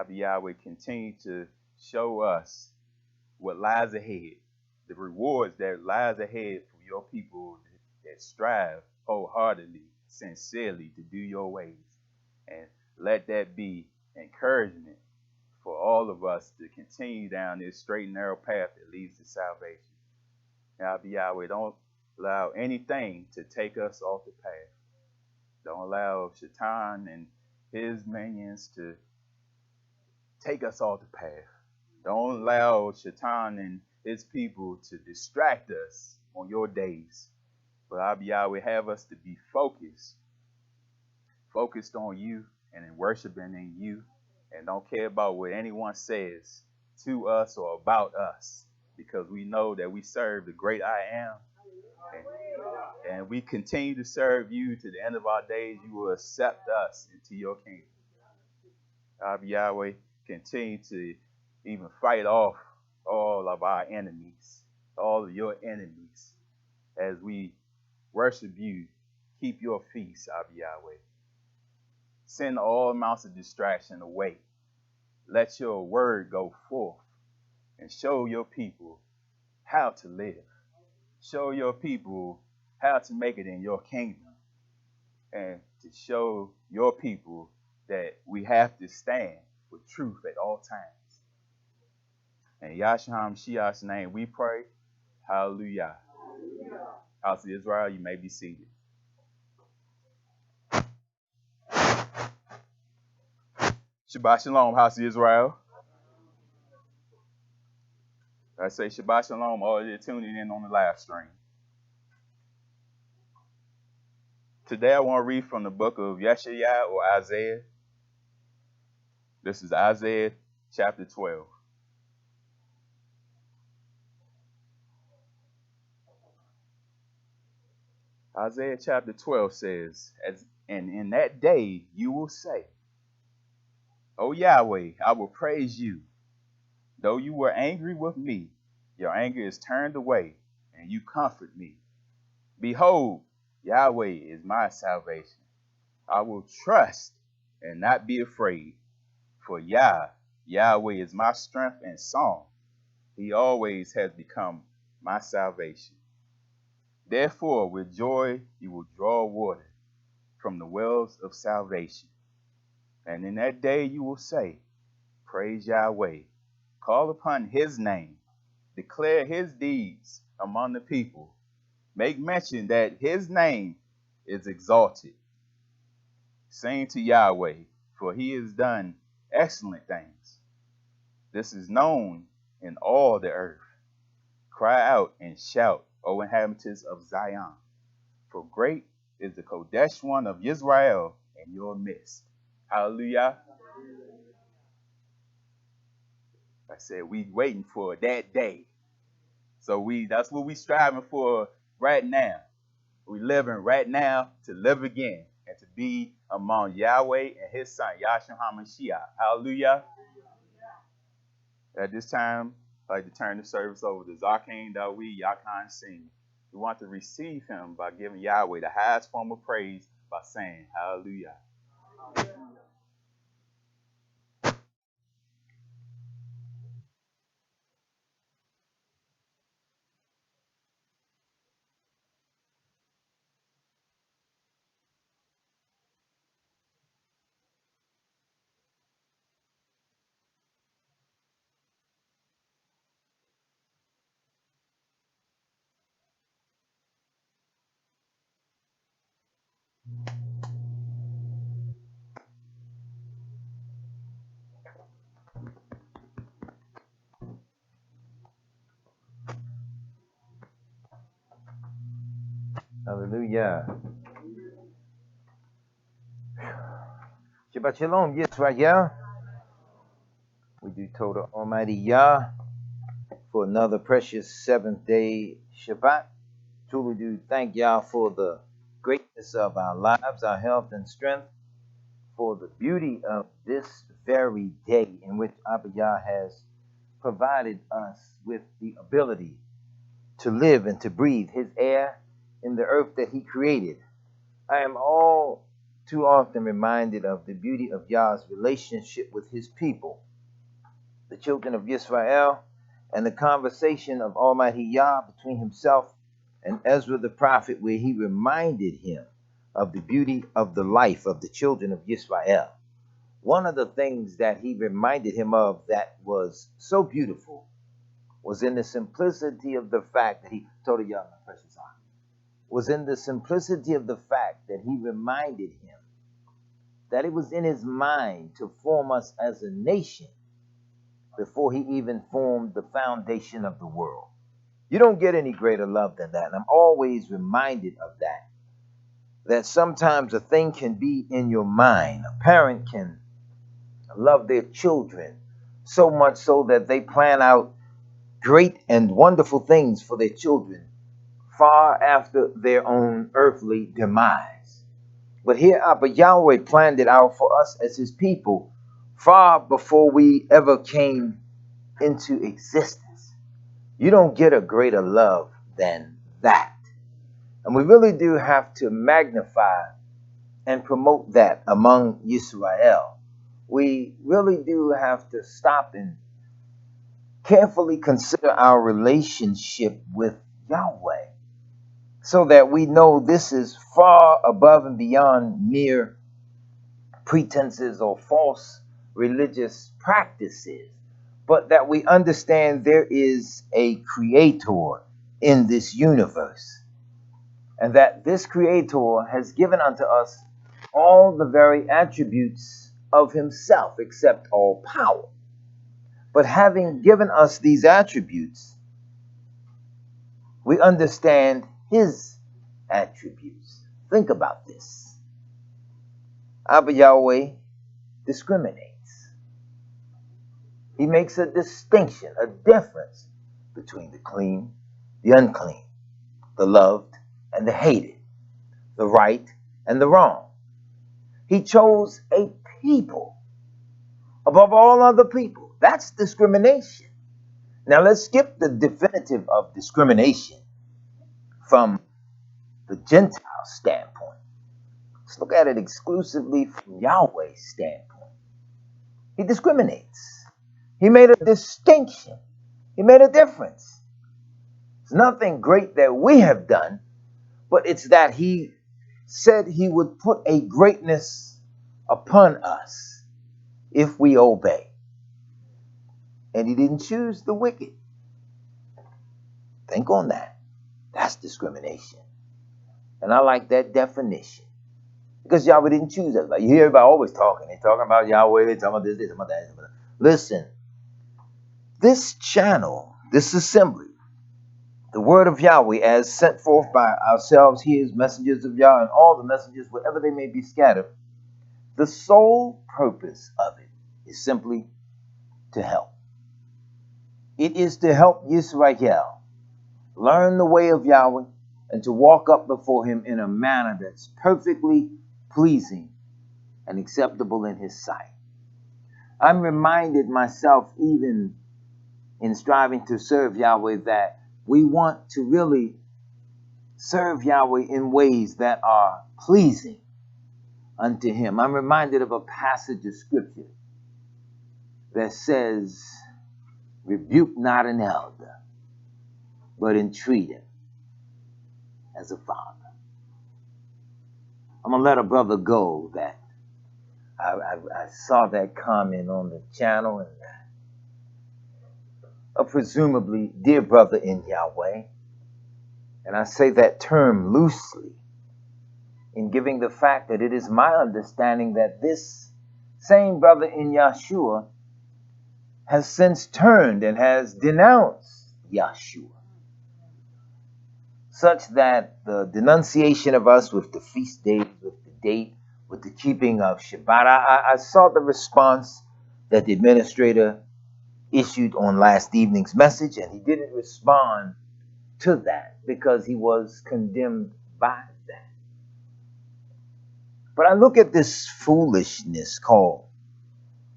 Yahweh continue to show us what lies ahead, the rewards that lies ahead for your people that strive wholeheartedly, sincerely to do your ways. And let that be encouragement for all of us to continue down this straight and narrow path that leads to salvation. Yahweh, don't allow anything to take us off the path. Don't allow Shaitan and his minions to take us off the path. Don't allow Shaitan and his people to distract us on your days. But Yahweh, have us to be focused on you and in worshiping in you, and don't care about what anyone says to us or about us, because we know that we serve the great I am. And we continue to serve you to the end of our days. You will accept us into your kingdom. Yahweh, continue to even fight off all of our enemies, all of your enemies, as we worship you. Keep your feast, Yahweh. Send all amounts of distraction away. Let your word go forth and show your people how to live. Show your people how to make it in your kingdom, and to show your people that we have to stand with truth at all times. In Yahshua Mashiach's name we pray. Hallelujah. House of Israel, you may be seated. Shabbat Shalom, House of Israel. I say Shabbat Shalom, all of you tuning in on the live stream. Today I want to read from the book of Yeshaya or Isaiah. This is Isaiah chapter 12. Isaiah chapter 12 says, and in that day you will say, O Yahweh, I will praise you. Though you were angry with me, your anger is turned away, and you comfort me. Behold, Yahweh is my salvation. I will trust and not be afraid. For Yahweh is my strength and song. He always has become my salvation. Therefore, with joy you will draw water from the wells of salvation. And in that day you will say, praise Yahweh. Call upon his name. Declare his deeds among the people. Make mention that his name is exalted. Sing to Yahweh, for he has done excellent things. This is known in all the earth. Cry out and shout, O inhabitants of Zion, for great is the Kodesh one of Israel in your midst. Hallelujah. I said we waiting for that day. So that's what we striving for right now. We living right now to live again and to be among Yahweh and his son, Yahshua HaMashiach. Hallelujah. At this time, I'd like to turn the service over to Zakin Dawi Yakan Singh. We want to receive him by giving Yahweh the highest form of praise by saying hallelujah. Hallelujah. Shabbat Shalom, Yisrael. We do total Almighty Yah for another precious seventh day Shabbat. Truly do thank Yah for the greatness of our lives, our health and strength, for the beauty of this very day in which Abba Yah has provided us with the ability to live and to breathe his air in the earth that he created. I am all too often reminded of the beauty of Yah's relationship with his people, the children of Israel, and the conversation of Almighty Yah between himself and Ezra the prophet, where he reminded him of the beauty of the life of the children of Israel. One of the things that he reminded him of that was so beautiful was in the simplicity of the fact that he told Yah, my precious heart, was in the simplicity of the fact that he reminded him that it was in his mind to form us as a nation before he even formed the foundation of the world. You don't get any greater love than that. And I'm always reminded of that. That sometimes a thing can be in your mind. A parent can love their children so much so that they plan out great and wonderful things for their children far after their own earthly demise. But here Abba Yahweh planned it out for us as his people far before we ever came into existence. You don't get a greater love than that. And we really do have to magnify and promote that among Yisrael. We really do have to stop and carefully consider our relationship with Yahweh so that we know this is far above and beyond mere pretenses or false religious practices, but that we understand there is a creator in this universe, and that this creator has given unto us all the very attributes of himself except all power. But having given us these attributes, we understand his attributes. Think about this. Abba Yahweh discriminates. He makes a distinction, a difference between the clean, the unclean, the loved and the hated, the right and the wrong. He chose a people above all other people. That's discrimination. Now let's skip the definitive of discrimination from the Gentile standpoint. Let's look at it exclusively from Yahweh's standpoint. He discriminates. He made a distinction. He made a difference. It's nothing great that we have done, but it's that he said he would put a greatness upon us if we obey. And he didn't choose the wicked. Think on that. That's discrimination. And I like that definition. Because Yahweh didn't choose us. Like you hear everybody always talking. They're talking about Yahweh, they're talking about this, they're talking about that, they're talking about that. Listen, this channel, this assembly, the word of Yahweh as sent forth by ourselves here as messengers of Yah and all the messengers, wherever they may be scattered, the sole purpose of it is simply to help. It is to help Yisrael learn the way of Yahweh and to walk up before him in a manner that's perfectly pleasing and acceptable in his sight. I'm reminded myself, even in striving to serve Yahweh, that we want to really serve Yahweh in ways that are pleasing unto him. I'm reminded of a passage of scripture that says, rebuke not an elder, but entreat him as a father. I'm going to let a brother go that I saw that comment on the channel, and a presumably dear brother in Yahweh. And I say that term loosely in giving the fact that it is my understanding that this same brother in Yahshua has since turned and has denounced Yahshua, such that the denunciation of us with the feast days, with the date, with the keeping of Shabbat, I saw the response that the administrator issued on last evening's message, and he didn't respond to that because he was condemned by that. But I look at this foolishness called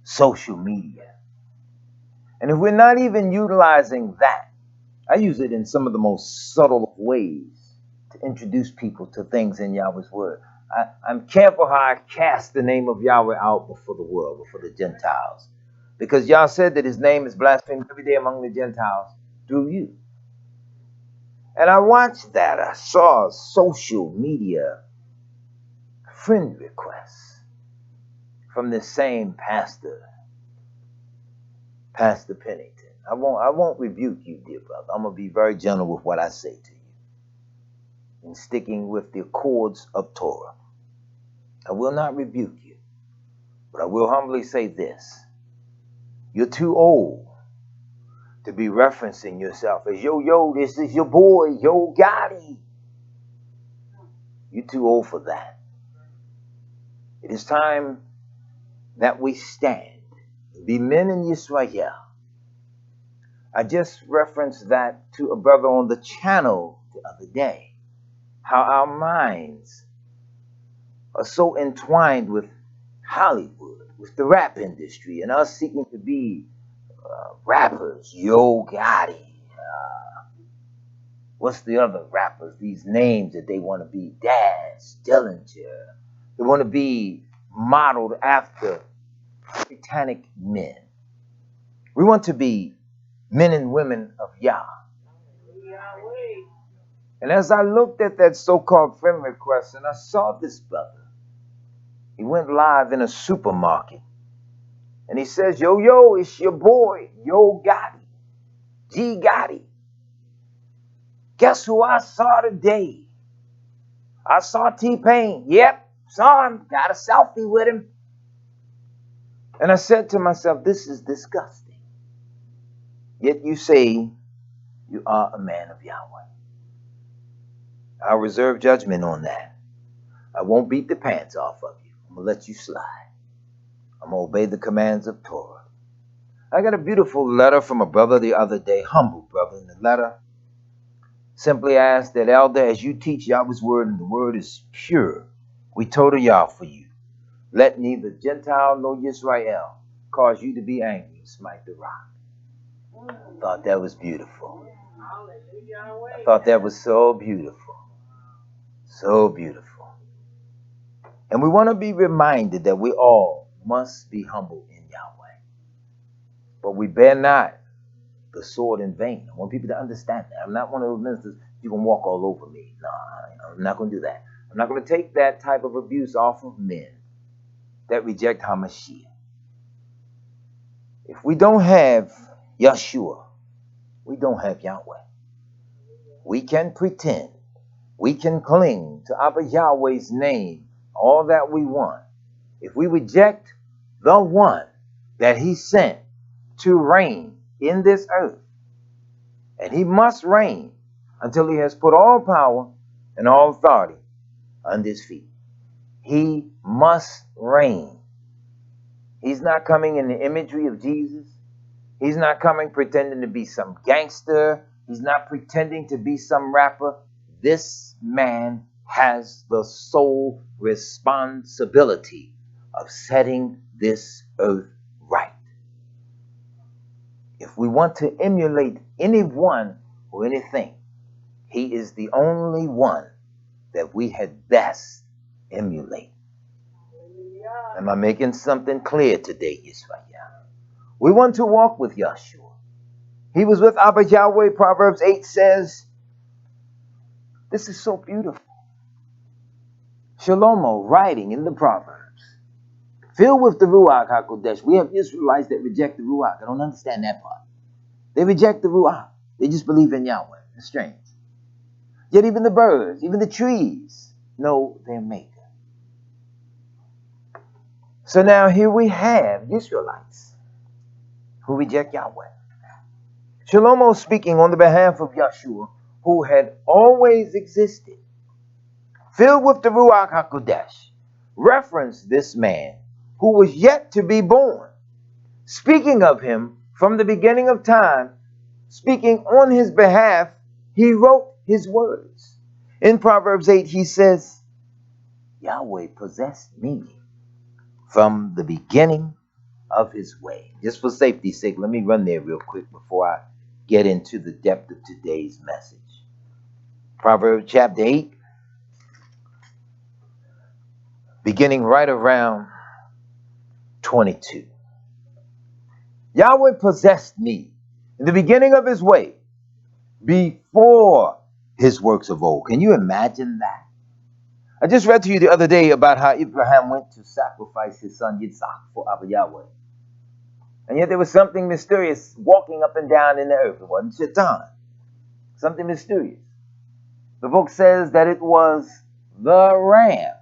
social media, and if we're not even utilizing that, I use it in some of the most subtle of ways to introduce people to things in Yahweh's word. I'm careful how I cast the name of Yahweh out before the world, before the Gentiles. Because Yah said that his name is blasphemed every day among the Gentiles through you. And I watched that. I saw social media friend requests from this same pastor, Pastor Pennington. I won't rebuke you, dear brother. I'm going to be very gentle with what I say to you, in sticking with the accords of Torah. I will not rebuke you, but I will humbly say this. You're too old to be referencing yourself as, yo, this is your boy, Yo Gotti. You're too old for that. It is time that we stand, be men in Yisrael. I just referenced that to a brother on the channel the other day, how our minds are so entwined with Hollywood, with the rap industry, and us seeking to be rappers. Yo Gotti. What's the other rappers? These names that they want to be. Dash, Dillinger. They want to be modeled after satanic men. We want to be men and women of Yah. And as I looked at that so-called friend request, and I saw this brother, he went live in a supermarket. And he says, yo, it's your boy, Yo Gotti, G Gotti. Guess who I saw today? I saw T-Pain. Yep, saw him, got a selfie with him. And I said to myself, this is disgusting. Yet you say you are a man of Yahweh. I'll reserve judgment on that. I won't beat the pants off of you. I'm going to let you slide. I'm going to obey the commands of Torah. I got a beautiful letter from a brother the other day, humble brother. In the letter, simply asked that, Elder, as you teach Yahweh's word and the word is pure, we total Yah for you. Let neither Gentile nor Yisrael cause you to be angry and smite the rock. I thought that was beautiful. I thought that was so beautiful. So beautiful. And we want to be reminded that we all must be humble in Yahweh. But we bear not the sword in vain. I want people to understand that. I'm not one of those ministers, you can walk all over me. No, I'm not going to do that. I'm not going to take that type of abuse off of men that reject Hamashiach. If we don't have Yahshua, we don't have Yahweh. We can pretend. We can cling to Abba Yahweh's name, all that we want. If we reject the one that he sent to reign in this earth, and he must reign until he has put all power and all authority under his feet. He must reign. He's not coming in the imagery of Jesus. He's not coming pretending to be some gangster. He's not pretending to be some rapper. This man has the sole responsibility of setting this earth right. If we want to emulate anyone or anything, he is the only one that we had best emulate. Am I making something clear today, Yisrael? We want to walk with Yahshua. He was with Abba Yahweh. Proverbs 8 says, this is so beautiful. Shlomo writing in the Proverbs, filled with the Ruach HaKodesh. We have Israelites that reject the Ruach. I don't understand that part. They reject the Ruach. They just believe in Yahweh. It's strange. Yet even the birds, even the trees know their maker. So now here we have Israelites who reject Yahweh. Shlomo speaking on the behalf of Yahshua, who had always existed, filled with the Ruach HaKodesh, referenced this man who was yet to be born, speaking of him from the beginning of time, speaking on his behalf, he wrote his words. In Proverbs 8, he says, Yahweh possessed me from the beginning of his way. Just for safety's sake, let me run there real quick before I get into the depth of today's message. Proverbs chapter 8, beginning right around 22. Yahweh possessed me in the beginning of his way, before his works of old. Can you imagine that? I just read to you the other day about how Abraham went to sacrifice his son Yitzhak for Abba Yahweh. And yet there was something mysterious walking up and down in the earth. It wasn't Shaitan. Something mysterious. The book says that it was the ram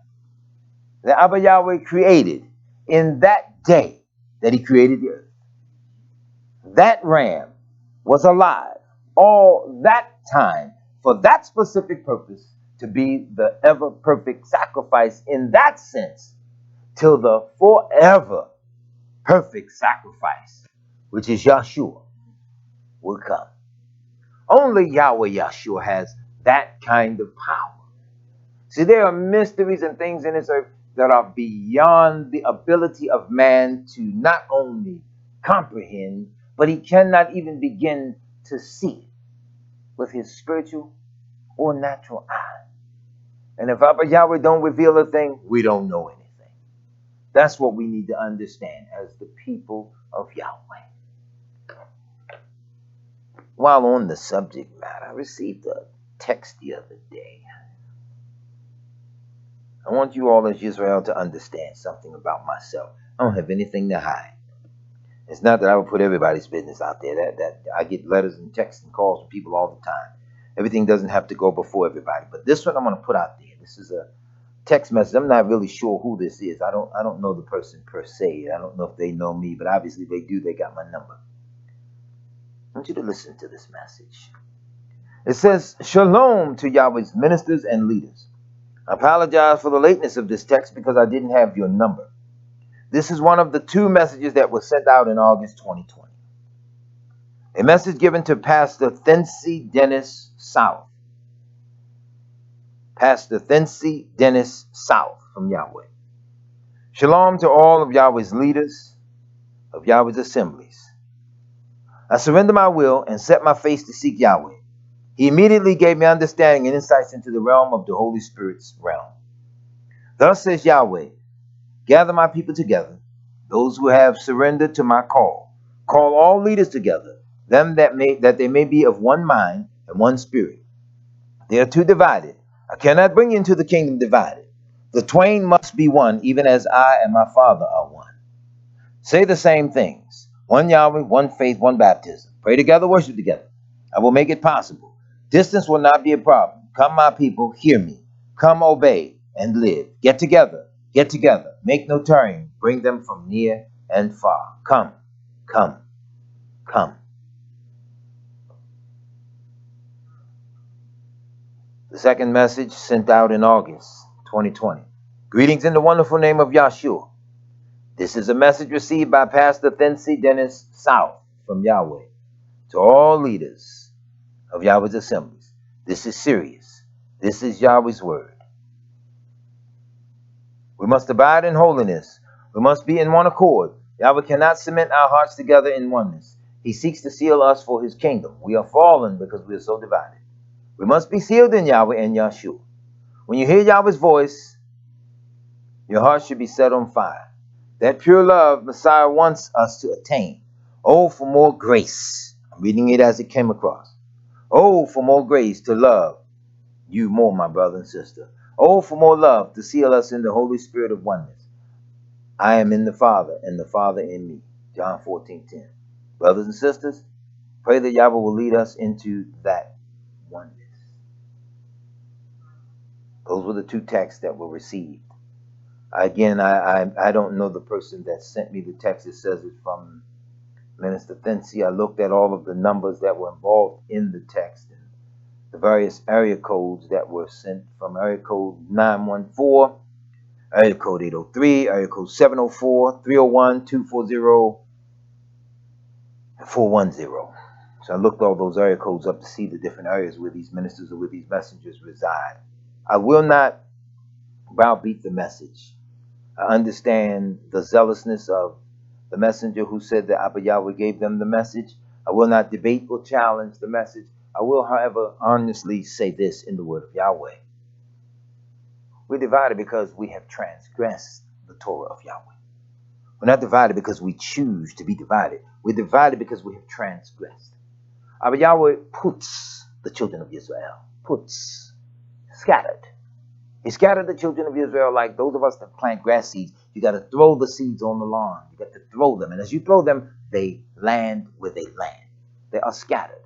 that Abba Yahweh created in that day that he created the earth. That ram was alive all that time for that specific purpose, to be the ever perfect sacrifice in that sense, till the forever perfect sacrifice, which is Yahshua, will come. Only Yahweh Yahshua has that kind of power. See, there are mysteries and things in this earth that are beyond the ability of man to not only comprehend, but he cannot even begin to see with his spiritual or natural eye. And if Abba Yahweh don't reveal a thing, we don't know anything. That's what we need to understand as the people of Yahweh. While on the subject matter, I received a text the other day. I want you all as Israel to understand something about myself. I don't have anything to hide. It's not that I would put everybody's business out there. That I get letters and texts and calls from people all the time. Everything doesn't have to go before everybody. But this one I'm going to put out there. This is a text message. I'm not really sure who this is. I don't know the person per se. I don't know if they know me, but obviously they do. They got my number. I want you to listen to this message. It says, Shalom to Yahweh's ministers and leaders. I apologize for the lateness of this text because I didn't have your number. This is one of the 2 messages that was sent out in August 2020. A message given to Pastor Thency Dennis South. Pastor Thency Dennis South from Yahweh. Shalom to all of Yahweh's leaders, of Yahweh's assemblies. I surrender my will and set my face to seek Yahweh. He immediately gave me understanding and insights into the realm of the Holy Spirit's realm. Thus says Yahweh, gather my people together, those who have surrendered to my call. Call all leaders together, them that they may be of one mind and one spirit. They are too divided. I cannot bring you into the kingdom divided. The twain must be one, even as I and my Father are one. Say the same things. One Yahweh, one faith, one baptism. Pray together, worship together. I will make it possible. Distance will not be a problem. Come, my people, hear me. Come, obey, and live. Get together. Get together. Make no tarrying. Bring them from near and far. Come, come, come. The second message sent out in August 2020. Greetings in the wonderful name of Yahshua. This is a message received by Pastor Thency Dennis South from Yahweh to all leaders of Yahweh's assemblies. This is serious. This is Yahweh's word. We must abide in holiness. We must be in one accord. Yahweh cannot cement our hearts together in oneness. He seeks to seal us for his kingdom. We are fallen because we are so divided. We must be sealed in Yahweh and Yahshua. When you hear Yahweh's voice, your heart should be set on fire. That pure love Messiah wants us to attain. Oh, for more grace. I'm reading it as it came across. Oh, for more grace to love you more, my brother and sister. Oh, for more love to seal us in the Holy Spirit of oneness. I am in the Father, and the Father in me. John 14:10. Brothers and sisters, pray that Yahweh will lead us into that oneness. Those were the 2 texts that were received. Again, I don't know the person that sent me the text. It says it's from Minister Thency. I looked at all of the numbers that were involved in the text and the various area codes that were sent, from area code 914, area code 803, area code 704, 301, 240, and 410. So I looked all those area codes up to see the different areas where these ministers or where these messengers reside. I will not browbeat the message. I understand the zealousness of the messenger who said that Abba Yahweh gave them the message. I will not debate or challenge the message. I will, however, honestly say this in the word of Yahweh. We're divided because we have transgressed the Torah of Yahweh. We're not divided because we choose to be divided. We're divided because we have transgressed. But Yahweh puts the children of Israel, scattered. He scattered the children of Israel like those of us that plant grass seeds. You got to throw the seeds on the lawn. You got to throw them. And as you throw them, they land where they land. They are scattered.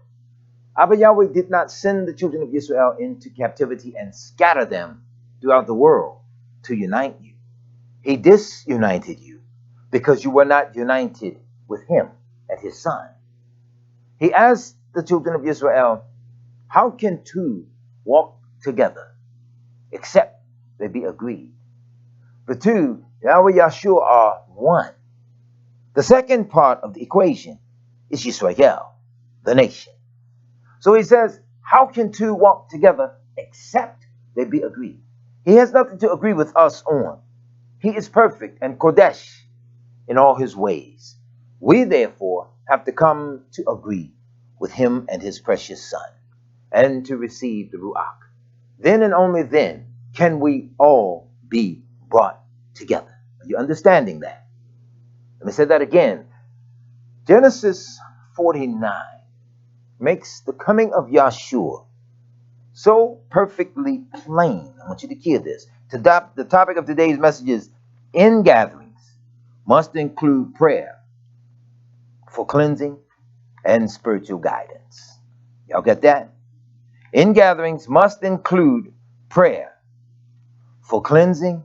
Abba Yahweh did not send the children of Israel into captivity and scatter them throughout the world to unite you. He disunited you because you were not united with him and his son. He asked the children of Israel, how can two walk together except they be agreed? The two, Yahweh Yahshua, are one. The second part of the equation is Yisrael, the nation. So he says, how can two walk together except they be agreed? He has nothing to agree with us on. He is perfect and Kodesh in all his ways. We therefore have to come to agree with him and his precious son and to receive the Ruach. Then and only then can we all be brought together. Are you understanding that? Let me say that again. Genesis 49 makes the coming of Yahshua so perfectly plain. I want you to hear this. The topic of today's message is ingatherings must include prayer for cleansing and spiritual guidance. Y'all get that? Ingatherings must include prayer for cleansing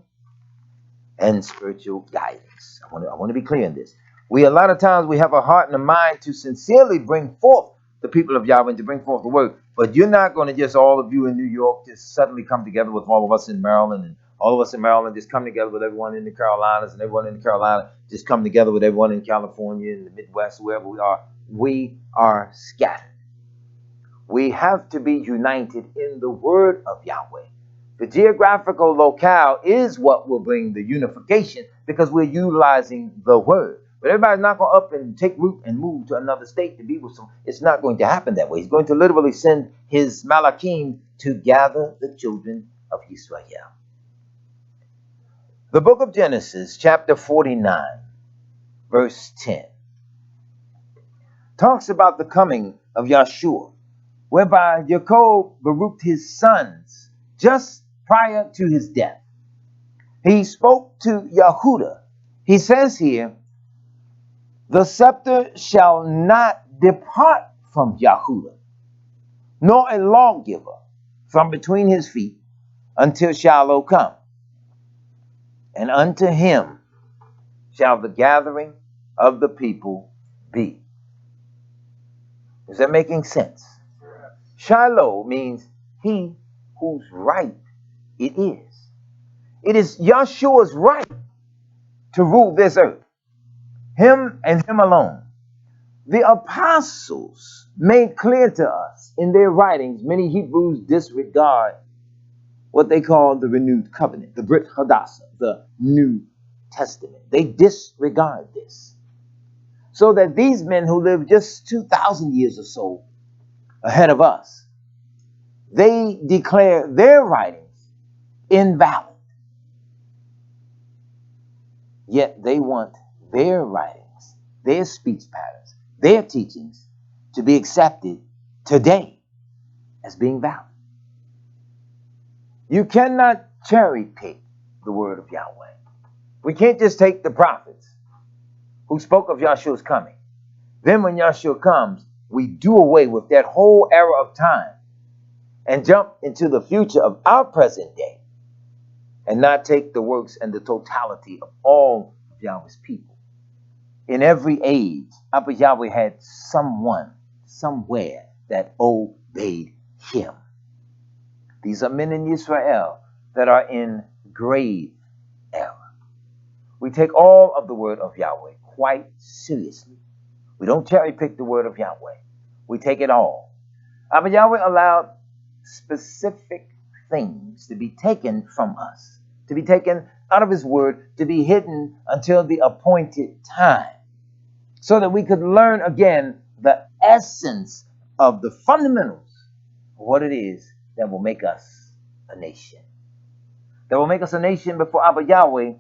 and spiritual guidance. I want to be clear on this. A lot of times we have a heart and a mind to sincerely bring forth the people of Yahweh and to bring forth the word. But you're not going to just, all of you in New York, just suddenly come together with all of us in Maryland, and all of us in Maryland just come together with everyone in the Carolinas, and everyone in the Carolina just come together with everyone in California, in the Midwest, wherever we are. We are scattered. We have to be united in the word of Yahweh. The geographical locale is what will bring the unification because we're utilizing the word. But everybody's not going to up and take root and move to another state to be with some. It's not going to happen that way. He's going to literally send his Malachim to gather the children of Israel. The book of Genesis, chapter 49, verse 10, talks about the coming of Yahshua, whereby Jacob bereaved his sons just prior to his death. He spoke to Yehuda. He says here, the scepter shall not depart from Yehuda, nor a lawgiver from between his feet until Shiloh come. And unto him shall the gathering of the people be. Is that making sense? Shiloh means he whose right it is. It is Yahshua's right to rule this earth. Him and him alone. The apostles made clear to us in their writings, many Hebrews disregard what they call the renewed covenant, the Brit Hadassah, the New Testament. They disregard this. So that these men who lived just 2,000 years or so ahead of us, they declare their writings invalid. Yet they want their writings, their speech patterns, their teachings to be accepted today as being valid. You cannot cherry pick the word of Yahweh. We can't just take the prophets who spoke of Yahshua's coming. Then when Yahshua comes, we do away with that whole era of time and jump into the future of our present day and not take the works and the totality of all of Yahweh's people. In every age, Abba Yahweh had someone, somewhere that obeyed him. These are men in Israel that are in grave error. We take all of the word of Yahweh quite seriously. We don't cherry pick the word of Yahweh. We take it all. Abba Yahweh allowed specific things to be taken from us, to be taken out of his word, to be hidden until the appointed time, so that we could learn again the essence of the fundamentals of what it is that will make us a nation. that will make us a nation before Abba Yahweh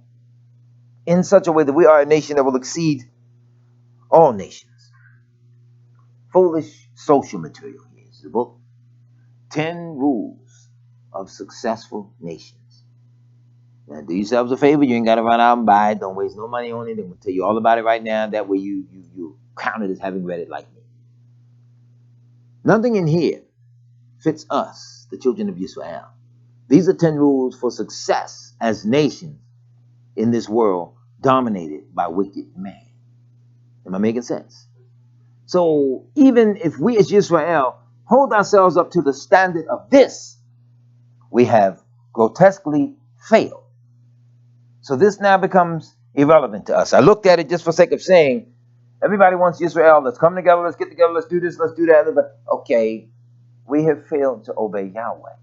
in such a way that we are a nation that will exceed all nations. Foolish social material. Here's the book. 10 Rules of Successful Nations. Now, do yourselves a favor. You ain't got to run out and buy it. Don't waste no money on it. I'm going to tell you all about it right now. That way you count it as having read it like me. Nothing in here fits us, the children of Israel. These are 10 rules for success as nations in this world dominated by wicked man. Am I making sense? So even if we as Israel hold ourselves up to the standard of this, we have grotesquely failed. So this now becomes irrelevant to us. I looked at it just for sake of saying, everybody wants Israel, let's come together, let's get together, let's do this, let's do that. But okay, we have failed to obey Yahweh.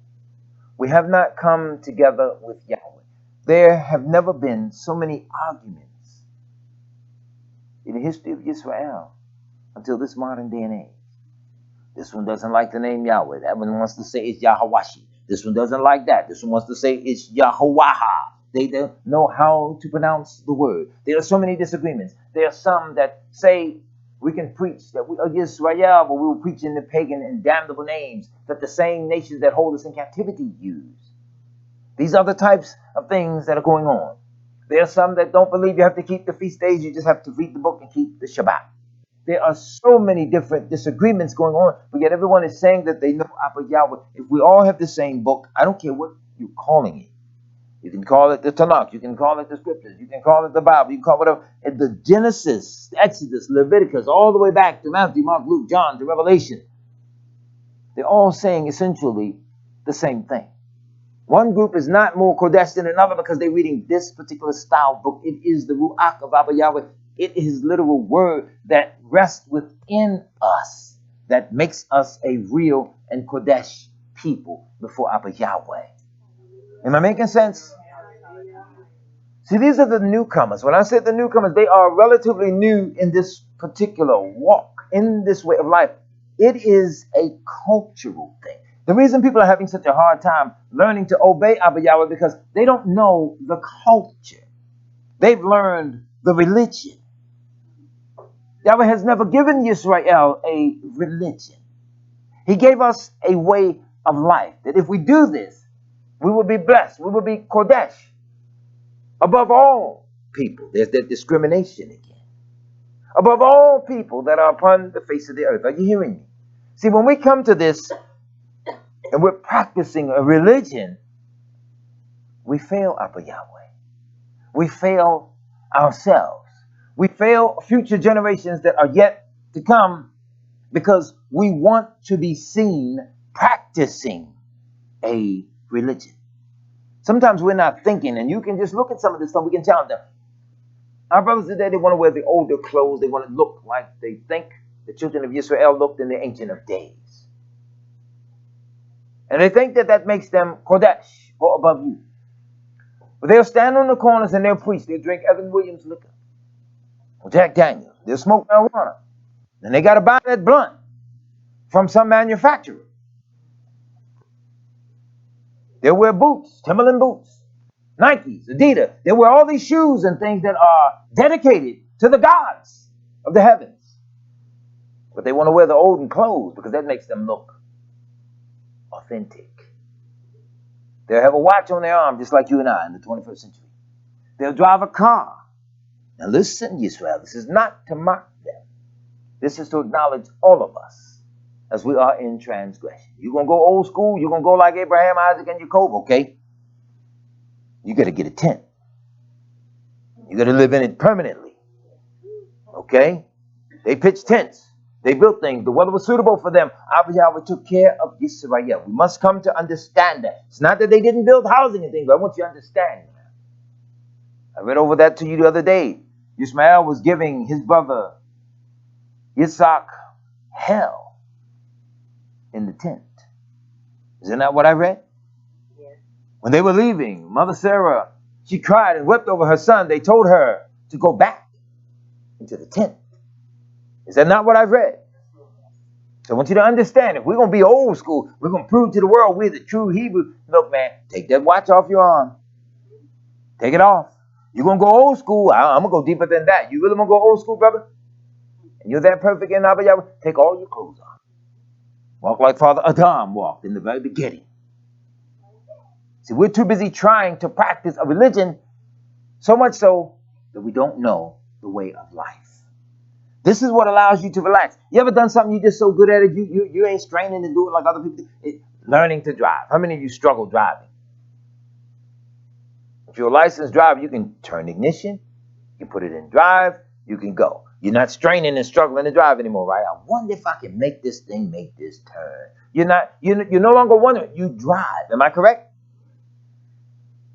We have not come together with Yahweh. There have never been so many arguments in the history of Israel until this modern day and age. This one doesn't like the name Yahweh. That one wants to say it's Yahwashi. This one doesn't like that. This one wants to say it's Yahuwah. They don't know how to pronounce the word. There are so many disagreements. There are some that say we can preach that we are Israel, but we will preach in the pagan and damnable names that the same nations that hold us in captivity use. These are the types of things that are going on. There are some that don't believe you have to keep the feast days. You just have to read the book and keep the Shabbat. There are so many different disagreements going on, but yet everyone is saying that they know Abba Yahweh. If we all have the same book, I don't care what you're calling it. You can call it the Tanakh. You can call it the Scriptures. You can call it the Bible. You can call it whatever. And the Genesis, Exodus, Leviticus, all the way back to Matthew, Mark, Luke, John, to Revelation. They're all saying essentially the same thing. One group is not more Kodesh than another because they're reading this particular style book. It is the Ruach of Abba Yahweh. It is literal word that rests within us, that makes us a real and Kodesh people before Abba Yahweh. Am I making sense? See, these are the newcomers. When I say the newcomers, they are relatively new in this particular walk, in this way of life. It is a cultural thing. The reason people are having such a hard time learning to obey Abba Yahweh because they don't know the culture. They've learned the religion. Yahweh has never given Israel a religion. He gave us a way of life, that if we do this, we will be blessed. We will be Kodesh. Above all people, there's that discrimination again. Above all people that are upon the face of the earth. Are you hearing me? See, when we come to this and we're practicing a religion, we fail Abba Yahweh. We fail ourselves. We fail future generations that are yet to come because we want to be seen practicing a religion. Sometimes we're not thinking, and you can just look at some of this stuff. We can challenge them. Our brothers today, they want to wear the older clothes. They want to look like they think the children of Israel looked in the Ancient of Days. And they think that that makes them Kodesh, or above you. But they'll stand on the corners and they'll preach. They'll drink Evan Williams liquor, or Jack Daniels. They'll smoke marijuana. And they got to buy that blunt from some manufacturer. They'll wear boots, Timberland boots, Nikes, Adidas. They'll wear all these shoes and things that are dedicated to the gods of the heavens. But they want to wear the olden clothes because that makes them look authentic. They'll have a watch on their arm just like you and I in the 21st century. They'll drive a car. Now listen, Israel, this is not to mock them. This is to acknowledge all of us as we are in transgression. You're going to go old school. You're going to go like Abraham, Isaac, and Jacob, okay? You got to get a tent. You got to live in it permanently, okay? They pitched tents. They built things. The weather was suitable for them. Abba Yahweh took care of Israel. We must come to understand that. It's not that they didn't build housing and things, but I want you to understand. I read over that to you the other day. Ishmael was giving his brother Isaac hell in the tent. Isn't that what I read? Yes. When they were leaving, Mother Sarah, she cried and wept over her son. They told her to go back into the tent. Is that not what I've read? So I want you to understand, if we're going to be old school, we're going to prove to the world we're the true Hebrew. Look, man, take that watch off your arm. Take it off. You're going to go old school. I'm going to go deeper than that. You really want to go old school, brother? And you're that perfect in Abba Yahweh? Take all your clothes off. Walk like Father Adam walked in the very beginning. See, we're too busy trying to practice a religion, so much so that we don't know the way of life. This is what allows you to relax. You ever done something you're just so good at it, you ain't straining to do it like other people do? Learning to drive. How many of you struggle driving? If you're a licensed driver, you can turn ignition, you put it in drive, you can go. You're not straining and struggling to drive anymore, right? I wonder if I can make this thing make this turn. You're no longer wondering. You drive. Am I correct?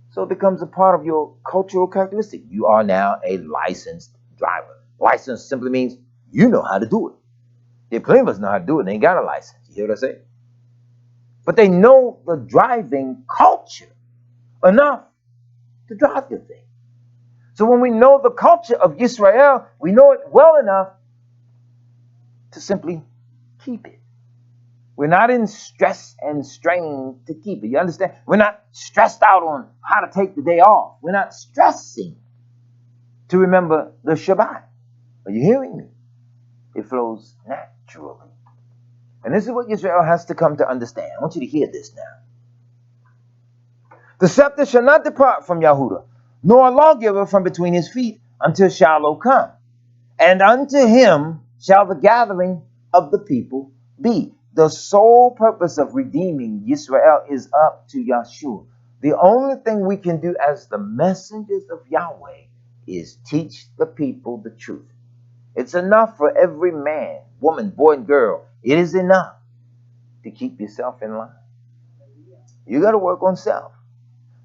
So it becomes a part of your cultural characteristic. You are now a licensed driver. License simply means you know how to do it. There are plenty of us know how to do it, and they ain't got a license. You hear what I say? But they know the driving culture enough to drive the thing. So when we know the culture of Israel, we know it well enough to simply keep it. We're not in stress and strain to keep it. You understand? We're not stressed out on how to take the day off. We're not stressing to remember the Shabbat. Are you hearing me? It flows naturally. And this is what Israel has to come to understand. I want you to hear this now. The scepter shall not depart from Yahudah, nor a lawgiver from between his feet, until Shiloh come. And unto him shall the gathering of the people be. The sole purpose of redeeming Israel is up to Yahshua. The only thing we can do as the messengers of Yahweh is teach the people the truth. It's enough for every man, woman, boy, and girl. It is enough to keep yourself in line. You got to work on self.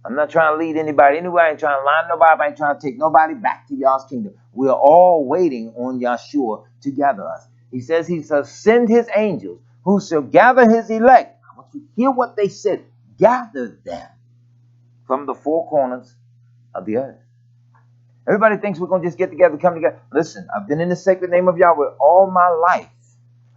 I'm not trying to lead anybody anywhere. I ain't trying to line nobody. I ain't trying to take nobody back to Yah's kingdom. We're all waiting on Yahshua to gather us. He says he shall send his angels who shall gather his elect. I want you to hear what they said. Gather them from the four corners of the earth. Everybody thinks we're going to just get together, come together. Listen, I've been in the sacred name of Yahweh all my life.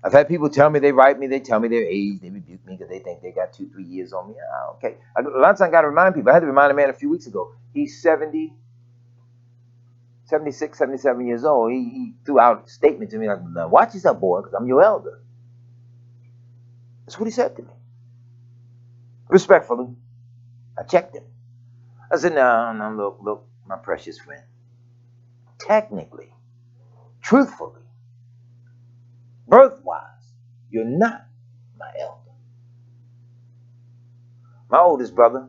I've had people tell me, they write me, they tell me their age, they rebuke me because they think they got 2-3 years on me. Okay. A lot of times I got to remind people. I had to remind a man a few weeks ago. He's 76, 77 years old. He threw out a statement to me like, now watch yourself, boy, because I'm your elder. That's what he said to me. Respectfully, I checked him. I said, no, look, my precious friend. Technically, truthfully, birth-wise, you're not my elder. My oldest brother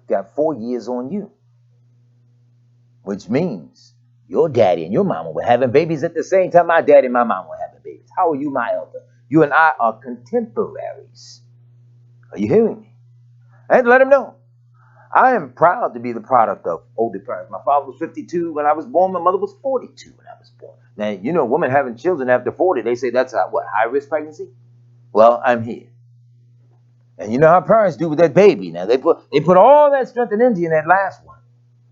got 4 years on you, which means your daddy and your mama were having babies at the same time my daddy and my mama were having babies. How are you my elder? You and I are contemporaries. Are you hearing me? I had to let him know. I am proud to be the product of older parents. My father was 52 when I was born. My mother was 42 when I was born. Now, you know, women having children after 40, they say that's high-risk pregnancy? Well, I'm here. And you know how parents do with that baby. Now, they put all that strength and energy in that last one.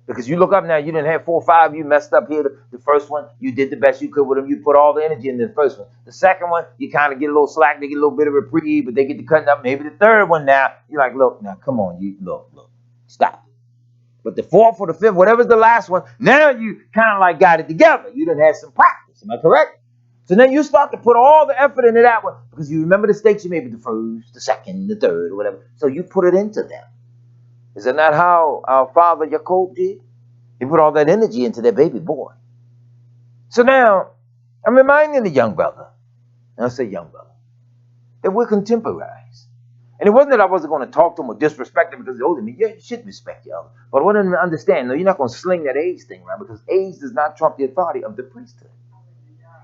Because you look up now, you didn't have 4 or 5, you messed up here. The first one, you did the best you could with them. You put all the energy in the first one. The second one, you kind of get a little slack. They get a little bit of reprieve, but they get to cutting up. Maybe the third one now, you're like, look, now, come on, look. Stop. But the fourth or the fifth, whatever's the last one, now you kind of like got it together. You done had some practice. Am I correct? So then you start to put all the effort into that one because you remember the stakes you made with the first, the second, the third, or whatever. So you put it into them. Is that not how our father Jacob did? He put all that energy into that baby boy. So now I'm reminding the young brother, and I'll say young brother, that we're contemporaries. And it wasn't that I wasn't going to talk to him or disrespect him because he's older than me. Yeah, you should respect your elder. But I want him to understand, no, you're not going to sling that age thing around because age does not trump the authority of the priesthood.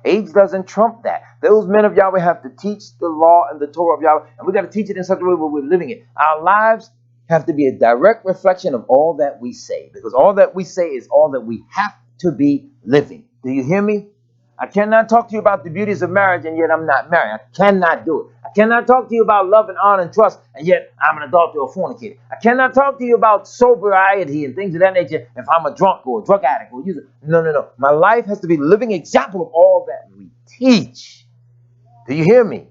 Age doesn't trump that. Those men of Yahweh have to teach the law and the Torah of Yahweh, and we got to teach it in such a way where we're living it. Our lives have to be a direct reflection of all that we say, because all that we say is all that we have to be living. Do you hear me? I cannot talk to you about the beauties of marriage and yet I'm not married. I cannot do it. I cannot talk to you about love and honor and trust and yet I'm an adulterer or fornicator. I cannot talk to you about sobriety and things of that nature if I'm a drunk or a drug addict or user. No. My life has to be a living example of all that we teach. Do you hear me?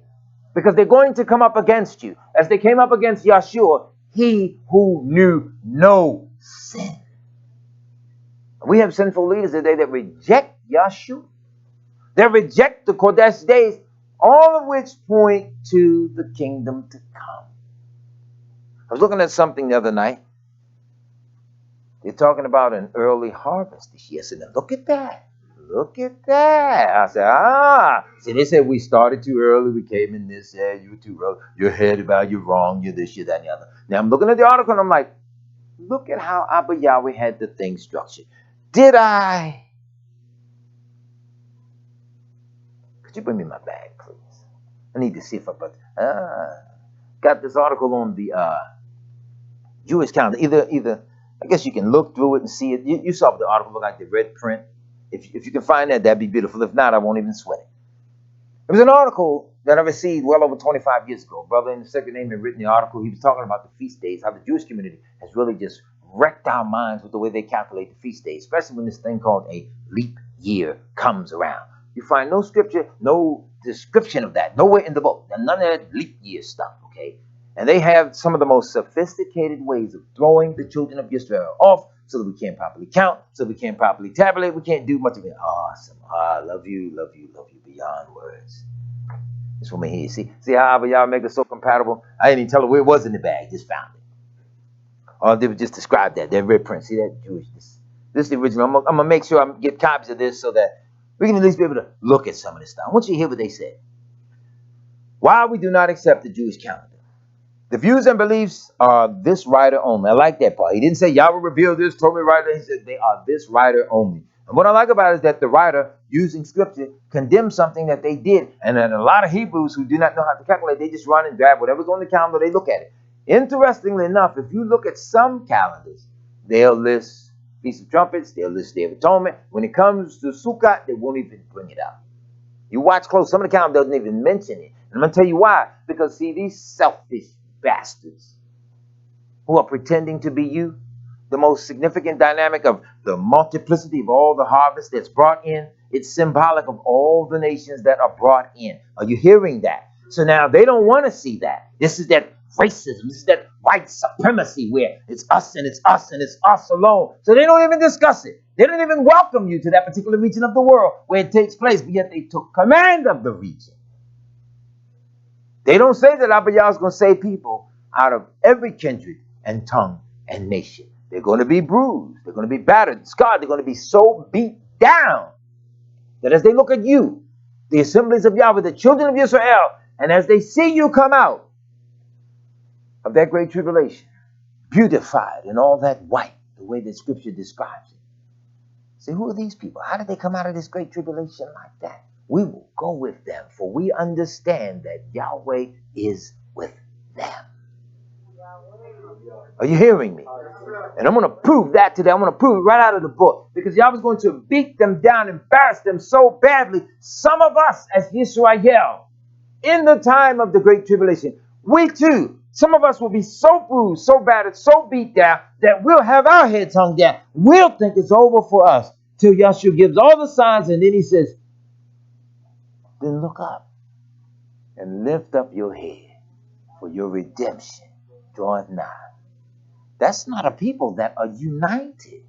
Because they're going to come up against you. As they came up against Yahshua, he who knew no sin. We have sinful leaders today that reject Yahshua. They reject the Kodesh days, all of which point to the kingdom to come. I was looking at something the other night. They're talking about an early harvest this year. I said, now look at that. Look at that. I said, See, they said we started too early. We came in this, you were too early. You're ahead about, you're wrong, you're this, you're that, and the other. Now I'm looking at the article and I'm like, look at how Abba Yahweh had the thing structured. Did I? Could you bring me my bag, please? I need to see if I got this article on the Jewish calendar. Either I guess you can look through it and see it. You saw the article, look like the red print. If you can find that, that'd be beautiful. If not, I won't even sweat it. It was an article that I received well over 25 years ago. Brother in the second name had written the article. He was talking about the feast days, how the Jewish community has really just wrecked our minds with the way they calculate the feast days, especially when this thing called a leap year comes around. You find no scripture, no description of that, nowhere in the book. None of that leap year stuff, okay? And they have some of the most sophisticated ways of throwing the children of Israel off so that we can't properly count, so we can't properly tabulate, we can't do much of it. Awesome. I love you beyond words. This woman here, see how y'all make it so compatible? I didn't even tell her where it was in the bag, just found it. Or they would just describe that red print. See that Jewish? This is the original. I'm gonna make sure I get copies of this so that we can at least be able to look at some of this stuff. I want you to hear what they said. Why we do not accept the Jewish calendar. The views and beliefs are this writer only. I like that part. He didn't say Yahweh revealed this, told me writer. He said they are this writer only. And what I like about it is that the writer, using scripture, condemns something that they did. And then a lot of Hebrews who do not know how to calculate, they just run and grab whatever's on the calendar, they look at it. Interestingly enough, if you look at some calendars, they'll list Feast of Trumpets, they'll list Day of Atonement. When it comes to Sukkot, they won't even bring it up. You watch close, some of the calendar doesn't even mention it. And I'm going to tell you why. Because, see, these selfish bastards who are pretending to be you, the most significant dynamic of the multiplicity of all the harvest that's brought in, it's symbolic of all the nations that are brought in. Are you hearing that? So now they don't want to see that. This is that racism. This is that white supremacy where it's us and it's us and it's us alone. So they don't even discuss it. They don't even welcome you to that particular region of the world where it takes place, but yet they took command of the region. They don't say that Abba Yah is going to save people out of every kindred and tongue and nation. They're going to be bruised. They're going to be battered, scarred. They're going to be so beat down that as they look at you, the assemblies of Yahweh, the children of Israel, and as they see you come out of that great tribulation, beautified in all that white, the way the scripture describes it. Say, who are these people? How did they come out of this great tribulation like that? We will go with them, for we understand that Yahweh is with them. Are you hearing me? And I'm going to prove that today. I'm going to prove it right out of the book. Because Yahweh is going to beat them down, embarrass them so badly. Some of us as Israel, in the time of the great tribulation, we too, some of us will be so bruised, so battered, so beat down, that we'll have our heads hung down. We'll think it's over for us. Till Yahshua gives all the signs, and then he says, then look up and lift up your head, for your redemption draweth nigh. That's not a people that are united.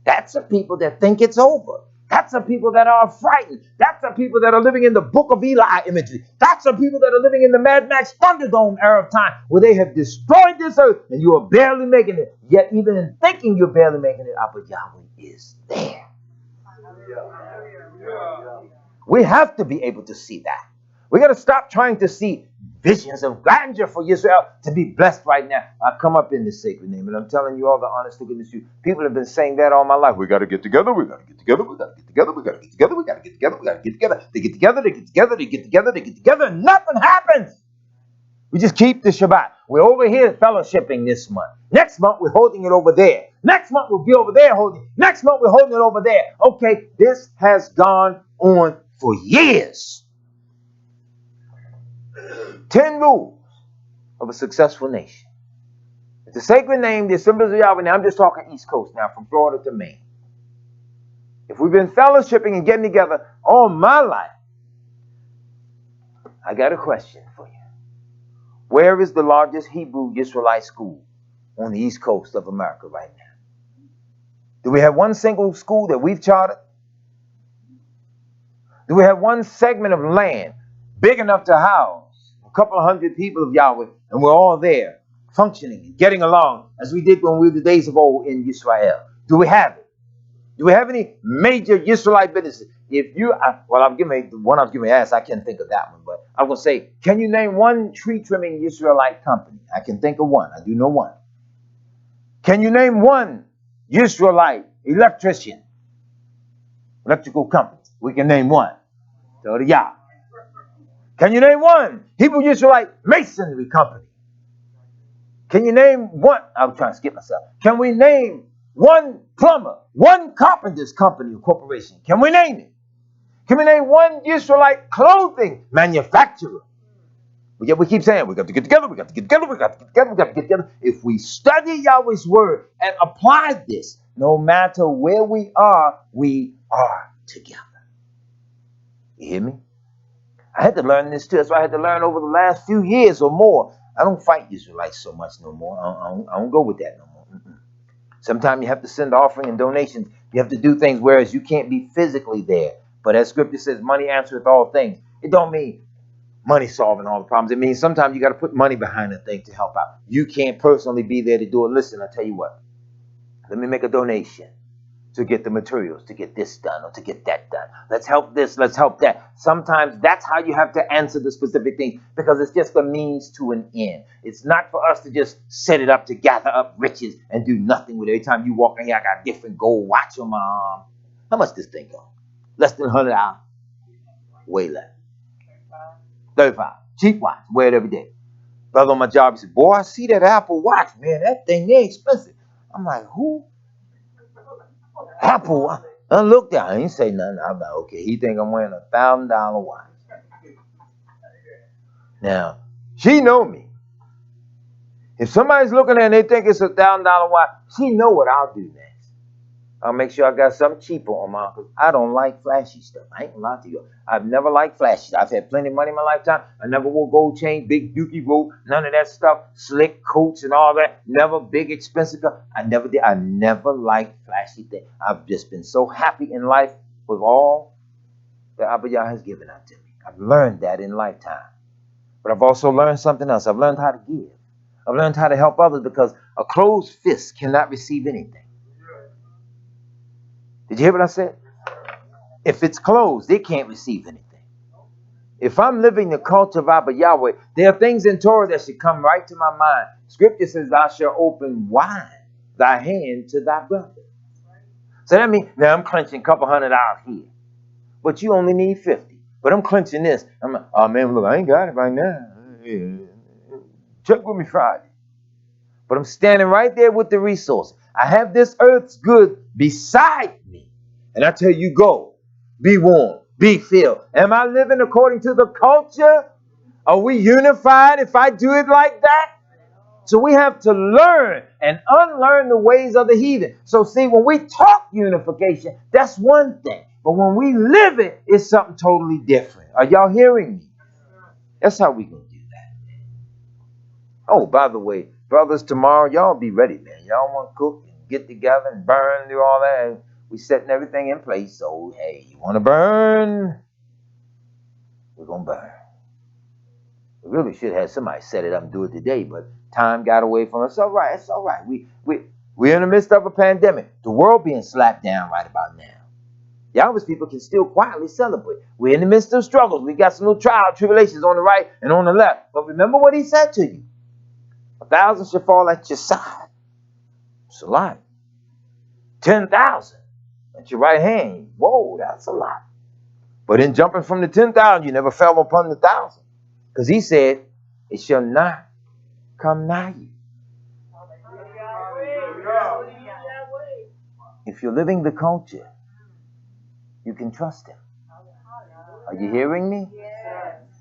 That's a people that think it's over. That's a people that are frightened. That's a people that are living in the Book of Eli imagery. That's a people that are living in the Mad Max Thunderdome era of time, where they have destroyed this earth and you are barely making it. Yet even in thinking you're barely making it, Abba Yahweh is there. We have to be able to see that. We got to stop trying to see visions of grandeur for Israel to be blessed right now. I come up in this sacred name, and I'm telling you all the honest to goodness truth. People have been saying that all my life. We got to get together. We got to get together. We got to get together. We got to get together. We got to get together. We got to get together. They get together. They get together. They get together. They get together. And nothing happens. We just keep the Shabbat. We're over here fellowshipping this month. Next month, we're holding it over there. Next month, we'll be over there holding it. Next month, we're holding it over there. Okay, this has gone on for years. 10 rules of a successful nation. It's a sacred name, the assemblies of Yahweh. Now, I'm just talking East Coast now, from Florida to Maine. If we've been fellowshipping and getting together all my life, I got a question for you. Where is the largest Hebrew Israelite school on the East Coast of America right now? Do we have one single school that we've chartered? Do we have one segment of land big enough to house a couple of hundred people of Yahweh, and we're all there functioning and getting along as we did when we were the days of old in Israel? Do we have it? Do we have any major Israelite businesses? If you, I'm giving the one I was giving ask, I can't think of that one, but I'm going to say, can you name one tree trimming Israelite company? I can think of one. I do know one. Can you name one Israelite electrician, electrical company? We can name one. So the Yah. Can you name one Hebrew Israelite masonry company? Can you name one? I'm trying to skip myself. Can we name one plumber, one carpenter's company or corporation? Can we name it? Can we name one Israelite clothing manufacturer? Yet we keep saying we got to get together, we got to get together, we got to get together, we got to get together. If we study Yahweh's word and apply this, no matter where we are together. You hear me? I had to learn this too. That's why I had to learn over the last few years or more. I don't fight Israelites so much no more. I don't go with that no more. Sometimes you have to send offering and donations. You have to do things whereas you can't be physically there. But as scripture says, money answereth all things. It don't mean money solving all the problems. It means sometimes you got to put money behind a thing to help out. You can't personally be there to do it. Listen, I'll tell you what. Let me make a donation to get the materials, to get this done or to get that done. Let's help this, let's help that. Sometimes that's how you have to answer the specific thing, because it's just a means to an end. It's not for us to just set it up to gather up riches and do nothing with it. Every time you walk in here, I got a different gold watch on my arm. How much this thing go? Less than $100. Way less. 35. Cheap watch. Wear it every day. Brother on my job, he said, boy, I see that Apple watch, man. That thing, they expensive. I'm like, who? Apple. I looked at him. He didn't say nothing. I'm like, okay, he think I'm wearing a $1,000 watch. Now, she know me. If somebody's looking at it and they think it's a $1,000 watch, she know what I'll do next. I'll make sure I got something cheaper on mine, because I don't like flashy stuff. I ain't gonna lie to you. I've never liked flashy stuff. I've had plenty of money in my lifetime. I never wore gold chain, big dookie rope, none of that stuff, slick coats and all that. Never big expensive stuff. I never did. I never liked flashy things. I've just been so happy in life with all that Abba Yah has given unto me. I've learned that in lifetime. But I've also learned something else. I've learned how to give. I've learned how to help others, because a closed fist cannot receive anything. Did you hear what I said? If it's closed, it can't receive anything. If I'm living the culture of Abba Yahweh, there are things in Torah that should come right to my mind. Scripture says, thou shalt open wide thy hand to thy brother. So that means, now I'm clenching a couple $100 here, but you only need 50. But I'm clenching this. I'm like, oh man, look, I ain't got it right now. Check with me Friday. But I'm standing right there with the resource. I have this earth's good beside me. And I tell you, go, be warm, be filled. Am I living according to the culture? Are we unified if I do it like that? So we have to learn and unlearn the ways of the heathen. So see, when we talk unification, that's one thing. But when we live it, it's something totally different. Are y'all hearing me? That's how we going to do that. Oh, by the way, brothers, tomorrow, y'all be ready, man. Y'all want to cook and get together and burn, do all that. We setting everything in place. So, hey, you want to burn? We're going to burn. We really should have somebody set it up and do it today, but time got away from us. It's all right. It's all right. We're in the midst of a pandemic. The world being slapped down right about now. Yahweh's people can still quietly celebrate. We're in the midst of struggles. We got some little tribulations on the right and on the left. But remember what he said to you. 1,000 shall fall at your side. It's a lot. 10,000 at your right hand. Whoa, that's a lot. But in jumping from the 10,000, you never fell upon the 1,000. Because he said, it shall not come nigh you. If you're living the culture, you can trust him. Are you hearing me?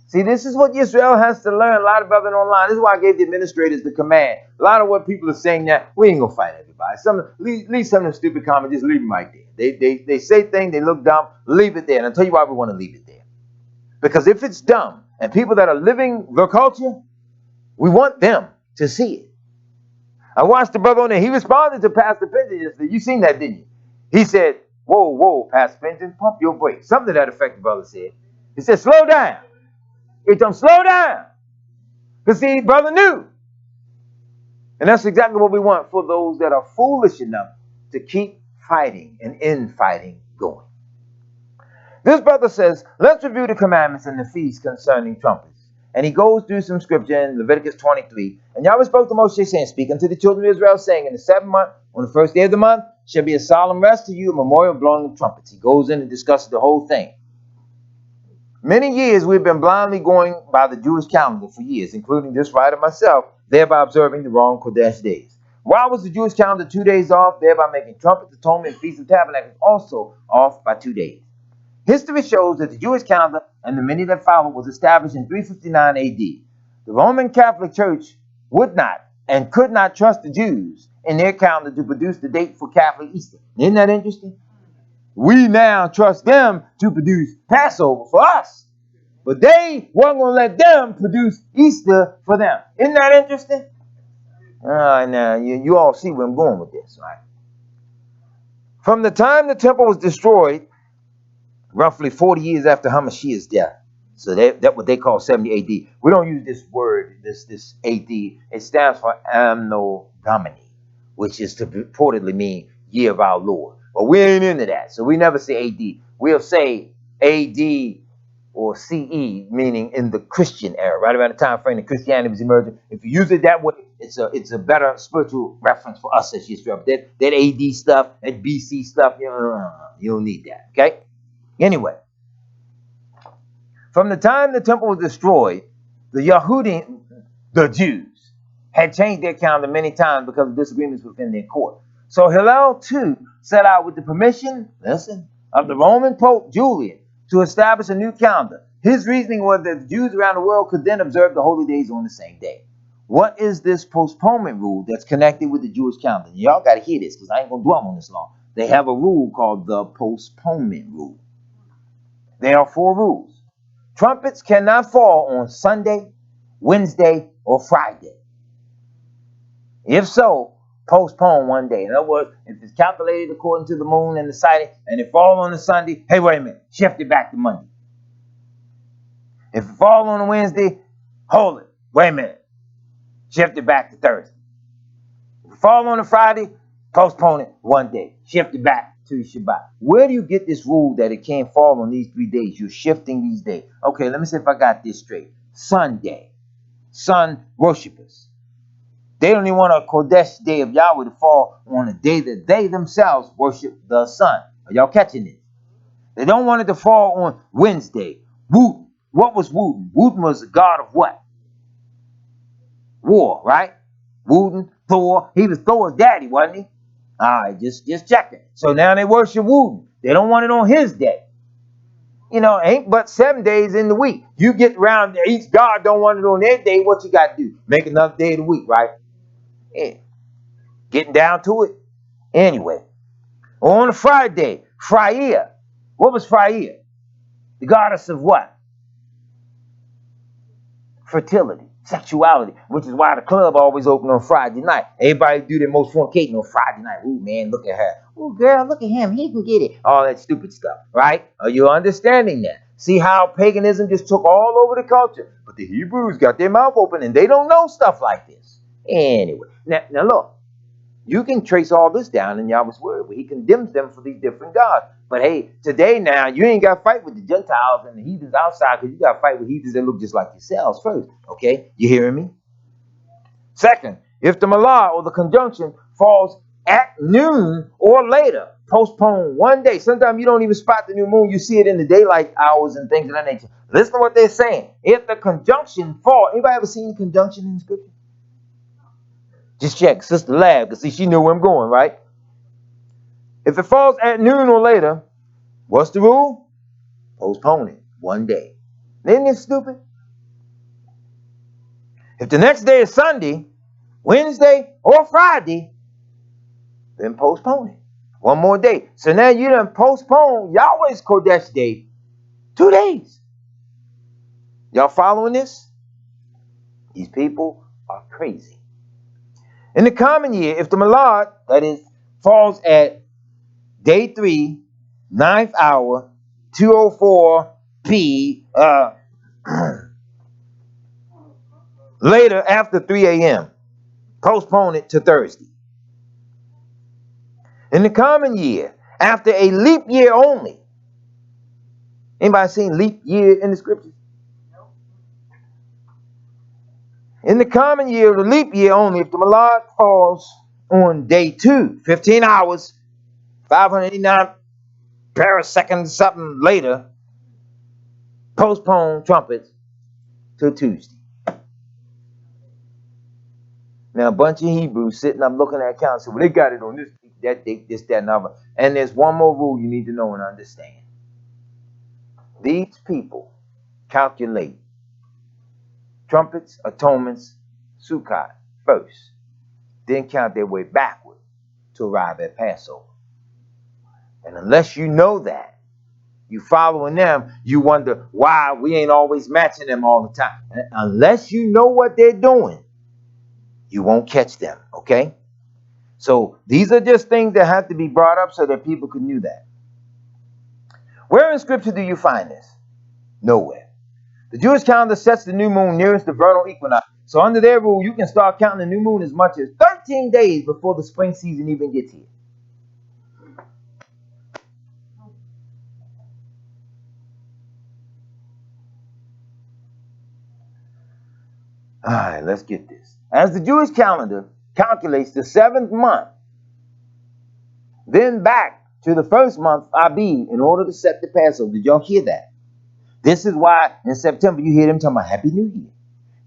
See, this is what Israel has to learn. A lot of brothers online. This is why I gave the administrators the command. A lot of what people are saying now, we ain't going to fight everybody. Leave some of them stupid comments, just leave them right there. They say things, they look dumb, leave it there. And I'll tell you why we want to leave it there. Because if it's dumb, and people that are living the culture, we want them to see it. I watched the brother on there. He responded to Pastor Pigeon yesterday. You seen that, didn't you? He said, whoa, whoa, Pastor Benson, pump your brakes. Something to that effect, the brother said. He said, slow down. He told him, slow down. Because see, brother knew. And that's exactly what we want for those that are foolish enough to keep fighting and infighting going. This brother says, let's review the commandments and the feast concerning trumpets. And he goes through some scripture in Leviticus 23. And Yahweh spoke to Moshe, saying, speak unto the children of Israel, saying, in the 7th month, on the 1st day of the month, shall be a solemn rest to you, a memorial blowing of trumpets. He goes in and discusses the whole thing. Many years we've been blindly going by the Jewish calendar for years, including this writer myself, thereby observing the wrong Kodesh days. Why was the Jewish calendar 2 days off, thereby making trumpets, atonement, and feast of tabernacles also off by 2 days? History shows that the Jewish calendar and the many that followed was established in 359 AD. The Roman Catholic Church would not and could not trust the Jews in their calendar to produce the date for Catholic Easter. Isn't that interesting? We now trust them to produce Passover for us, but they weren't going to let them produce Easter for them. Isn't that interesting? Now you all see where I'm going with this, right? From the time the temple was destroyed, roughly 40 years after Hamashiach's death. So that's what they call 70 AD. We don't use this word, this AD. It stands for Anno Domini, which is to purportedly mean year of our Lord. But we ain't into that. So we never say AD. We'll say AD or CE, meaning in the Christian era, right around the time frame that Christianity was emerging. If you use it that way, it's a better spiritual reference for us as Yahshua. That AD stuff, that BC stuff, you don't need that, okay? Anyway, from the time the temple was destroyed, the Yahudim, the Jews, had changed their calendar many times because of disagreements within their court. So Hillel too set out with the permission, listen, of the Roman Pope Julian to establish a new calendar. His reasoning was that the Jews around the world could then observe the holy days on the same day. What is this postponement rule that's connected with the Jewish calendar? Y'all got to hear this because I ain't going to dwell on this long. They have a rule called the postponement rule. There are 4 rules. Trumpets cannot fall on Sunday, Wednesday, or Friday. If so, postpone one day. In other words, if it's calculated according to the moon and the sighting, and it falls on a Sunday, hey, wait a minute, shift it back to Monday. If it falls on a Wednesday, hold it. Wait a minute, shift it back to Thursday. If it falls on a Friday, postpone it one day. Shift it back to Shabbat. Where do you get this rule that it can't fall on these 3 days? You're shifting these days. Okay, let me see if I got this straight. Sunday. Sun worshippers. They don't even want a Kodesh day of Yahweh to fall on a day that they themselves worship the sun. Are y'all catching this? They don't want it to fall on Wednesday. Woden. What was Woden? Woden was the god of what? War, right? Woden, Thor. He was Thor's daddy, wasn't he? All right, just checking. So now they worship Woden. They don't want it on his day. You know, ain't but 7 days in the week. You get around there, each god don't want it on their day. What you got to do? Make another day of the week, right? Yeah. Getting down to it. Anyway, on a Friday, Freya. What was Freya? The goddess of what? Fertility, sexuality, which is why the club always open on Friday night. Everybody do their most fornicating on Friday night. Ooh, man, look at her. Ooh, girl, look at him. He can get it. All that stupid stuff, right? Are you understanding that? See how paganism just took all over the culture? But the Hebrews got their mouth open and they don't know stuff like this. Anyway, now look. You can trace all this down in Yahweh's word, where he condemns them for these different gods. But hey, today now, you ain't got to fight with the Gentiles and the heathens outside, because you got to fight with heathens that look just like yourselves first. Okay? You hearing me? Second, if the Malah or the conjunction falls at noon or later, postpone one day. Sometimes you don't even spot the new moon. You see it in the daylight hours and things of that nature. Listen to what they're saying. If the conjunction falls, anybody ever seen conjunction in Scripture? Just check. Sister Lab, because see, she knew where I'm going, right? If it falls at noon or later, what's the rule? Postpone it one day. Isn't it stupid? If the next day is Sunday, Wednesday, or Friday, then postpone it one more day. So now you done postpone Yahweh's Kodesh day 2 days. Y'all following this? These people are crazy. In the common year, if the Malad, that is, falls at day 3, 9th hour, 2:04 p. Later after 3 a.m. Postpone it to Thursday. In the common year, after a leap year only. Anybody seen leap year in the scriptures? In the common year, the leap year only, if the Malad falls on day 2, 15 hours, 589 paraseconds, something later, postpone trumpets to Tuesday. Now, a bunch of Hebrews sitting up looking at accounts, so well, they got it on this date, that date, this, that, and other. And there's one more rule you need to know and understand. These people calculate trumpets, atonements, Sukkot first, then count their way backward to arrive at Passover. And unless you know that, you following them, you wonder why we ain't always matching them all the time. And unless you know what they're doing, you won't catch them, okay? So these are just things that have to be brought up so that people can know that. Where in Scripture do you find this? Nowhere. The Jewish calendar sets the new moon nearest the vernal equinox. So under their rule, you can start counting the new moon as much as 13 days before the spring season even gets here. All right, let's get this. As the Jewish calendar calculates the 7th month, then back to the 1st month, Abib, in order to set the Passover. Did y'all hear that? This is why in September you hear them talking about Happy New Year.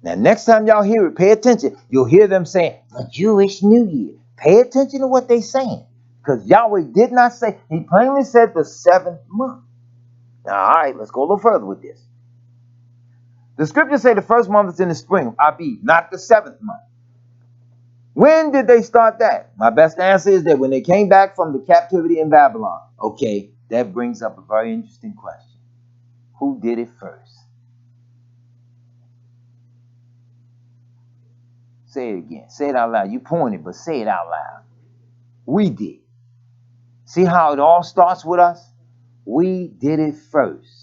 Now, next time y'all hear it, pay attention. You'll hear them saying, a Jewish New Year. Pay attention to what they're saying. Because Yahweh did not say, he plainly said the 7th month. Now, all right, let's go a little further with this. The scriptures say the 1st month is in the spring, Abib, not the 7th month. When did they start that? My best answer is that when they came back from the captivity in Babylon. Okay, that brings up a very interesting question. Who did it first? Say it again. Say it out loud. You pointed, but say it out loud. We did. See how it all starts with us? We did it first.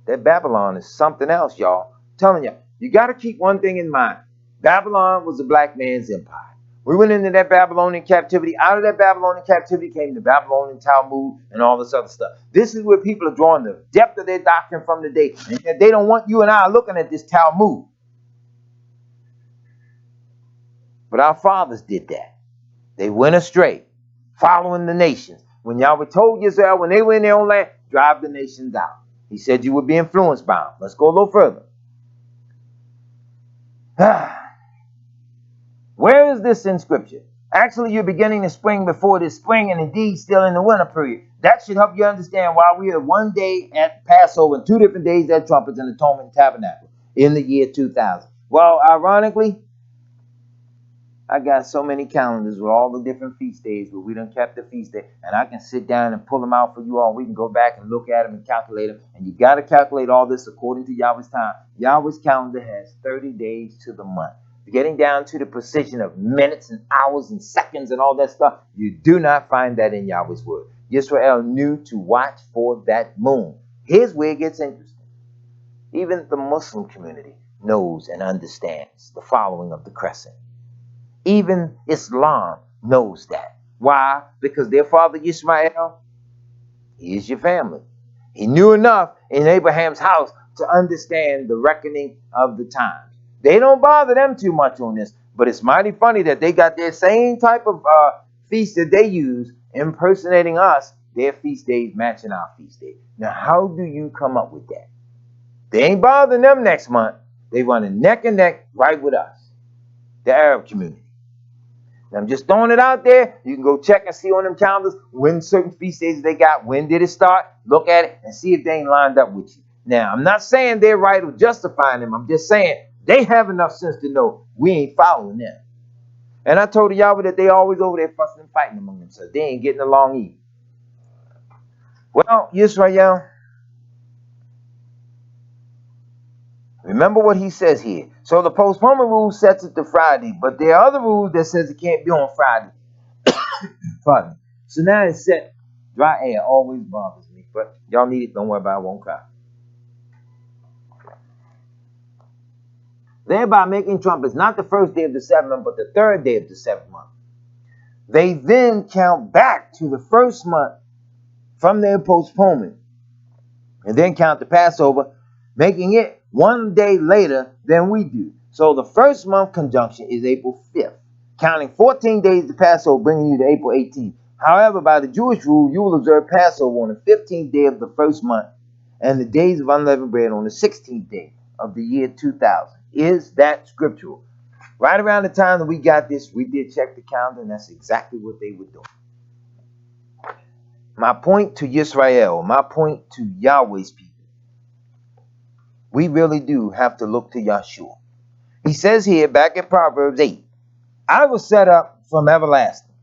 That Babylon is something else, y'all. I'm telling you, you got to keep one thing in mind. Babylon was a black man's empire. We went into that Babylonian captivity. Out of that Babylonian captivity came the Babylonian Talmud and all this other stuff. This is where people are drawing the depth of their doctrine from today. And they don't want you and I looking at this Talmud. But our fathers did that. They went astray, following the nations. When Yahweh told Israel, when they were in their own land, drive the nations out. He said you would be influenced by them. Let's go a little further. Where is this in Scripture? Actually, you're beginning the spring before this spring, and indeed still in the winter period. That should help you understand why we are one day at Passover and 2 different days at trumpets and atonement tabernacle in the year 2000. Well, ironically, I got so many calendars with all the different feast days, but we done kept the feast day, and I can sit down and pull them out for you all. We can go back and look at them and calculate them, and you got to calculate all this according to Yahweh's time. Yahweh's calendar has 30 days to the month. Getting down to the precision of minutes and hours and seconds and all that stuff, you do not find that in Yahweh's word. Yisrael knew to watch for that moon. Here's where it gets interesting. Even the Muslim community knows and understands the following of the crescent. Even Islam knows that. Why? Because their father Ishmael, he is your family. He knew enough in Abraham's house to understand the reckoning of the times. They don't bother them too much on this, but it's mighty funny that they got their same type of feast that they use, impersonating us, their feast days matching our feast days. Now, how do you come up with that? They ain't bothering them next month. They running neck and neck right with us, the Arab community. Now, I'm just throwing it out there. You can go check and see on them calendars when certain feast days they got. When did it start? Look at it and see if they ain't lined up with you. Now, I'm not saying they're right or justifying them. I'm just saying they have enough sense to know we ain't following them. And I told Yahweh that they always over there fussing and fighting among themselves. They ain't getting along either. Well, Yisrael, remember what he says here. So the postponement rule sets it to Friday, but there are other rules that says it can't be on Friday. Pardon me. So now it's set. Dry air always bothers me, but y'all need it. Don't worry about it. I won't cry. Thereby making trumpets, not the first day of the 7th month, but the 3rd day of the 7th month. They then count back to the 1st month from their postponement, and then count the Passover, making it 1 day later than we do. So the 1st month conjunction is April 5th, counting 14 days to Passover, bringing you to April 18th. However, by the Jewish rule, you will observe Passover on the 15th day of the 1st month, and the days of unleavened bread on the 16th day of the year 2000. Is that scriptural? Right around the time that we got this, we did check the calendar, and that's exactly what they were doing. My point to Yisrael, my point to Yahweh's people, we really do have to look to Yahshua. He says here, back in Proverbs 8, I was set up from everlasting,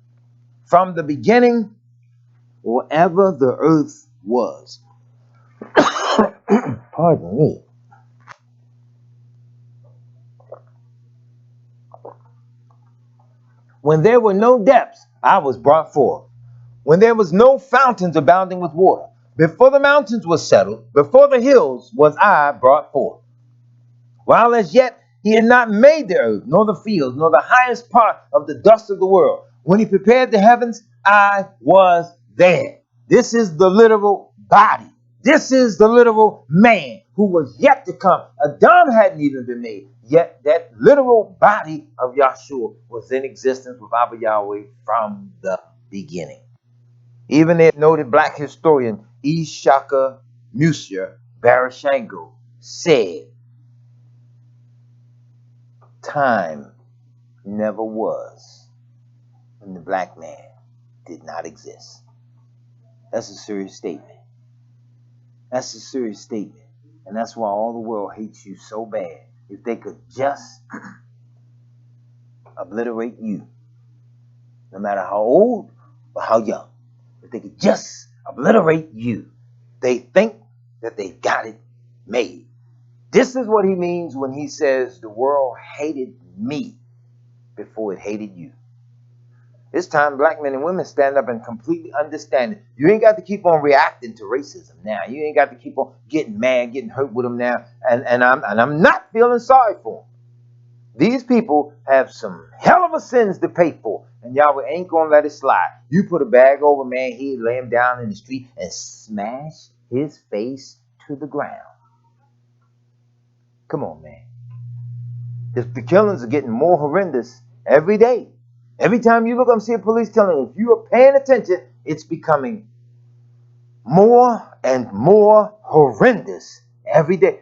from the beginning, or ever the earth was. Pardon me. When there were no depths, I was brought forth. When there was no fountains abounding with water, before the mountains were settled, before the hills was I brought forth. While as yet he had not made the earth, nor the fields, nor the highest part of the dust of the world. When he prepared the heavens, I was there. This is the literal body. This is the literal man who was yet to come. Adam hadn't even been made, yet that literal body of Yahshua was in existence with Abba Yahweh from the beginning. Even the noted black historian Ishaka Musha Barashango said, time never was when the black man did not exist. That's a serious statement. That's a serious statement. And that's why all the world hates you so bad. If they could just obliterate you, no matter how old or how young, if they could just obliterate you, they think that they got it made. This is what he means when he says the world hated me before it hated you. It's time black men and women stand up and completely understand it. You ain't got to keep on reacting to racism now. You ain't got to keep on getting mad, getting hurt with them now. And I'm not feeling sorry for them. These people have some hell of a sins to pay for, and Yahweh ain't gonna let it slide. You put a bag over a man's head, lay him down in the street, and smash his face to the ground. Come on, man. The killings are getting more horrendous every day. Every time you look up and see a police killing, if you are paying attention, it's becoming more and more horrendous every day.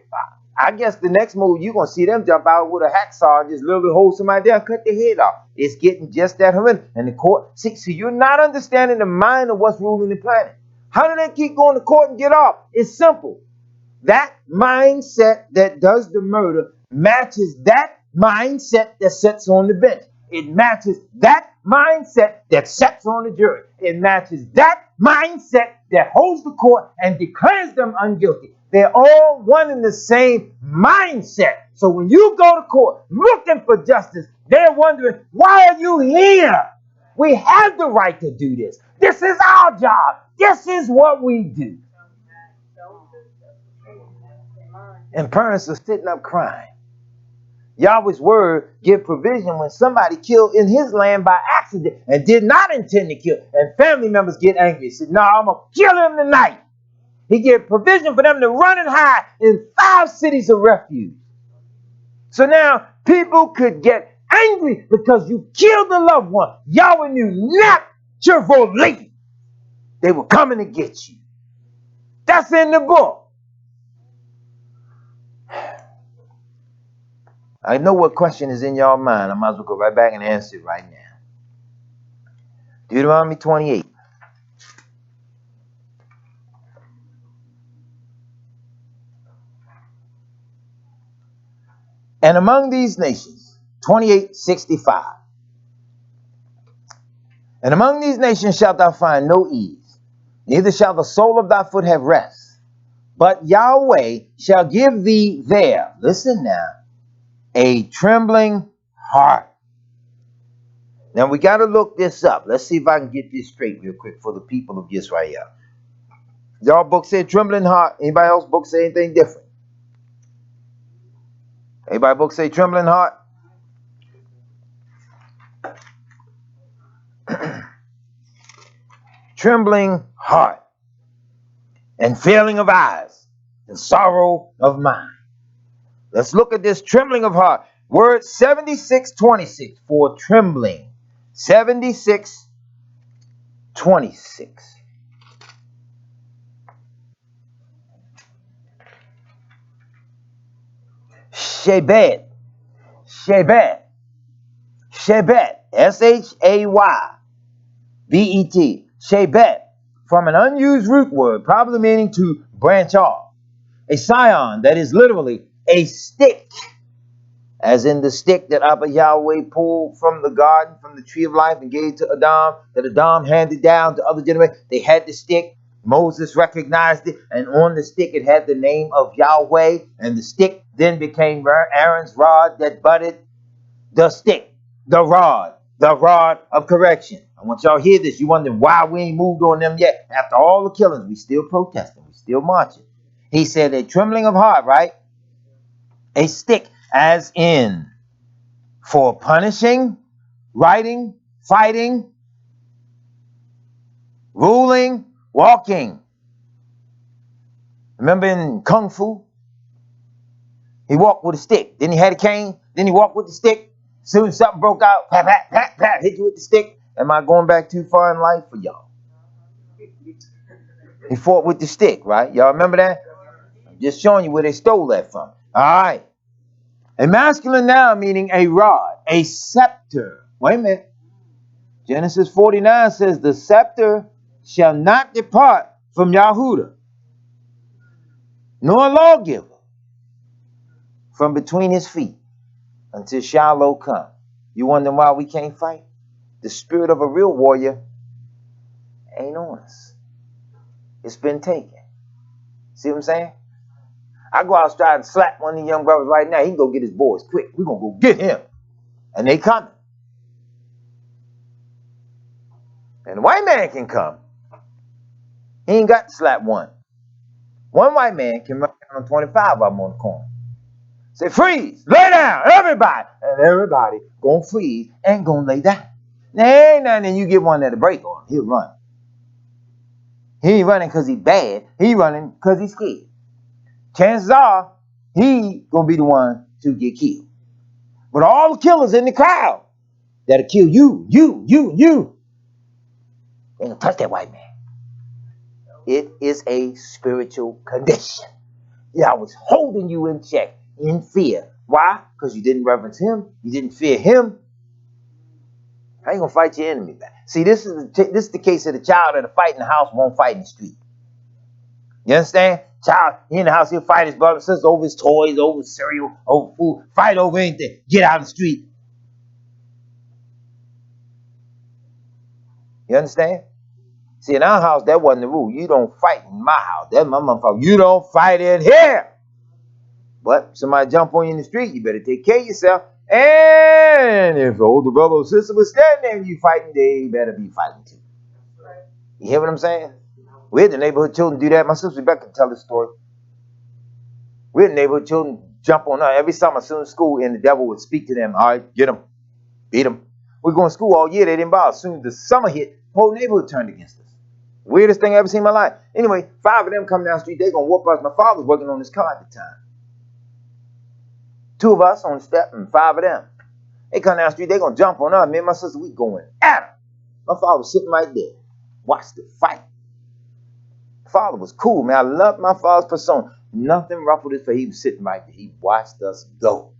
I guess the next move, you're going to see them jump out with a hacksaw and just literally hold somebody down and cut their head off. It's getting just that horrendous. And the court, see, you're not understanding the mind of what's ruling the planet. How do they keep going to court and get off? It's simple. That mindset that does the murder matches that mindset that sits on the bench. It matches that mindset that sits on the jury. It matches that mindset that holds the court and declares them unguilty. They're all one and the same mindset. So when you go to court looking for justice, they're wondering, why are you here? We have the right to do this. This is our job. This is what we do. And parents are sitting up crying. Yahweh's word give provision when somebody killed in his land by accident and did not intend to kill. And family members get angry and say, no, I'm going to kill him tonight. He gave provision for them to run and hide in 5 cities of refuge. So now people could get angry because you killed a loved one. Yahweh knew naturally they were coming to get you. That's in the book. I know what question is in y'all mind. I might as well go right back and answer it right now. Deuteronomy 28. And among these nations, 28:65. And among these nations shalt thou find no ease, neither shall the sole of thy foot have rest. But Yahweh shall give thee there, listen now, a trembling heart, Now we got to look this up. Let's see if I can get this straight real quick for the people of Israel. Y'all book say trembling heart. Anybody else book say anything different? Anybody book say trembling heart? Trembling heart and failing of eyes and sorrow of mind. Let's look at this trembling of heart. Word 7626 for trembling. 7626. Shebet. Shebet. Shebet. Shaybet. Shebet. From an unused root word, probably meaning to branch off. A scion, that is literally a stick. As in the stick that Abba Yahweh pulled from the garden, from the tree of life, and gave to Adam, that Adam handed down to other generations. They had the stick. Moses recognized it, and on the stick it had the name of Yahweh, and the stick then became Aaron's rod that budded the stick, the rod of correction. I want y'all to hear this. You wondering why we ain't moved on them yet? After all the killings, we still protesting, we still marching. He said a trembling of heart, right? A stick, as in for punishing, writing, fighting, ruling, walking. Remember in Kung Fu? He walked with a stick. Then he had a cane. Then he walked with the stick. As soon as something broke out, pat, pat, pat, pat, hit you with the stick. Am I going back too far in life for y'all? He fought with the stick, right? Y'all remember that? I'm just showing you where they stole that from. All right. A masculine noun meaning a rod, a scepter. Wait a minute. Genesis 49 says, the scepter shall not depart from Yahudah, nor a lawgiver from between his feet until Shiloh come. You wonder why we can't fight? The spirit of a real warrior ain't on us. It's been taken. See what I'm saying? I go outside and slap one of the young brothers right now. He can go get his boys quick. We're going to go get him. And they coming. And the white man can come. He ain't got to slap one. One white man can run down on 25 of them on the corner. Say, freeze, lay down, everybody. And everybody gonna freeze and gonna lay down. Now, ain't nothing you get one that'll break on him. He'll run. He ain't running because he's bad. He running because he's scared. Chances are, he gonna be the one to get killed. But all the killers in the crowd that'll kill you. They ain't gonna touch that white man. It is a spiritual condition. Yeah, I was holding you in check, in fear. Why? Because you didn't reverence him. You didn't fear him. How you gonna fight your enemy back? See, this is the case of the child that'll fight in the house, won't fight in the street. You understand? Child, he in the house, he'll fight his brother and sisters over his toys, over his cereal, over food, fight over anything. Get out of the street. You understand? See, in our house, that wasn't the rule. You don't fight in my house. That's my motherfucker. You don't fight in here. But somebody jump on you in the street, you better take care of yourself. And if the older brother or sister was standing there and you fighting, they better be fighting too. You hear what I'm saying? We had the neighborhood children do that. My sister Rebecca can tell this story. We had the neighborhood children jump on her every summer, as soon as school, and the devil would speak to them. All right, get them, beat them. We're going to school all year. They didn't bother. As soon as the summer hit, the whole neighborhood turned against us. Weirdest thing I ever seen in my life. Anyway, 5 of them come down the street. They're going to whoop us. My father was working on his car at the time. 2 of us on the step and 5 of them. They come down the street. They're going to jump on us. Me and my sister, we going at them. My father was sitting right there. Watched the fight. Father was cool, man. I loved my father's persona. Nothing ruffled his face. He was sitting right there. He watched us go.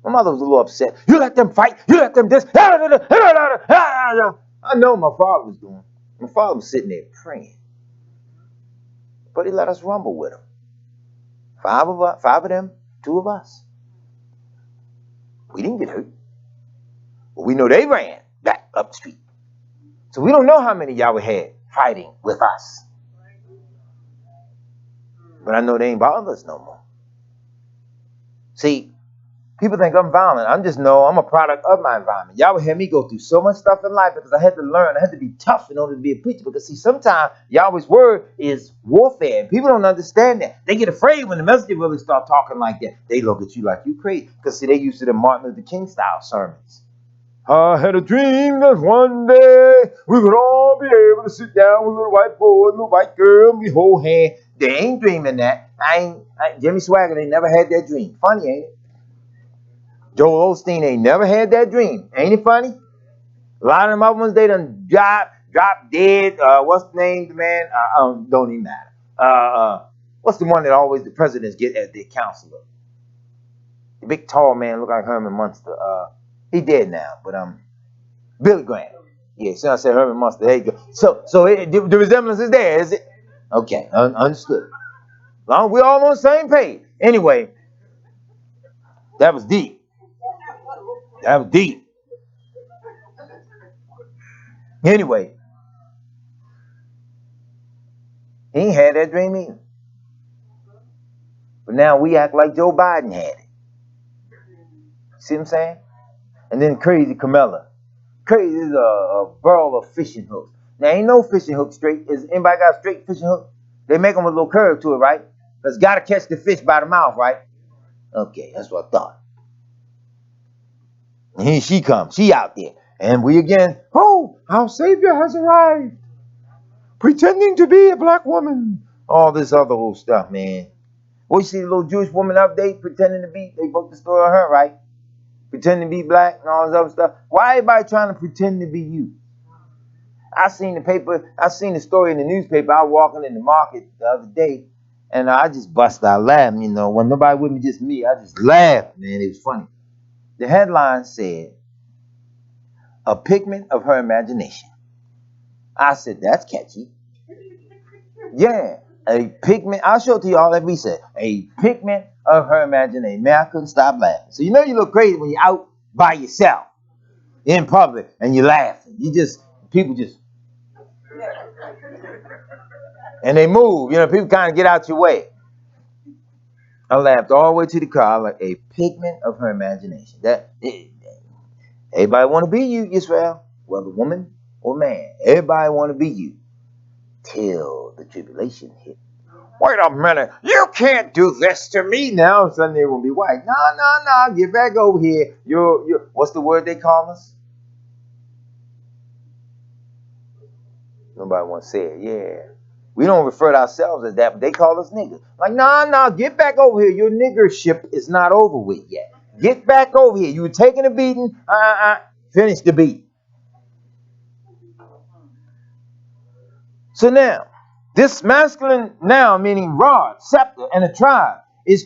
My mother was a little upset. You let them fight. You let them this. I know my father was doing. My father was sitting there praying. But he let us rumble with him. 5 of them, 2 of us. We didn't get hurt. But we know they ran back up the street. So we don't know how many Yahweh had fighting with us. But I know they ain't bother us no more. See, People think I'm violent. I'm a product of my environment. Y'all would have me go through so much stuff in life because I had to learn. I had to be tough in order to be a preacher. Because see, sometimes Yahweh's word is warfare. And people don't understand that. They get afraid when the messenger really start talking like that. They look at you like you crazy. Because see, they used to the Martin Luther King style sermons. I had a dream that one day we would all be able to sit down with a little white boy and a little white girl and we hold hands. They ain't dreaming that. Jimmy Swagger, they never had that dream. Funny, ain't it? Joel Osteen ain't never had that dream. Ain't it funny? A lot of them other ones, they done drop dead. What's the name, the man? Don't even matter. What's the one that always the presidents get as their counselor? The big tall man, look like Herman Munster. He dead now, but Billy Graham. Yeah, so I said Herman Munster. There you go. So the resemblance is there, is it? Okay, understood. Long we're all on the same page. Anyway, that was deep. That was deep. Anyway, he ain't had that dream either. But now we act like Joe Biden had it. See what I'm saying? And then crazy Camilla. Crazy is a burl of fishing hooks. Now ain't no fishing hook straight. Is anybody got a straight fishing hook? They make them with a little curve to it, right? Because got to catch the fish by the mouth, right? Okay, that's what I thought. And here she comes. She out there. And we again, oh, our Savior has arrived. Pretending to be a black woman. All this other old stuff, man. Well, you see the little Jewish woman update pretending to be, they broke the story on her, right? Pretending to be black and all this other stuff. Why everybody trying to pretend to be you? I seen the story in the newspaper. I was walking in the market the other day, and I just busted out laughing, when nobody with me, just me. I just laughed, man. It was funny. The headline said, a pigment of her imagination. I said, that's catchy. Yeah, a pigment. I'll show it to y'all like we said. A pigment of her imagination. Man, I couldn't stop laughing. So you look crazy when you're out by yourself in public and you're laughing. People just, and they move. People kind of get out your way. I laughed all the way to the car like a pigment of her imagination. Everybody want to be you, Israel, whether woman or man. Everybody want to be you till the tribulation hit. Wait a minute, you can't do this to me now. Suddenly they're gonna be white. No, get back over here. You're what's the word they call us? Nobody wants to say it. Yeah. We don't refer to ourselves as that, but they call us niggas. Like, no, get back over here. Your niggership is not over with yet. Get back over here. You were taking a beating. Finish the beat. So now, this masculine noun meaning rod, scepter, and a tribe is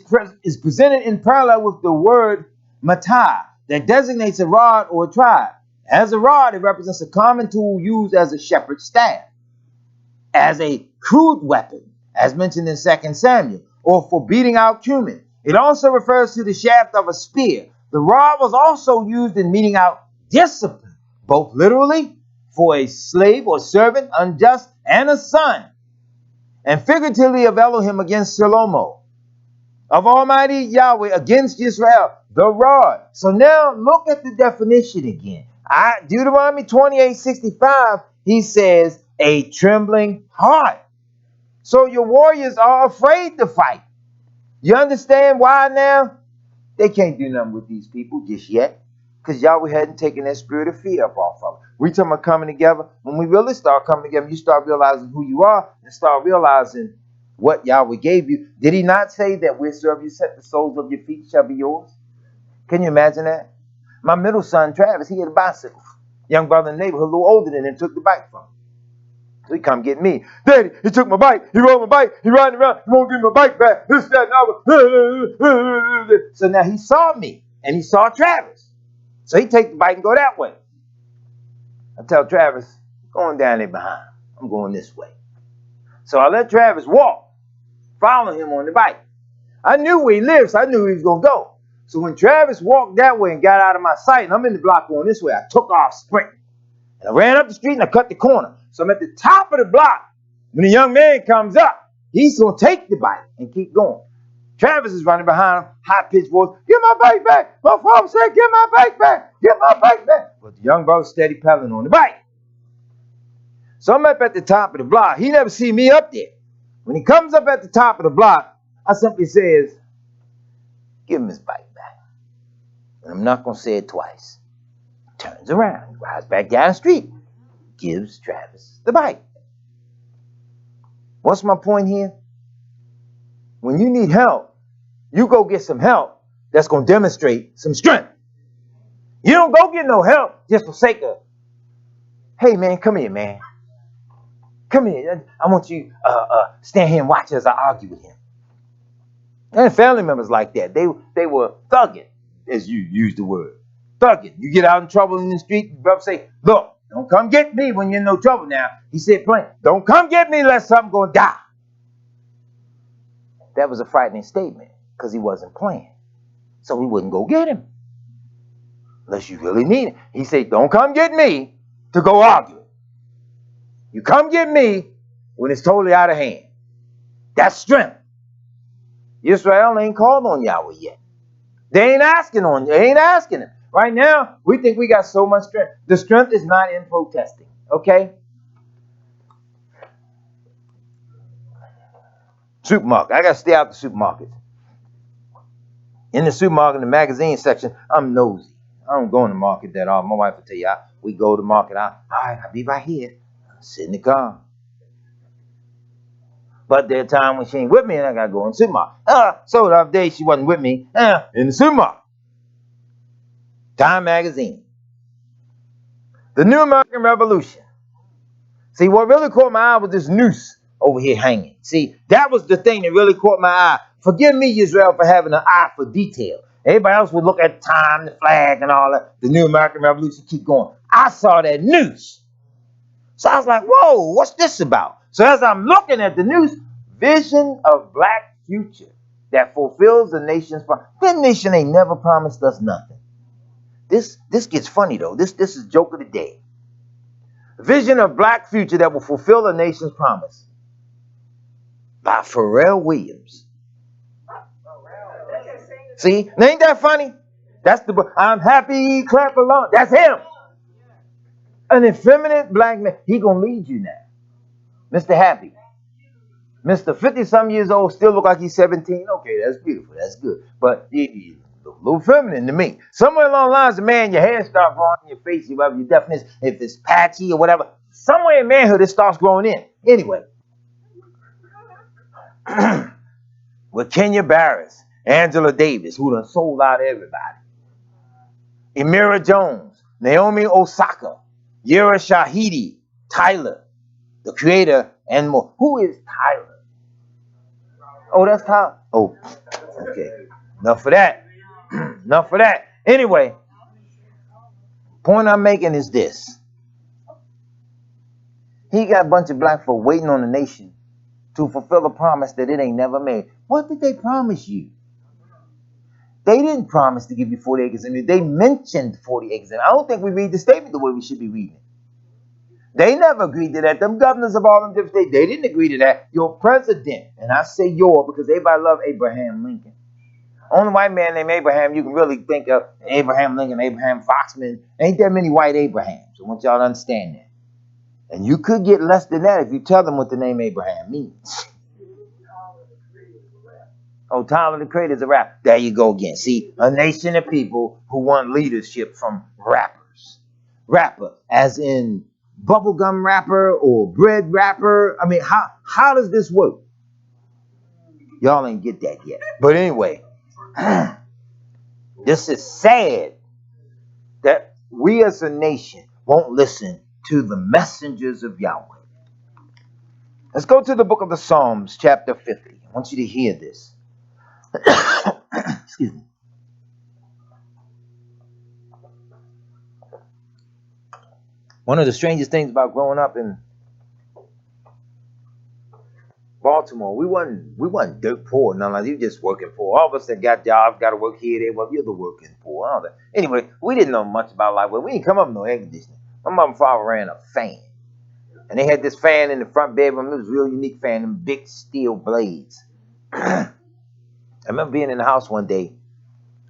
presented in parallel with the word matah that designates a rod or a tribe. As a rod, it represents a common tool used as a shepherd's staff, as a crude weapon, as mentioned in 2 Samuel, or for beating out cumin. It also refers to the shaft of a spear. The rod was also used in meting out discipline, both literally for a slave or servant, unjust, and a son, and figuratively of Elohim against Shlomo, of Almighty Yahweh against Israel, the rod. So now look at the definition again. Deuteronomy 28:65, he says, a trembling heart. So your warriors are afraid to fight. You understand why now? They can't do nothing with these people just yet, because Yahweh hadn't taken that spirit of fear up off of them. We talking about coming together. When we really start coming together, you start realizing who you are and start realizing what Yahweh gave you. Did he not say that wheresoever you set the soles of your feet shall be yours? Can you imagine that? My middle son, Travis, he had a bicycle. Young brother in the neighborhood, a little older than him, took the bike from him. So he come get me. Daddy, he took my bike. He rode my bike. He riding around. He won't give me my bike back. This, that, and other. So now he saw me and he saw Travis. So he take the bike and go that way. I tell Travis, going down there behind. I'm going this way. So I let Travis walk, follow him on the bike. I knew where he lived, so I knew where he was going to go. So when Travis walked that way and got out of my sight, and I'm in the block going this way, I took off sprinting. And I ran up the street and I cut the corner. So I'm at the top of the block. When the young man comes up, he's going to take the bike and keep going. Travis is running behind him, high-pitched voice, get my bike back. My father said, get my bike back. Get my bike back. But the young brother steady pedaling on the bike. So I'm up at the top of the block. He never see me up there. When he comes up at the top of the block, I simply says, give him his bike back. And I'm not going to say it twice. Turns around, rides back down the street, gives Travis the bike. What's my point here? When you need help, you go get some help that's going to demonstrate some strength. You don't go get no help just for sake of, hey, man, come here, man. Come here. I want you stand here and watch as I argue with him. And family members like that, they were thugging, as you use the word. Thugging. You get out in trouble in the street, your brother say, look, don't come get me when you're in no trouble now. He said plain, don't come get me unless something's going to die. That was a frightening statement because he wasn't playing. So he wouldn't go get him unless you really need him. He said, don't come get me to go argue. You come get me when it's totally out of hand. That's strength. Israel ain't called on Yahweh yet. They ain't asking him. Right now, we think we got so much strength. The strength is not in protesting, okay? Supermarket. I got to stay out the supermarket. In the supermarket, in the magazine section, I'm nosy. I don't go in the market that often. My wife will tell you, we go to the market. All right, I'll be right here. I'll sit in the car. But there are times when she ain't with me and I got to go in the supermarket. So the other day she wasn't with me in the supermarket. Time magazine. The New American Revolution. See, what really caught my eye was this noose over here hanging. See, that was the thing that really caught my eye. Forgive me, Israel, for having an eye for detail. Everybody else would look at the time, the flag, and all that. The New American Revolution, keep going. I saw that noose. So I was like, whoa, what's this about? So as I'm looking at the noose, vision of black future that fulfills the nation's promise. That nation ain't never promised us nothing. This gets funny, though. This is joke of the day. Vision of black future that will fulfill the nation's promise. By Pharrell Williams. See, ain't that funny? That's the book. I'm happy, clap along. That's him. An effeminate black man. He gonna lead you now. Mr. Happy. Mr. 50-some years old, still look like he's 17. Okay, that's beautiful. That's good. But he's a little feminine to me. Somewhere along the lines, the man, your hair starts growing in your face, whatever your definition, if it's patchy or whatever. Somewhere in manhood, it starts growing in. Anyway. With Kenya Barris, Angela Davis, who done sold out everybody. Emira Jones, Naomi Osaka, Yura Shahidi, Tyler, the creator, and more. Who is Tyler? Oh, that's Tyler. Oh, okay. Enough for that. Enough for that. Anyway, point I'm making is this. He got a bunch of black folk waiting on the nation to fulfill a promise that it ain't never made. What did they promise you? They didn't promise to give you 40 acres. They mentioned 40 acres. I don't think we read the statement the way we should be reading it. They never agreed to that. Them governors of all them different states, they didn't agree to that. Your president, and I say your because everybody loved Abraham Lincoln. Only white man named Abraham you can really think of, Abraham Lincoln, Abraham Foxman. Ain't that many white Abrahams. I want y'all to understand that. And you could get less than that if you tell them what the name Abraham means. Oh, Tyler the Creator is a rapper. There you go again. See, a nation of people who want leadership from rappers. Rapper, as in bubblegum rapper or bread rapper. I mean, how does this work? Y'all ain't get that yet. But anyway, this is sad that we as a nation won't listen to the messengers of Yahweh. Let's go to the book of the Psalms, chapter 50. I want you to hear this. Excuse me. One of the strangest things about growing up in Baltimore, we wasn't dirt poor, none of that. You just working poor. All of us that got jobs, got to work here, there. Well, you're the working poor. All that. Anyway, we didn't know much about life. We didn't come up with no air conditioning. My mother and father ran a fan, and they had this fan in the front bedroom. It was a real unique fan, them big steel blades. I remember being in the house one day.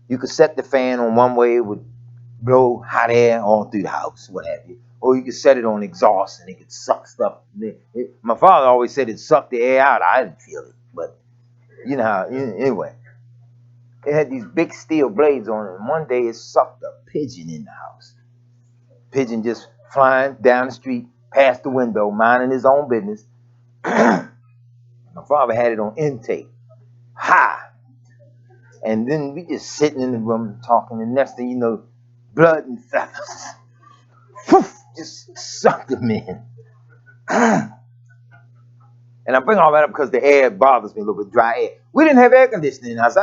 You could set the fan on one way, it would blow hot air all through the house, what have you. Or you could set it on exhaust and it could suck stuff. My father always said it sucked the air out. I didn't feel it, but you know how, anyway. It had these big steel blades on it, and one day it sucked a pigeon in the house. Pigeon just flying down the street, past the window, minding his own business. My father had it on intake, high. And then we just sitting in the room talking, and next thing you know, blood and feathers. Poof, just sucked him in. And I bring all that up because the air bothers me a little bit, dry air. We didn't have air conditioning in the house.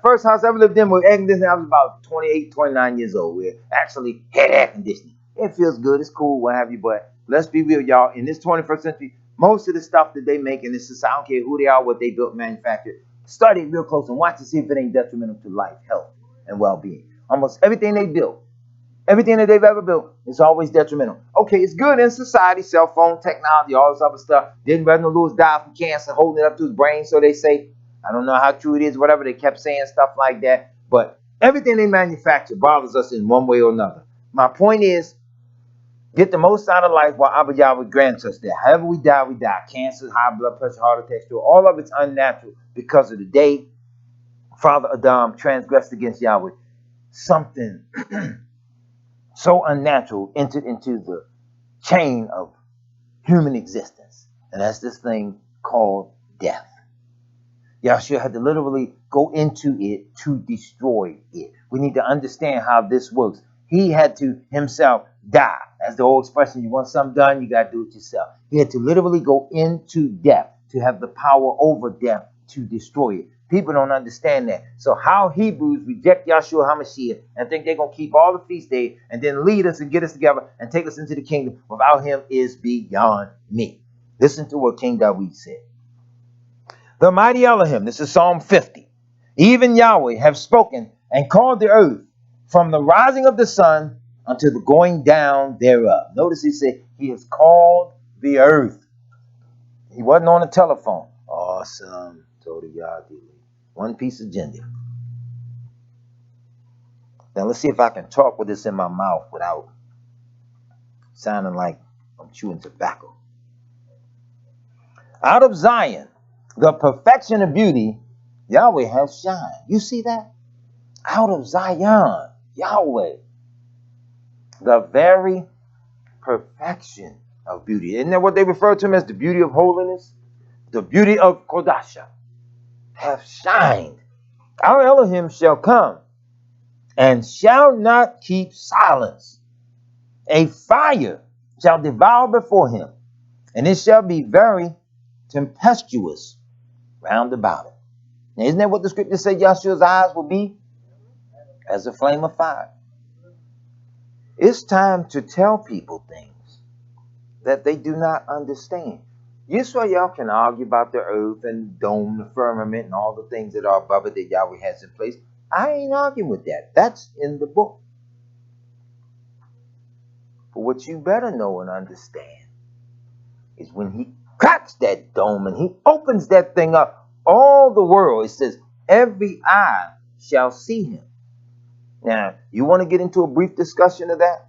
First house I ever lived in with air conditioning, I was about 28, 29 years old. We actually had air conditioning. It feels good, it's cool, what have you, but let's be real, y'all. In this 21st century, most of the stuff that they make in this society, I don't care who they are, what they built, manufactured, study it real close and watch to see if it ain't detrimental to life, health, and well-being. Almost everything they built, everything that they've ever built is always detrimental. Okay, it's good in society, cell phone, technology, all this other stuff. Didn't Reverend Lewis die from cancer, holding it up to his brain, so they say. I don't know how true it is, whatever. They kept saying stuff like that. But everything they manufacture bothers us in one way or another. My point is, get the most out of life while Abba Yahweh grants us that. However we die, we die. Cancer, high blood pressure, heart attack, stroke, all of it's unnatural because of the day Father Adam transgressed against Yahweh. Something so unnatural entered into the chain of human existence. And that's this thing called death. Yahshua had to literally go into it to destroy it. We need to understand how this works. He had to himself die. That's the old expression, you want something done, you got to do it yourself. He had to literally go into death to have the power over death to destroy it. People don't understand that. So how Hebrews reject Yahshua HaMashiach and think they're going to keep all the feast days and then lead us and get us together and take us into the kingdom without him is beyond me. Listen to what King David said. The mighty Elohim, this is Psalm 50, even Yahweh have spoken and called the earth from the rising of the sun unto the going down thereof. Notice he said he has called the earth. He wasn't on the telephone. Awesome. Told Yah. One piece of gender. Now let's see if I can talk with this in my mouth without sounding like I'm chewing tobacco. Out of Zion, the perfection of beauty, Yahweh has shined. You see that? Out of Zion, Yahweh, the very perfection of beauty. Isn't that what they refer to him as? The beauty of holiness? The beauty of Kodasha have shined. Our Elohim shall come and shall not keep silence. A fire shall devour before him, and it shall be very tempestuous round about it. Now, isn't that what the scripture said Yahshua's eyes will be? As a flame of fire. It's time to tell people things that they do not understand. Y'all can argue about the earth and dome, the firmament, and all the things that are above it that Yahweh has in place. I ain't arguing with that. That's in the book. But what you better know and understand is when he cracks that dome and he opens that thing up, all the world, it says, every eye shall see him. Now, you want to get into a brief discussion of that?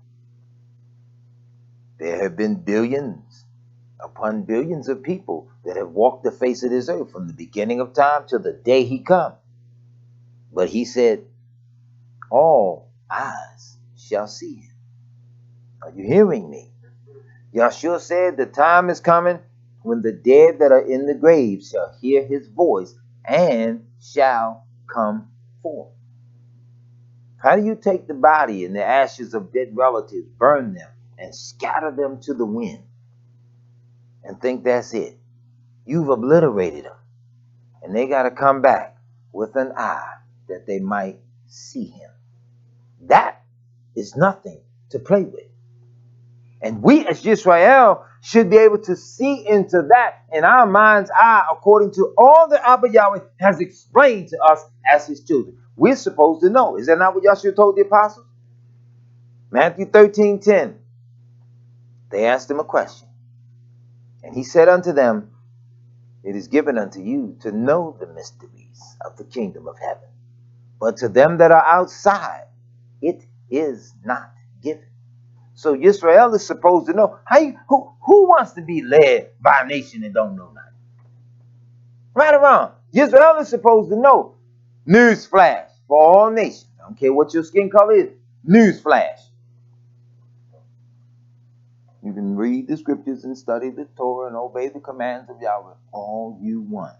There have been billions upon billions of people that have walked the face of this earth from the beginning of time to the day he comes. But he said, all eyes shall see him. Are you hearing me? Yahshua said the time is coming when the dead that are in the grave shall hear his voice and shall come forth. How do you take the body and the ashes of dead relatives, burn them, and scatter them to the wind, and think that's it? You've obliterated them, and they got to come back with an eye that they might see him. That is nothing to play with. And we as Yisrael should be able to see into that in our mind's eye according to all that Abba Yahweh has explained to us as his children. We're supposed to know. Is that not what Yahshua told the apostles? Matthew 13:10. They asked him a question. And he said unto them, it is given unto you to know the mysteries keys of the kingdom of heaven. But to them that are outside, it is not given. So Israel is supposed to know. Who wants to be led by a nation that don't know nothing? Right or wrong? Israel is supposed to know. Newsflash for all nations. I don't care what your skin color is. Newsflash. You can read the scriptures and study the Torah and obey the commands of Yahweh all you want.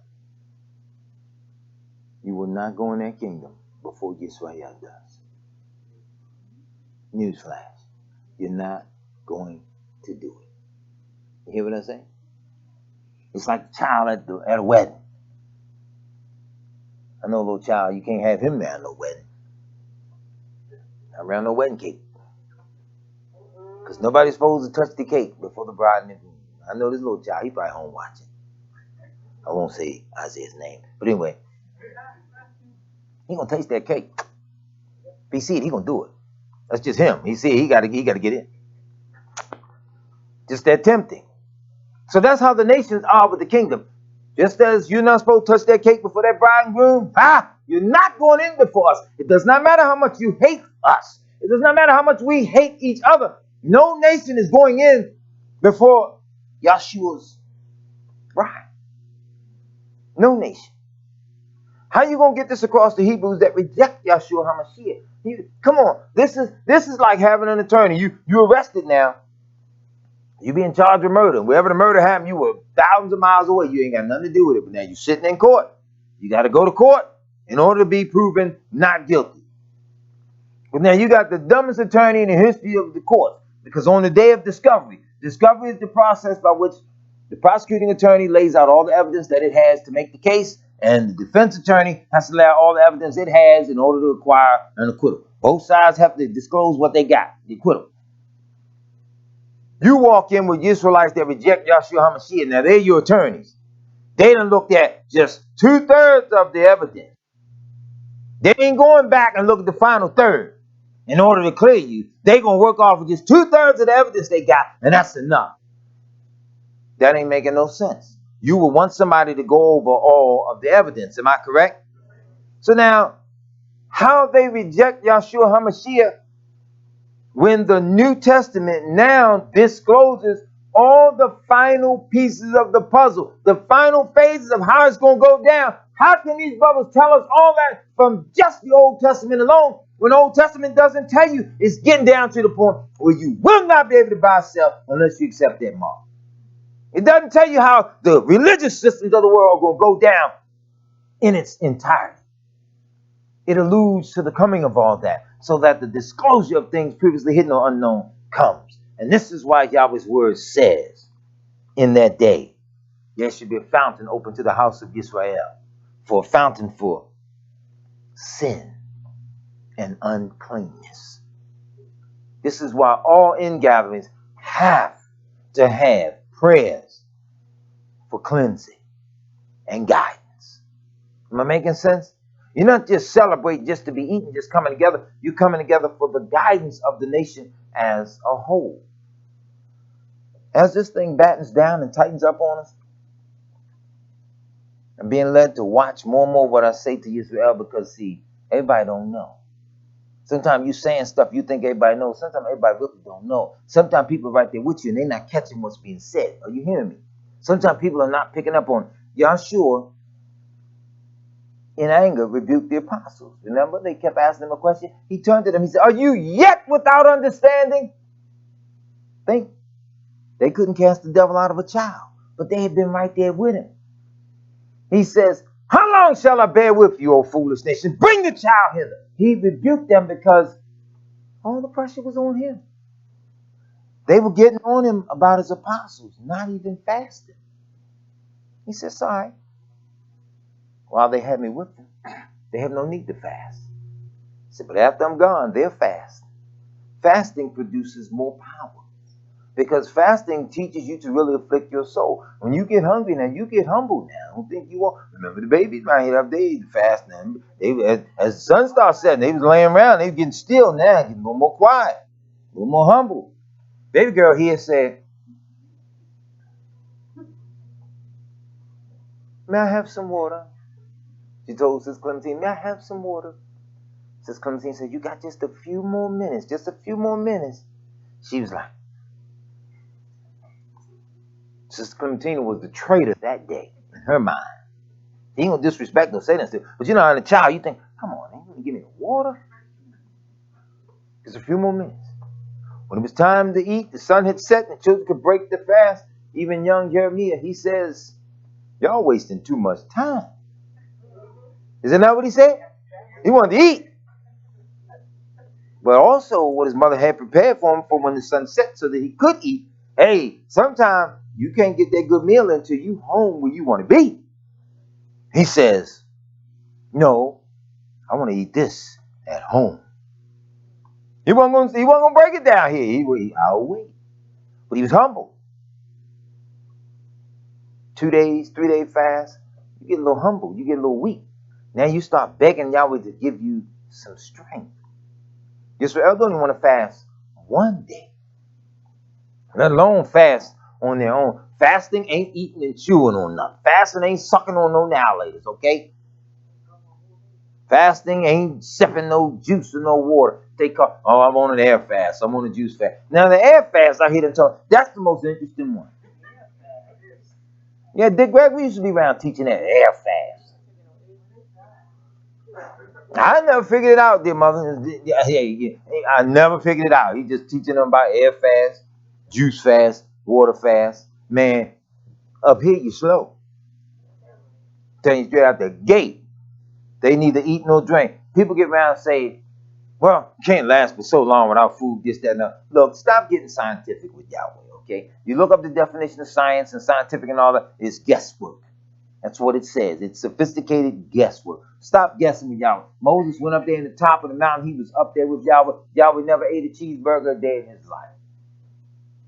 You will not go in that kingdom before Yisrael does. Newsflash. You're not going to do it. You hear what I'm saying? It's like a child at a wedding. I know a little child, you can't have him there at no wedding. Not around no wedding cake. Because nobody's supposed to touch the cake before the bride and the groom. I know this little child, he probably home watching. I won't say Isaiah's name. But anyway, he gonna taste that cake. If he see it, he gonna do it. That's just him. He see it, he gotta get in. Just that tempting. So that's how the nations are with the kingdom. Just as you're not supposed to touch that cake before that bride and groom, you're not going in before us. It does not matter how much you hate us. It does not matter how much we hate each other. No nation is going in before Yahshua's bride. No nation. How you gonna get this across to Hebrews that reject Yahshua HaMashiach? Come on, this is like having an attorney. You arrested now. You be in charge of murder. Wherever the murder happened, you were thousands of miles away. You ain't got nothing to do with it. But now you're sitting in court. You got to go to court in order to be proven not guilty. But now you got the dumbest attorney in the history of the court. Because on the day of discovery is the process by which the prosecuting attorney lays out all the evidence that it has to make the case. And the defense attorney has to lay out all the evidence it has in order to acquire an acquittal. Both sides have to disclose what they got, the acquittal. You walk in with Israelites that reject Yahshua HaMashiach. Now, they're your attorneys. They done looked at just 2/3 of the evidence. They ain't going back and look at the final third in order to clear you. They going to work off of just 2/3 of the evidence they got, and that's enough. That ain't making no sense. You would want somebody to go over all of the evidence. Am I correct? So now, how they reject Yahshua HaMashiach when the New Testament now discloses all the final pieces of the puzzle, the final phases of how it's going to go down. How can these brothers tell us all that from just the Old Testament alone when the Old Testament doesn't tell you? It's getting down to the point where you will not be able to buy or sell unless you accept that mark. It doesn't tell you how the religious systems of the world are going to go down in its entirety. It alludes to the coming of all that, so that the disclosure of things previously hidden or unknown comes. And this is why Yahweh's word says, in that day, there should be a fountain open to the house of Israel, for a fountain for sin and uncleanness. This is why all ingatherings have to have prayers for cleansing and guidance. Am I making sense? You're not just celebrating just to be eating, just coming together. You're coming together for the guidance of the nation as a whole. As this thing battens down and tightens up on us, I'm being led to watch more and more what I say to Israel because, see, everybody don't know. Sometimes you saying stuff you think everybody knows. Sometimes everybody really don't know. Sometimes people are right there with you and they're not catching what's being said. Are you hearing me? Sometimes people are not picking up on Yahshua. In anger, rebuked the apostles. Remember, they kept asking him a question. He turned to them. He said, "Are you yet without understanding?" Think they couldn't cast the devil out of a child, but they had been right there with him. He says, "How long shall I bear with you, O foolish nation? Bring the child hither." He rebuked them because all the pressure was on him. They were getting on him about his apostles, not even fasting. He said, "Sorry. While they had me with them, they have no need to fast." He said, "But after I'm gone, they'll fast." Fasting produces more power because fasting teaches you to really afflict your soul. When you get hungry now, you get humble now. Don't think you won't. Remember the babies right here, they fast now. As the sun starts setting, they was laying around, they was getting still now, getting a little more quiet, a little more humble. Baby girl here said, "May I have some water?" She told Sis Clementine, may I have some water? Sis Clementine said, you got just a few more minutes, just a few more minutes. She was like, Sis Clementine was the traitor that day in her mind. He ain't gonna disrespect or say nothing. But you know, as a child, you think, come on, ain't you gonna give me the water? Just a few more minutes. When it was time to eat, the sun had set and the children could break the fast. Even young Jeremiah, he says, y'all wasting too much time. Isn't that what he said? He wanted to eat. But also what his mother had prepared for him for when the sun set so that he could eat. Hey, sometimes you can't get that good meal until you home where you want to be. He says, no, I want to eat this at home. He wasn't gonna break it down here. I'll wait. But he was humble. 2 days, 3-day fast, you get a little humble, you get a little weak. Now you start begging Yahweh to give you some strength. Israel don't even want to fast one day, let alone fast on their own. Fasting ain't eating and chewing on nothing. Fasting ain't sucking on no annihilators, okay? Fasting ain't sipping no juice or no water. They call, oh, I'm on an air fast, I'm on a juice fast. Now the air fast, I hear them talk, that's the most interesting one. Yeah, Dick Gregory used to be around teaching that air fast. I never figured it out, dear mother. I never figured it out. He just teaching them about air fast, juice fast, water fast. Man, up here you slow. Telling you straight out the gate, they neither eat nor drink. People get around and say, well, you can't last for so long without food, this, that, and that. Look, stop getting scientific with Yahweh, okay? You look up the definition of science and scientific and all that, it's guesswork. That's what it says. It's sophisticated guesswork. Stop guessing with Yahweh. Moses went up there in the top of the mountain. He was up there with Yahweh. Yahweh never ate a cheeseburger a day in his life.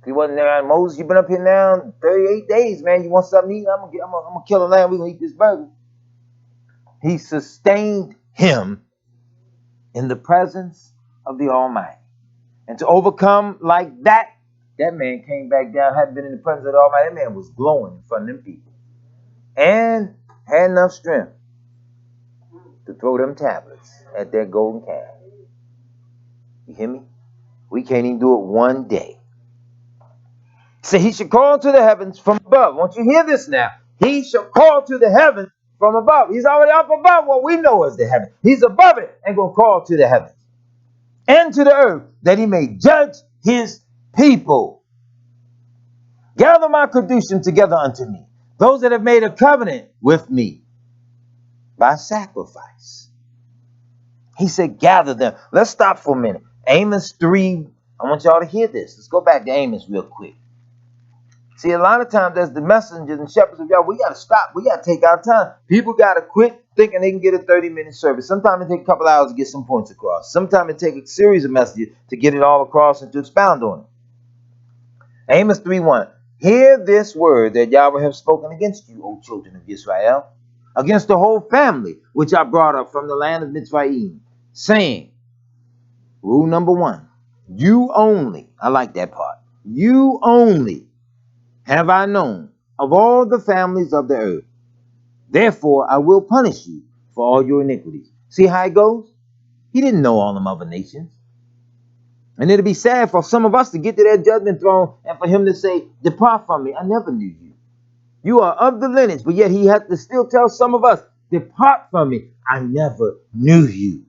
He wasn't there. Moses, you've been up here now 38 days, man. You want something to eat? I'm gonna kill a lamb. We're gonna eat this burger. He sustained him in the presence of the Almighty. And to overcome like that man came back down, hadn't been in the presence of the Almighty. That man was glowing in front of them people. And had enough strength to throw them tablets at that golden calf. You hear me? We can't even do it one day. So he should call to the heavens from above. Won't you hear this now? He shall call to the heavens from above. He's already up above what we know as the heaven. He's above it and going to call to the heavens and to the earth that he may judge his people. Gather my Kedushim together unto me, those that have made a covenant with me by sacrifice. He said, gather them. Let's stop for a minute. Amos 3, I want y'all to hear this. Let's go back to Amos real quick. See, a lot of times as the messengers and shepherds of God, we got to stop. We got to take our time. People got to quit thinking they can get a 30-minute service. Sometimes it takes a couple hours to get some points across. Sometimes it takes a series of messages to get it all across and to expound on it. Amos 3:1. Hear this word that Yahweh have spoken against you, O children of Israel, against the whole family which I brought up from the land of Mitzrayim, saying, rule number 1, you only, I like that part, you only have I known of all the families of the earth. Therefore I will punish you for all your iniquities. See how it goes? He didn't know all them other nations. And it'll be sad for some of us to get to that judgment throne and for him to say, depart from me, I never knew you. You are of the lineage, but yet he had to still tell some of us, depart from me, I never knew you.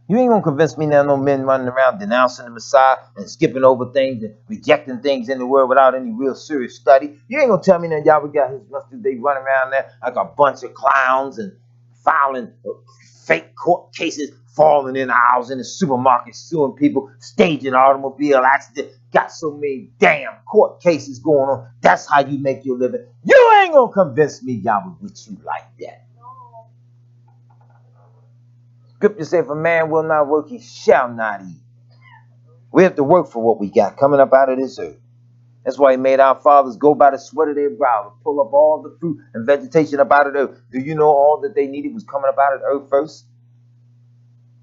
You ain't gonna convince me now, no men running around denouncing the Messiah and skipping over things and rejecting things in the word without any real serious study. You ain't gonna tell me that Yahweh got his mustard, they run around there like a bunch of clowns and filing fake court cases, falling in aisles in the supermarket, suing people, staging automobile accidents. Got so many damn court cases going on. That's how you make your living. You ain't gonna convince me Yahweh with you like that. Scripture says, if a man will not work, he shall not eat. We have to work for what we got coming up out of this earth. That's why he made our fathers go by the sweat of their brow and pull up all the fruit and vegetation up out of the earth. Do you know all that they needed was coming up out of the earth first?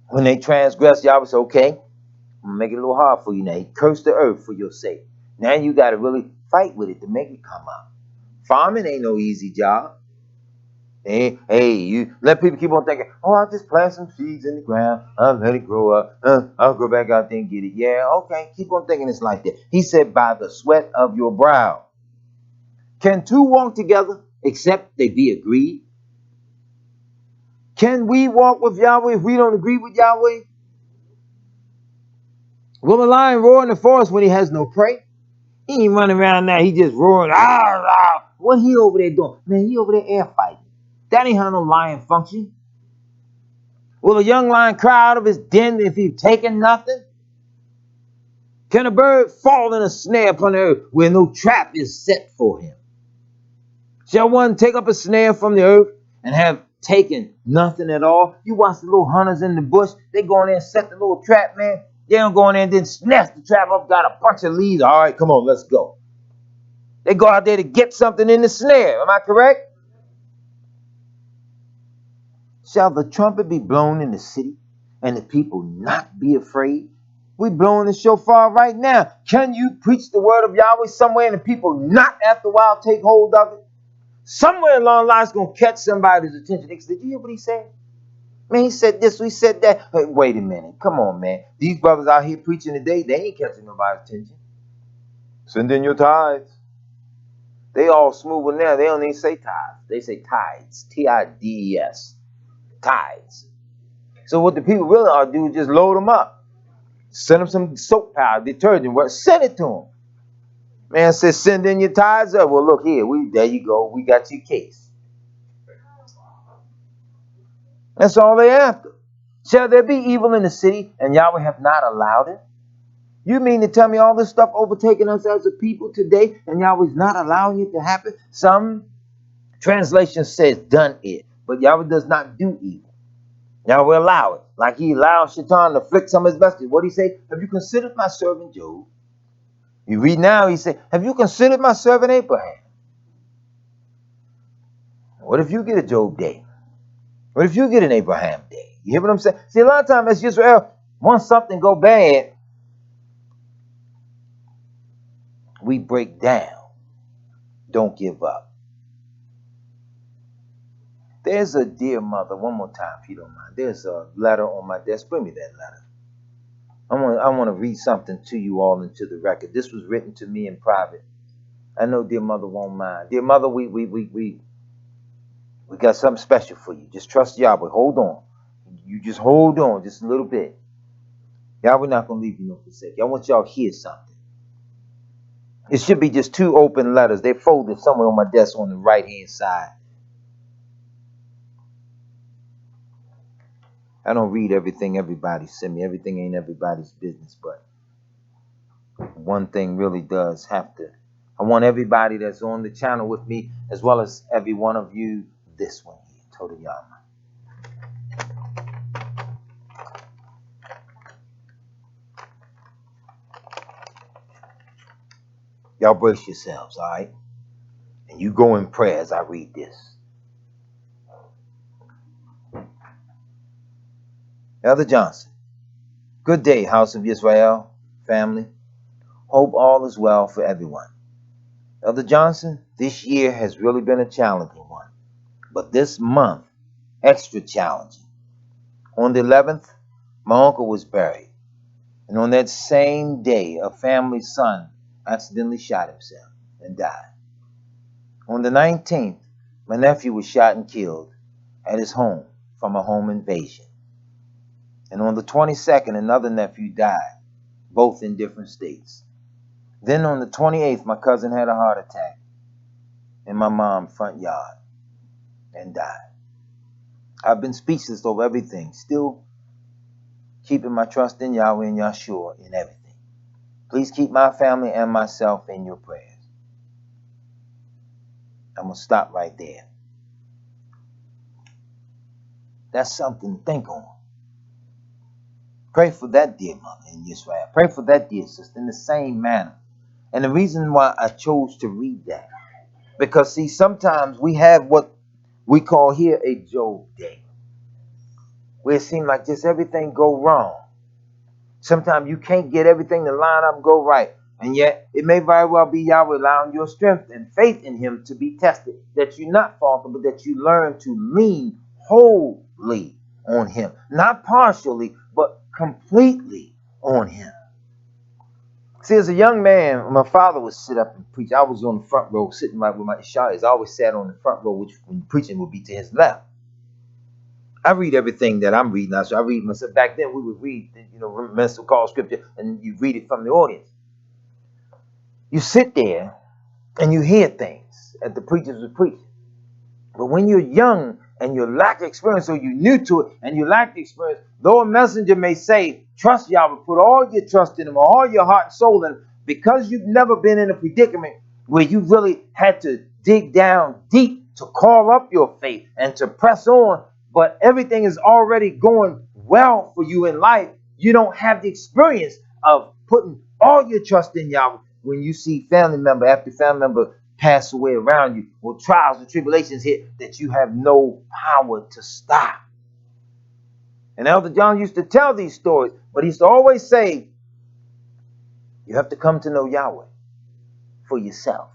When they transgressed, Yahweh said, okay, I'm going to make it a little hard for you now. He cursed the earth for your sake. Now you got to really fight with it to make it come up. Farming ain't no easy job. Hey, you let people keep on thinking, oh, I'll just plant some seeds in the ground. I'll let it grow up. I'll go back out there and get it. Yeah, okay. Keep on thinking it's like that. He said, by the sweat of your brow. Can two walk together except they be agreed? Can we walk with Yahweh if we don't agree with Yahweh? Will a lion roar in the forest when he has no prey? He ain't running around now. He just roaring. Ah, ah. What he over there doing? Man, he over there air fighting. That ain't how no lion function. Will a young lion cry out of his den if he's taken nothing? Can a bird fall in a snare upon the earth where no trap is set for him? Shall one take up a snare from the earth and have taken nothing at all? You watch the little hunters in the bush. They go in there and set the little trap, man. They don't go in there and then snatch the trap up, got a bunch of leaves. All right, come on, let's go. They go out there to get something in the snare. Am I correct? Shall the trumpet be blown in the city and the people not be afraid? We blowing the shofar right now. Can you preach the word of Yahweh somewhere and the people not after a while take hold of it? Somewhere along the line, it's going to catch somebody's attention. Did you hear what he said? Man, he said this, he said that. Hey, wait a minute. Come on, man. These brothers out here preaching today, they ain't catching nobody's attention. Send in your tithes. They all smooth with now. They don't even say tithes. They say tides. T-I-D-E-S. Tides. So what the people really ought to do is just load them up. Send them some soap powder, detergent. Send it to them. Man says, send in your tithes up. Well, look here. There you go. We got your case. That's all they after. Shall there be evil in the city and Yahweh have not allowed it? You mean to tell me all this stuff overtaking us as a people today and Yahweh's not allowing it to happen? Some translation says done it, but Yahweh does not do evil. Yahweh allow it. Like he allowed Shaitan to afflict some of his messengers. What did he say? Have you considered my servant Job? You read now, he said, have you considered my servant Abraham? What if you get a Job day? What if you get an Abraham day? You hear what I'm saying? See, a lot of times as Israel, once something go bad, we break down. Don't give up. There's a dear mother, one more time if you don't mind. There's a letter on my desk. Bring me that letter. I want to read something to you all into the record. This was written to me in private. I know dear mother won't mind. Dear mother, we got something special for you. Just trust Yahweh. Hold on. You just hold on just a little bit. Yahweh not going to leave you no forsake. I want y'all to hear something. It should be just two open letters. They're folded somewhere on my desk on the right-hand side. I don't read everything everybody send me. Everything ain't everybody's business, but one thing really does have to. I want everybody that's on the channel with me, as well as every one of you, this one here, Total Yama. Y'all brace yourselves, all right? And you go in prayer as I read this. Elder Johnson, good day, House of Israel, family. Hope all is well for everyone. Elder Johnson, this year has really been a challenging one, but this month, extra challenging. On the 11th, my uncle was buried, and on that same day, a family son accidentally shot himself and died. On the 19th, my nephew was shot and killed at his home from a home invasion. And on the 22nd, another nephew died, both in different states. Then on the 28th, my cousin had a heart attack in my mom's front yard and died. I've been speechless over everything, still keeping my trust in Yahweh and Yahshua in everything. Please keep my family and myself in your prayers. I'm going to stop right there. That's something to think on. Pray for that dear mother in Israel. Pray for that dear sister in the same manner. And the reason why I chose to read that, because see, sometimes we have what we call here a Job day, where it seems like just everything go wrong. Sometimes you can't get everything to line up and go right. And yet, it may very well be Yahweh allowing your strength and faith in him to be tested, that you not falter, but that you learn to lean wholly on him. Not partially, but completely on him. See, as a young man, my father would sit up and preach. I was on the front row, sitting right with my Yahshua. I always sat on the front row, which when preaching would be to his left. I read everything that I'm reading now, so I read myself. Back then, we would read, mental call scripture, and you read it from the audience. You sit there and you hear things that the preachers would preach. But when you're young and you lack experience, or you're new to it and you lack the experience, though a messenger may say, trust Yahweh, put all your trust in him, all your heart and soul in him, because you've never been in a predicament where you really had to dig down deep to call up your faith and to press on, but everything is already going well for you in life, you don't have the experience of putting all your trust in Yahweh. When you see family member after family member pass away around you, or trials and tribulations hit that you have no power to stop. And Elder John used to tell these stories, but he used to always say, you have to come to know Yahweh for yourself.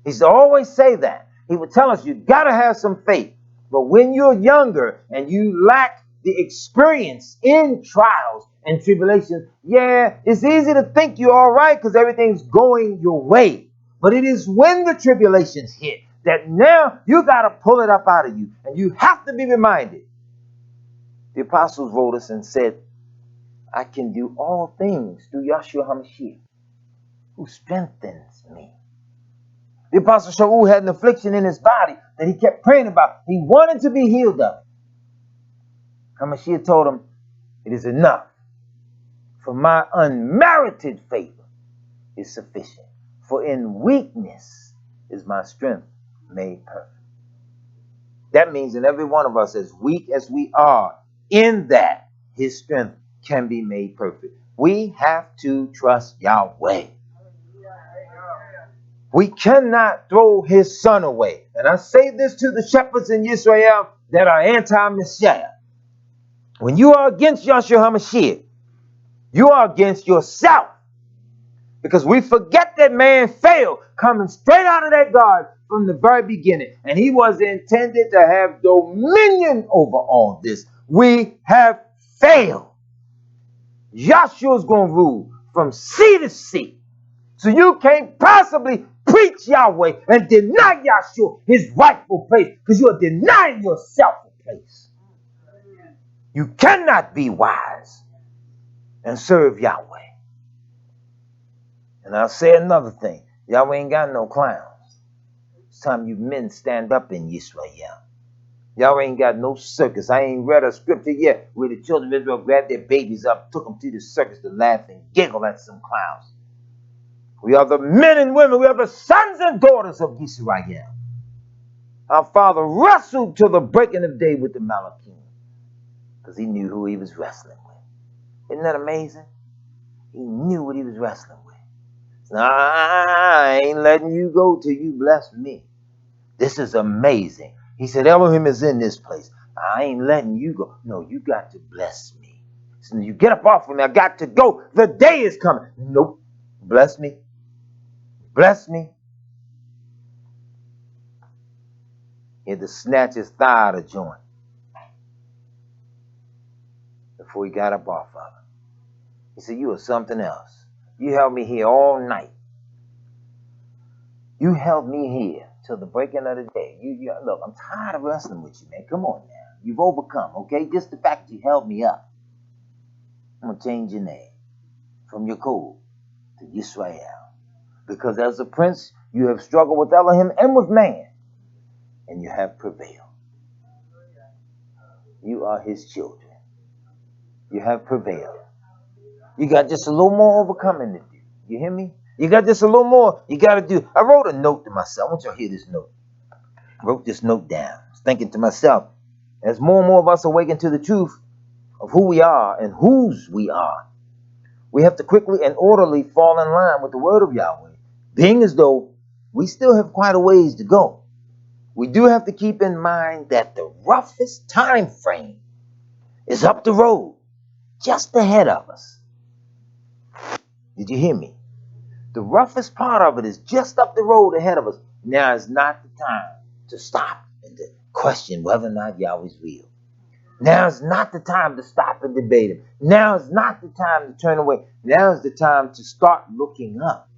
He used to always say that. He would tell us, you got to have some faith. But when you're younger and you lack the experience in trials and tribulations, yeah, it's easy to think you're all right because everything's going your way. But it is when the tribulations hit that now you got to pull it up out of you. And you have to be reminded. The apostles wrote us and said, I can do all things through Yahshua HaMashiach, who strengthens me. The apostle Shaul had an affliction in his body that he kept praying about. He wanted to be healed of it. HaMashiach told him, it is enough, for my unmerited favor is sufficient. For in weakness is my strength made perfect. That means in every one of us, as weak as we are, in that his strength can be made perfect. We have to trust Yahweh. We cannot throw his son away. And I say this to the shepherds in Israel that are anti-Messiah. When you are against Yahshua HaMashiach, you are against yourself. Because we forget that man failed coming straight out of that garden from the very beginning. And he was intended to have dominion over all this. We have failed. Yahshua's going to rule from sea to sea. So you can't possibly preach Yahweh and deny Yahshua his rightful place, because you are denying yourself a place. You cannot be wise and serve Yahweh. And I'll say another thing. Yahweh ain't got no clowns. It's time you men stand up in Israel. Yahweh ain't got no circus. I ain't read a scripture yet where the children of Israel grabbed their babies up, took them to the circus to laugh and giggle at some clowns. We are the men and women. We are the sons and daughters of Israel. Our father wrestled till the breaking of day with the Malachim because he knew who he was wrestling with. Isn't that amazing? He knew what he was wrestling with. Nah, I ain't letting you go till you bless me. This is amazing. He said, Elohim is in this place. I ain't letting you go. No, you got to bless me. So you get up off of me. I got to go. The day is coming. Nope. Bless me. Bless me. He had to snatch his thigh out of joint before he got up off of it. He said, you are something else. You held me here all night. You held me here till the breaking of the day. Look, I'm tired of wrestling with you, man. Come on now. You've overcome, okay? Just the fact that you held me up. I'm going to change your name from Yaakov to Yisrael. Because as a prince, you have struggled with Elohim and with man. And you have prevailed. You are his children. You have prevailed. You got just a little more overcoming to do. You hear me? You got just a little more you got to do. I wrote a note to myself. I want y'all to hear this note. I wrote this note down. I was thinking to myself, as more and more of us awaken to the truth of who we are and whose we are, we have to quickly and orderly fall in line with the word of Yahweh, being as though we still have quite a ways to go. We do have to keep in mind that the roughest time frame is up the road, just ahead of us. Did you hear me? The roughest part of it is just up the road ahead of us. Now is not the time to stop and to question whether or not Yahweh's real. Now is not the time to stop and debate him. Now is not the time to turn away. Now is the time to start looking up.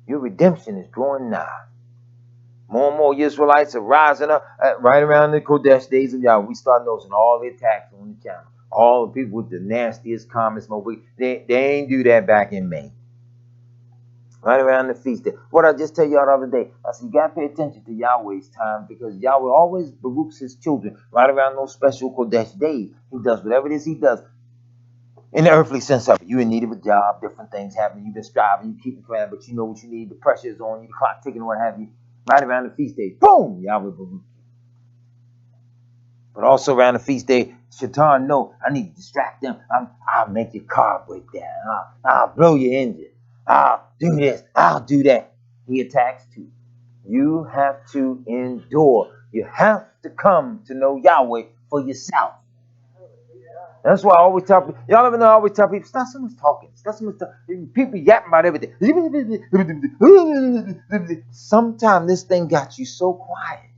Your redemption is drawing nigh. More and more Israelites are rising up right around the Kodesh days of Yahweh. We start noticing all the attacks on the channel. All the people with the nastiest comments, they ain't do that back in May. Right around the feast day. What I just tell y'all the other day, I said, you got to pay attention to Yahweh's time because Yahweh always baruchs his children right around those special Kodesh days. He does whatever it is he does. In the earthly sense of it, you're in need of a job, different things happen, you've been striving, you keep praying, but you know what you need, the pressure is on you, the clock ticking, what have you. Right around the feast day, boom, Yahweh baruch you. But also around the feast day, Shaitan, no, I need to distract them. I'll make your car break down. I'll blow your engine. I'll do this. I'll do that. He attacks too. You have to endure. You have to come to know Yahweh for yourself. That's why I always tell people, y'all ever know I always tell people, stop so much talking. Stop so much talking. People yapping about everything. Sometimes this thing got you so quiet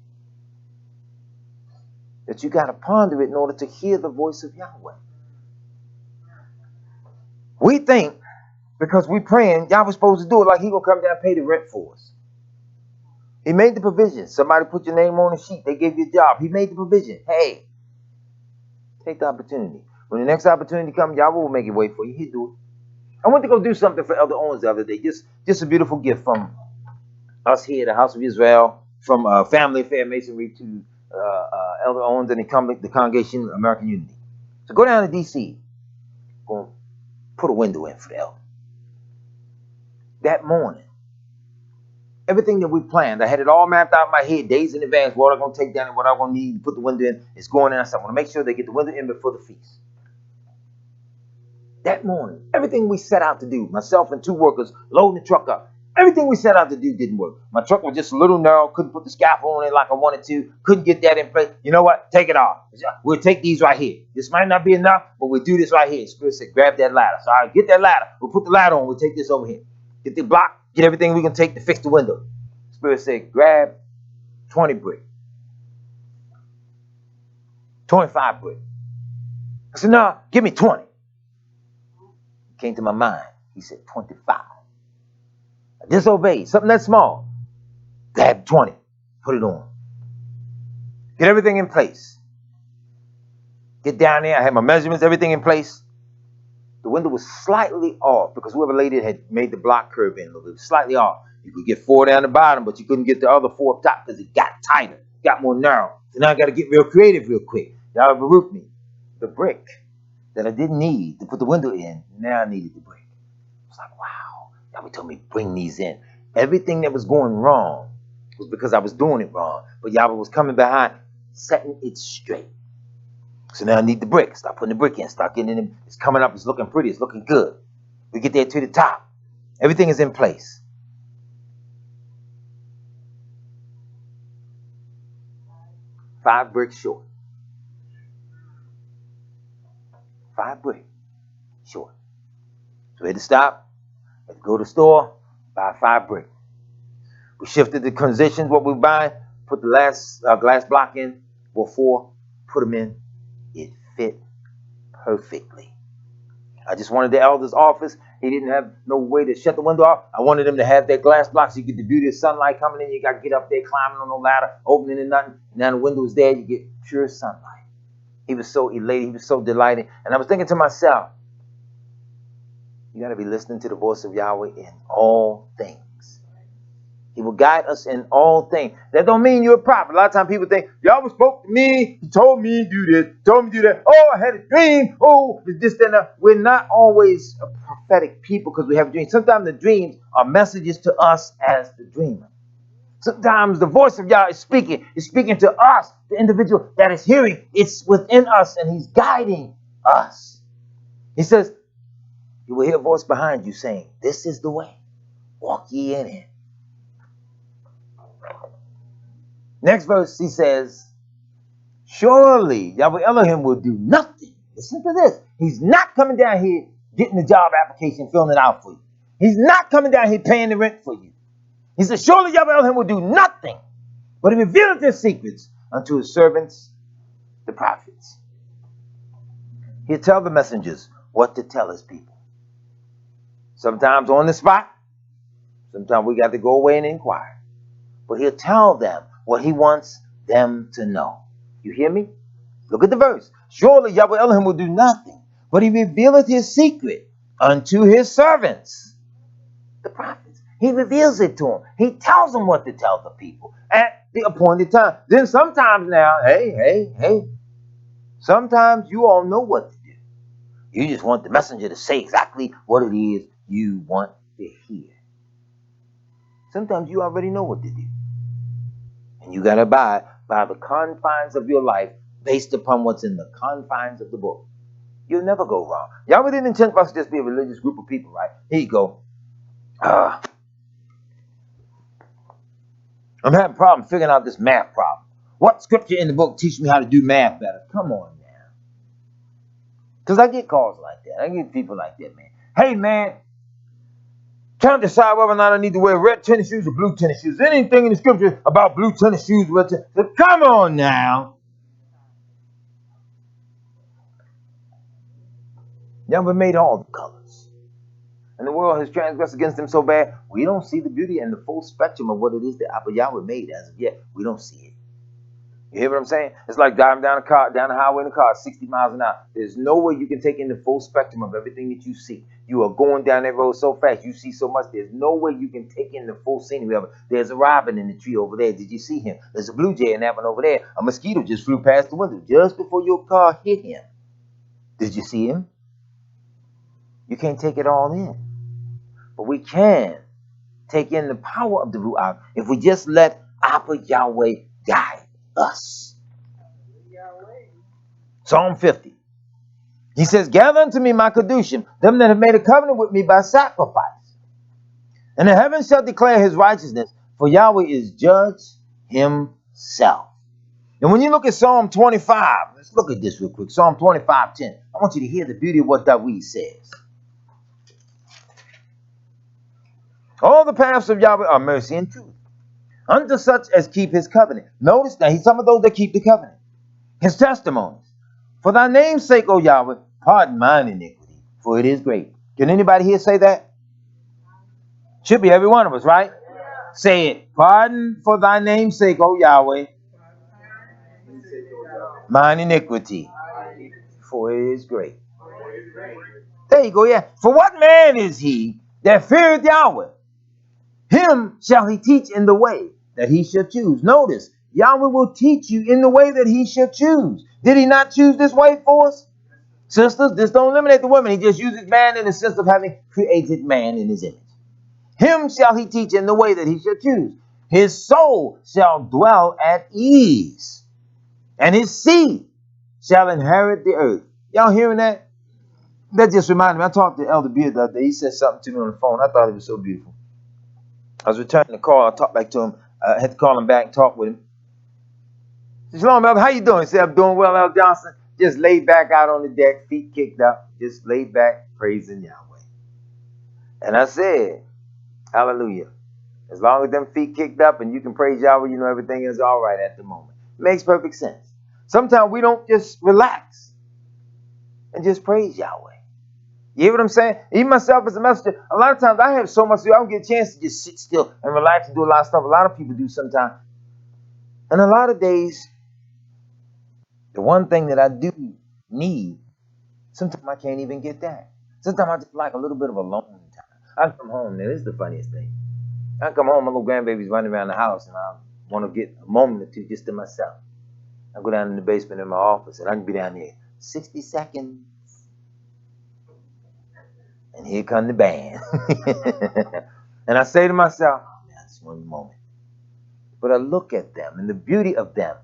that you got to ponder it in order to hear the voice of Yahweh. We think because we praying, Yahweh's supposed to do it like he going to come down and pay the rent for us. He made the provision. Somebody put your name on a sheet. They gave you a job. He made the provision. Hey, take the opportunity. When the next opportunity comes, Yahweh will make it wait for you. He'll do it. I went to go do something for Elder Owens the other day. Just a beautiful gift from us here at the House of Israel, from Family Affair Masonry to Elder Owens and the Congregation of American Unity. So go down to D.C. Go put a window in for the elder. That morning, everything that we planned, I had it all mapped out in my head days in advance, what I'm going to take down and what I'm going to need to put the window in. It's going in. I said, I want to make sure they get the window in before the feast. That morning, everything we set out to do, myself and two workers loading the truck up, everything we set out to do didn't work. My truck was just a little narrow, couldn't put the scaffold on it like I wanted to, couldn't get that in place. You know what? Take it off. We'll take these right here. This might not be enough, but we'll do this right here. Spirit said, grab that ladder. So I get that ladder. We'll put the ladder on. We'll take this over here. Get the block, get everything we can take to fix the window. Spirit said, grab 20 brick. 25 brick. I said, no, give me 20. Came to my mind. He said 25. I disobeyed. Something that small. Grab 20. Put it on. Get everything in place. Get down there. I had my measurements, everything in place. The window was slightly off because whoever laid it had made the block curve in a little bit. Slightly off. You could get 4 down the bottom, but you couldn't get the other 4 up top because it got tighter. Got more narrow. So now I got to get real creative real quick. Y'all baruch me. The brick that I didn't need to put the window in, now I needed the brick. It's like, wow. Yahweh told me, bring these in. Everything that was going wrong was because I was doing it wrong. But Yahweh was coming behind, setting it straight. So now I need the brick. Start putting the brick in. Start getting it in. It's coming up. It's looking pretty. It's looking good. We get there to the top. Everything is in place. Five bricks short. 5 bricks short. So we had to stop. Had to go to the store. Buy 5 bricks. We shifted the positions, what we were buying. Put the last glass block in. Or 4. Put them in. It fit perfectly. I just wanted the elder's office. He didn't have no way to shut the window off. I wanted him to have that glass block so you get the beauty of sunlight coming in. You got to get up there, climbing on no ladder, opening and nothing. Now the window was there. You get pure sunlight. He was so elated. He was so delighted. And I was thinking to myself, you got to be listening to the voice of Yahweh in all things. He will guide us in all things. That don't mean you're a prophet. A lot of times people think, Yahweh spoke to me. He told me to do this. Told me to do that. Oh, I had a dream. Oh, this, that, and that. We're not always a prophetic people because we have dreams. Sometimes the dreams are messages to us as the dreamer. Sometimes the voice of Yahweh is speaking to us, the individual that is hearing. It's within us and he's guiding us. He says, you will hear a voice behind you saying, this is the way. Walk ye in it. Next verse, he says, surely Yahweh Elohim will do nothing. Listen to this. He's not coming down here, getting the job application, filling it out for you. He's not coming down here paying the rent for you. He said, surely Yahweh Elohim will do nothing, but he revealeth his secrets unto his servants, the prophets. He'll tell the messengers what to tell his people. Sometimes on the spot, sometimes we got to go away and inquire. But he'll tell them what he wants them to know. You hear me? Look at the verse. Surely Yahweh Elohim will do nothing, but he revealeth his secret unto his servants, the prophets. He reveals it to them. He tells them what to tell the people at the appointed time. Then sometimes now, hey, sometimes you all know what to do. You just want the messenger to say exactly what it is you want to hear. Sometimes you already know what to do. And you got to abide by the confines of your life based upon what's in the confines of the book. You'll never go wrong. Y'all didn't intend for us to just be a religious group of people, right? Here you go. I'm having a problem figuring out this math problem. What scripture in the book teaches me how to do math better? Come on now. Because I get calls like that. I get people like that, man. Hey, man, trying to decide whether or not I need to wear red tennis shoes or blue tennis shoes. Anything in the scripture about blue tennis shoes? Come on now. Yahweh made all the colors. And the world has transgressed against him so bad, we don't see the beauty and the full spectrum of what it is that Abba Yahweh made as of yet. We don't see it. You hear what I'm saying? It's like driving down the highway in a car at 60 miles an hour. There's no way you can take in the full spectrum of everything that you see. You are going down that road so fast, you see so much. There's no way you can take in the full scenery of it. There's a robin in the tree over there. Did you see him? There's a blue jay in that one over there. A mosquito just flew past the window just before your car hit him. Did you see him? You can't take it all in. But we can take in the power of the Ruach if we just let Abba Yahweh guide us. Psalm 50. He says, gather unto me my Kedushim, them that have made a covenant with me by sacrifice. And the heavens shall declare his righteousness, for Yahweh is judge himself. And when you look at Psalm 25, let's look at this real quick. Psalm 25:10. I want you to hear the beauty of what David says. All the paths of Yahweh are mercy and truth, unto such as keep his covenant. Notice that he's some of those that keep the covenant. His testimonies. For thy name's sake, O Yahweh, pardon mine iniquity, for it is great. Can anybody here say that? Should be every one of us, right? Say it. Pardon for thy name's sake, O Yahweh, mine iniquity, for it is great. There you go, yeah. For what man is he that feareth Yahweh? Him shall he teach in the way that he shall choose. Notice, Yahweh will teach you in the way that he shall choose. Did he not choose this way for us? Sisters, this don't eliminate the woman. He just uses man in the sense of having created man in his image. Him shall he teach in the way that he shall choose. His soul shall dwell at ease, and his seed shall inherit the earth. Y'all hearing that? That just reminded me. I talked to Elder Beard the other day. He said something to me on the phone. I thought it was so beautiful. I was returning the call. I talked back to him. I had to call him back and talk with him. He said, Shalom, Elder. How you doing? He said, I'm doing well, Elder Johnson. Just laid back out on the deck, feet kicked up. Just laid back, praising Yahweh. And I said, hallelujah. As long as them feet kicked up and you can praise Yahweh, you know everything is all right at the moment. Makes perfect sense. Sometimes we don't just relax and just praise Yahweh. You hear what I'm saying? Even myself as a messenger, a lot of times I have so much to do, I don't get a chance to just sit still and relax and do a lot of stuff. A lot of people do sometimes. And a lot of days, the one thing that I do need, sometimes I can't even get that. Sometimes I just like a little bit of alone time. I come home, now this is the funniest thing. I come home, my little grandbaby's running around the house, and I want to get a moment or two just to myself. I go down in the basement in my office, and I can be down there 60 seconds. And here come the band. And I say to myself, oh, man, just one moment. But I look at them, and the beauty of them,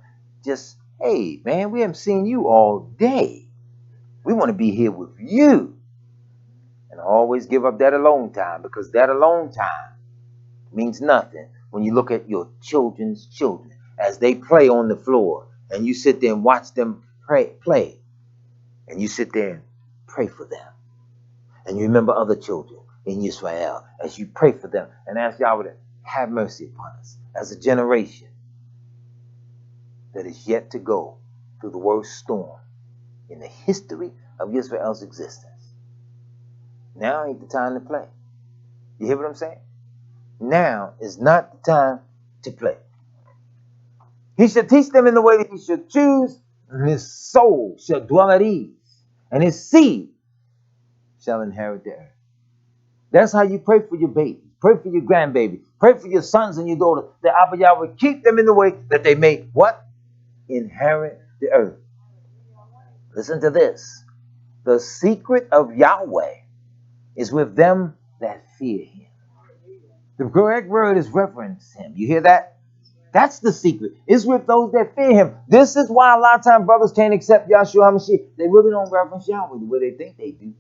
just, hey, man, we haven't seen you all day. We want to be here with you. And I always give up that alone time, because that alone time means nothing when you look at your children's children as they play on the floor, and you sit there and watch them play, and you sit there and pray for them, and you remember other children, in Israel as you pray for them and ask Yahweh to have mercy upon us as a generation that is yet to go through the worst storm in the history of Israel's existence. Now ain't the time to play. You hear what I'm saying? Now is not the time to play. He shall teach them in the way that he should choose, and his soul shall dwell at ease, and his seed shall inherit the earth. That's how you pray for your baby. Pray for your grandbaby. Pray for your sons and your daughters. That Abba Yahweh keep them in the way that they may what? Inherit the earth. Listen to this. The secret of Yahweh is with them that fear him. The correct word is reverence him. You hear that? That's the secret. It's with those that fear him. This is why a lot of times brothers can't accept Yahshua HaMashiach. They really don't reverence Yahweh the way they think they do.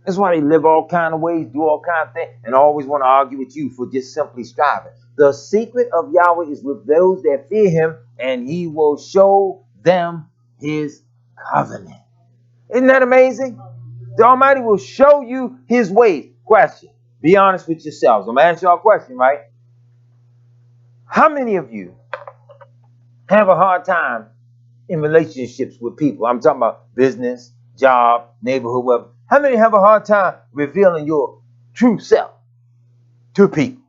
That's why they live all kind of ways, do all kind of things, and always want to argue with you for just simply striving. The secret of Yahweh is with those that fear him, and he will show them his covenant. Isn't that amazing? The Almighty will show you his ways. Question. Be honest with yourselves. I'm going to ask y'all a question, right? How many of you have a hard time in relationships with people? I'm talking about business, job, neighborhood, whatever. How many have a hard time revealing your true self to people?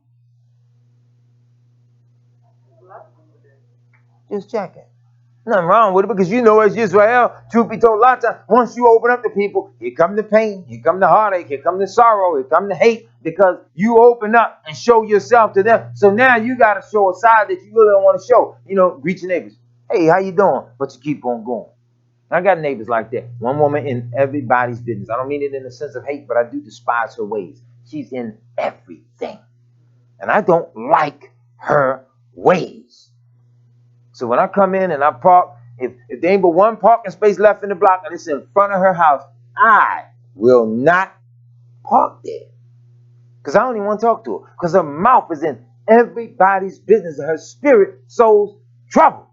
Just checking. Nothing wrong with it, because you know, as Israel, truth be told, a lot of times, once you open up to people, here come the pain, here come the heartache, here come the sorrow, here come the hate, because you open up and show yourself to them. So now you got to show a side that you really don't want to show. You know, greet your neighbors. Hey, how you doing? But you keep on going. I got neighbors like that. One woman in everybody's business. I don't mean it in the sense of hate, but I do despise her ways. She's in everything. And I don't like her ways. So when I come in and I park, if there ain't but one parking space left in the block and it's in front of her house, I will not park there. Because I don't even want to talk to her. Because her mouth is in everybody's business and her spirit sows trouble.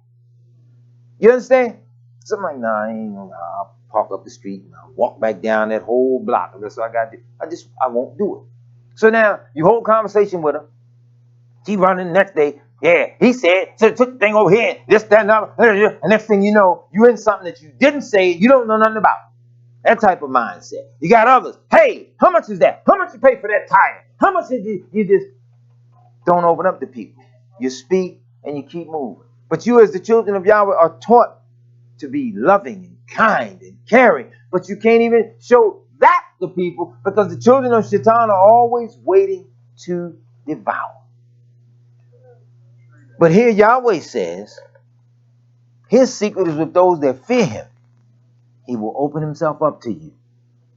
You understand? So I'm like, nah, I ain't gonna I'll park up the street and I'll walk back down that whole block. That's what I got to do. I won't do it. So now you hold conversation with her. She running the next day. Yeah, he said, so took the thing over here, this, that, and other. And next thing you know, you in something that you didn't say, you don't know nothing about. That type of mindset. You got others. Hey, how much is that? How much you pay for that tire? How much did you just don't open up to people. You speak and you keep moving. But you as the children of Yahweh are taught to be loving and kind and caring. But you can't even show that to people because the children of Shaitan are always waiting to devour. But here Yahweh says, his secret is with those that fear him. He will open himself up to you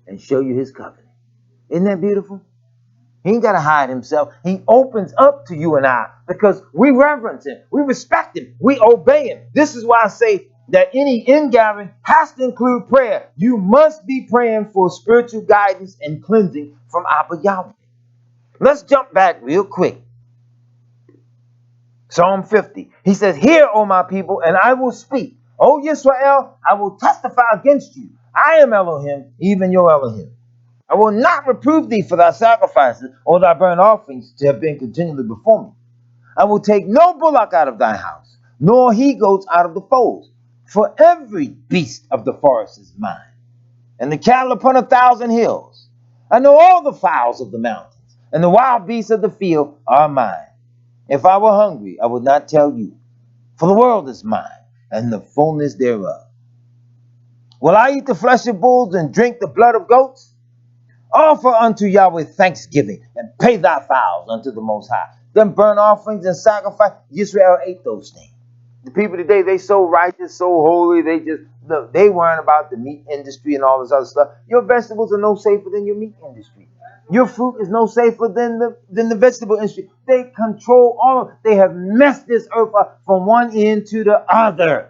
and show you his covenant. Isn't that beautiful? He ain't got to hide himself. He opens up to you and I because we reverence him. We respect him. We obey him. This is why I say that any ingathering has to include prayer. You must be praying for spiritual guidance and cleansing from Abba Yahweh. Let's jump back real quick. Psalm 50. He says, "Hear, O my people, and I will speak. O Yisrael, I will testify against you. I am Elohim, even your Elohim. I will not reprove thee for thy sacrifices or thy burnt offerings to have been continually before me. I will take no bullock out of thy house, nor he-goats out of the folds. For every beast of the forest is mine, and the cattle upon 1,000 hills. I know all the fowls of the mountains, and the wild beasts of the field are mine. If I were hungry, I would not tell you, for the world is mine, and the fullness thereof. Will I eat the flesh of bulls and drink the blood of goats? Offer unto Yahweh thanksgiving, and pay thy vows unto the Most High." Them burnt offerings and sacrifice, Israel ate those things. The people today, they so righteous, so holy, they weren't about the meat industry and all this other stuff. Your vegetables are no safer than your meat industry. Your fruit is no safer than the vegetable industry. They control all of it. They have messed this earth up from one end to the other.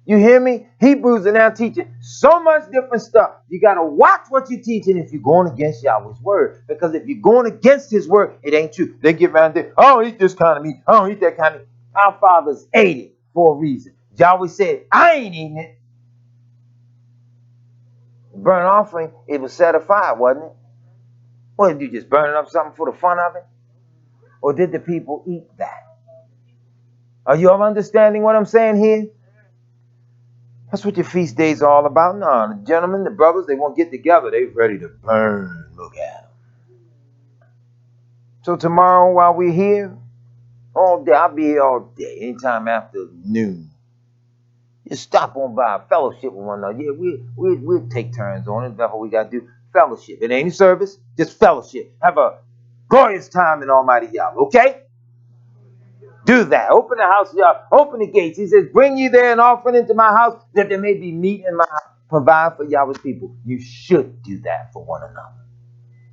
You hear me? Hebrews are now teaching so much different stuff. You got to watch what you're teaching if you're going against Yahweh's word. Because if you're going against his word, it ain't true. They get around there, I don't eat this kind of meat. I don't eat that kind of meat. Our fathers ate it for a reason. Yahweh said, I ain't eating it. Burnt offering, it was set aside, wasn't it? What, did you just burning up something for the fun of it? Or did the people eat that? Are you all understanding what I'm saying here? That's what your feast days are all about. No, the gentlemen, the brothers, they won't get together. They ready to burn. Look at them. So tomorrow while we're here, all day, I'll be here all day, anytime after noon. Just stop on by, fellowship with one another. Yeah, we'll take turns on it. That's what we got to do. Fellowship. It ain't a service, just fellowship. Have a glorious time in Almighty Yahweh, okay? Do that. Open the house, y'all. Open the gates. He says, bring you there an offering into my house that there may be meat in my house. Provide for Yahweh's people. You should do that for one another.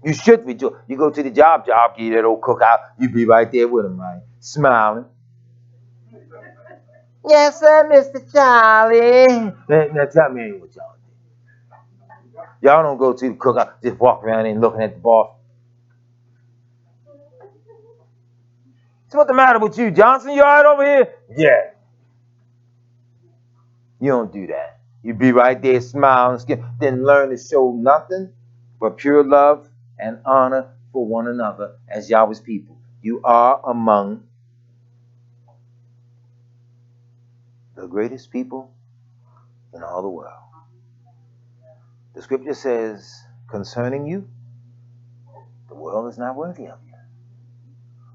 You should rejoice. You go to the job, give you that old cookout. You be right there with them, right? Smiling. Yes, sir, Mr. Charlie. Now tell me ain't what y'all do. Y'all don't go to the cookout, just walk around and looking at the boss. So what's the matter with you, Johnson? You all right over here? Yeah. You don't do that. You be right there smiling, then learn to show nothing but pure love and honor for one another as Yahweh's people. You are among the greatest people in all the world. The scripture says concerning you, the world is not worthy of you.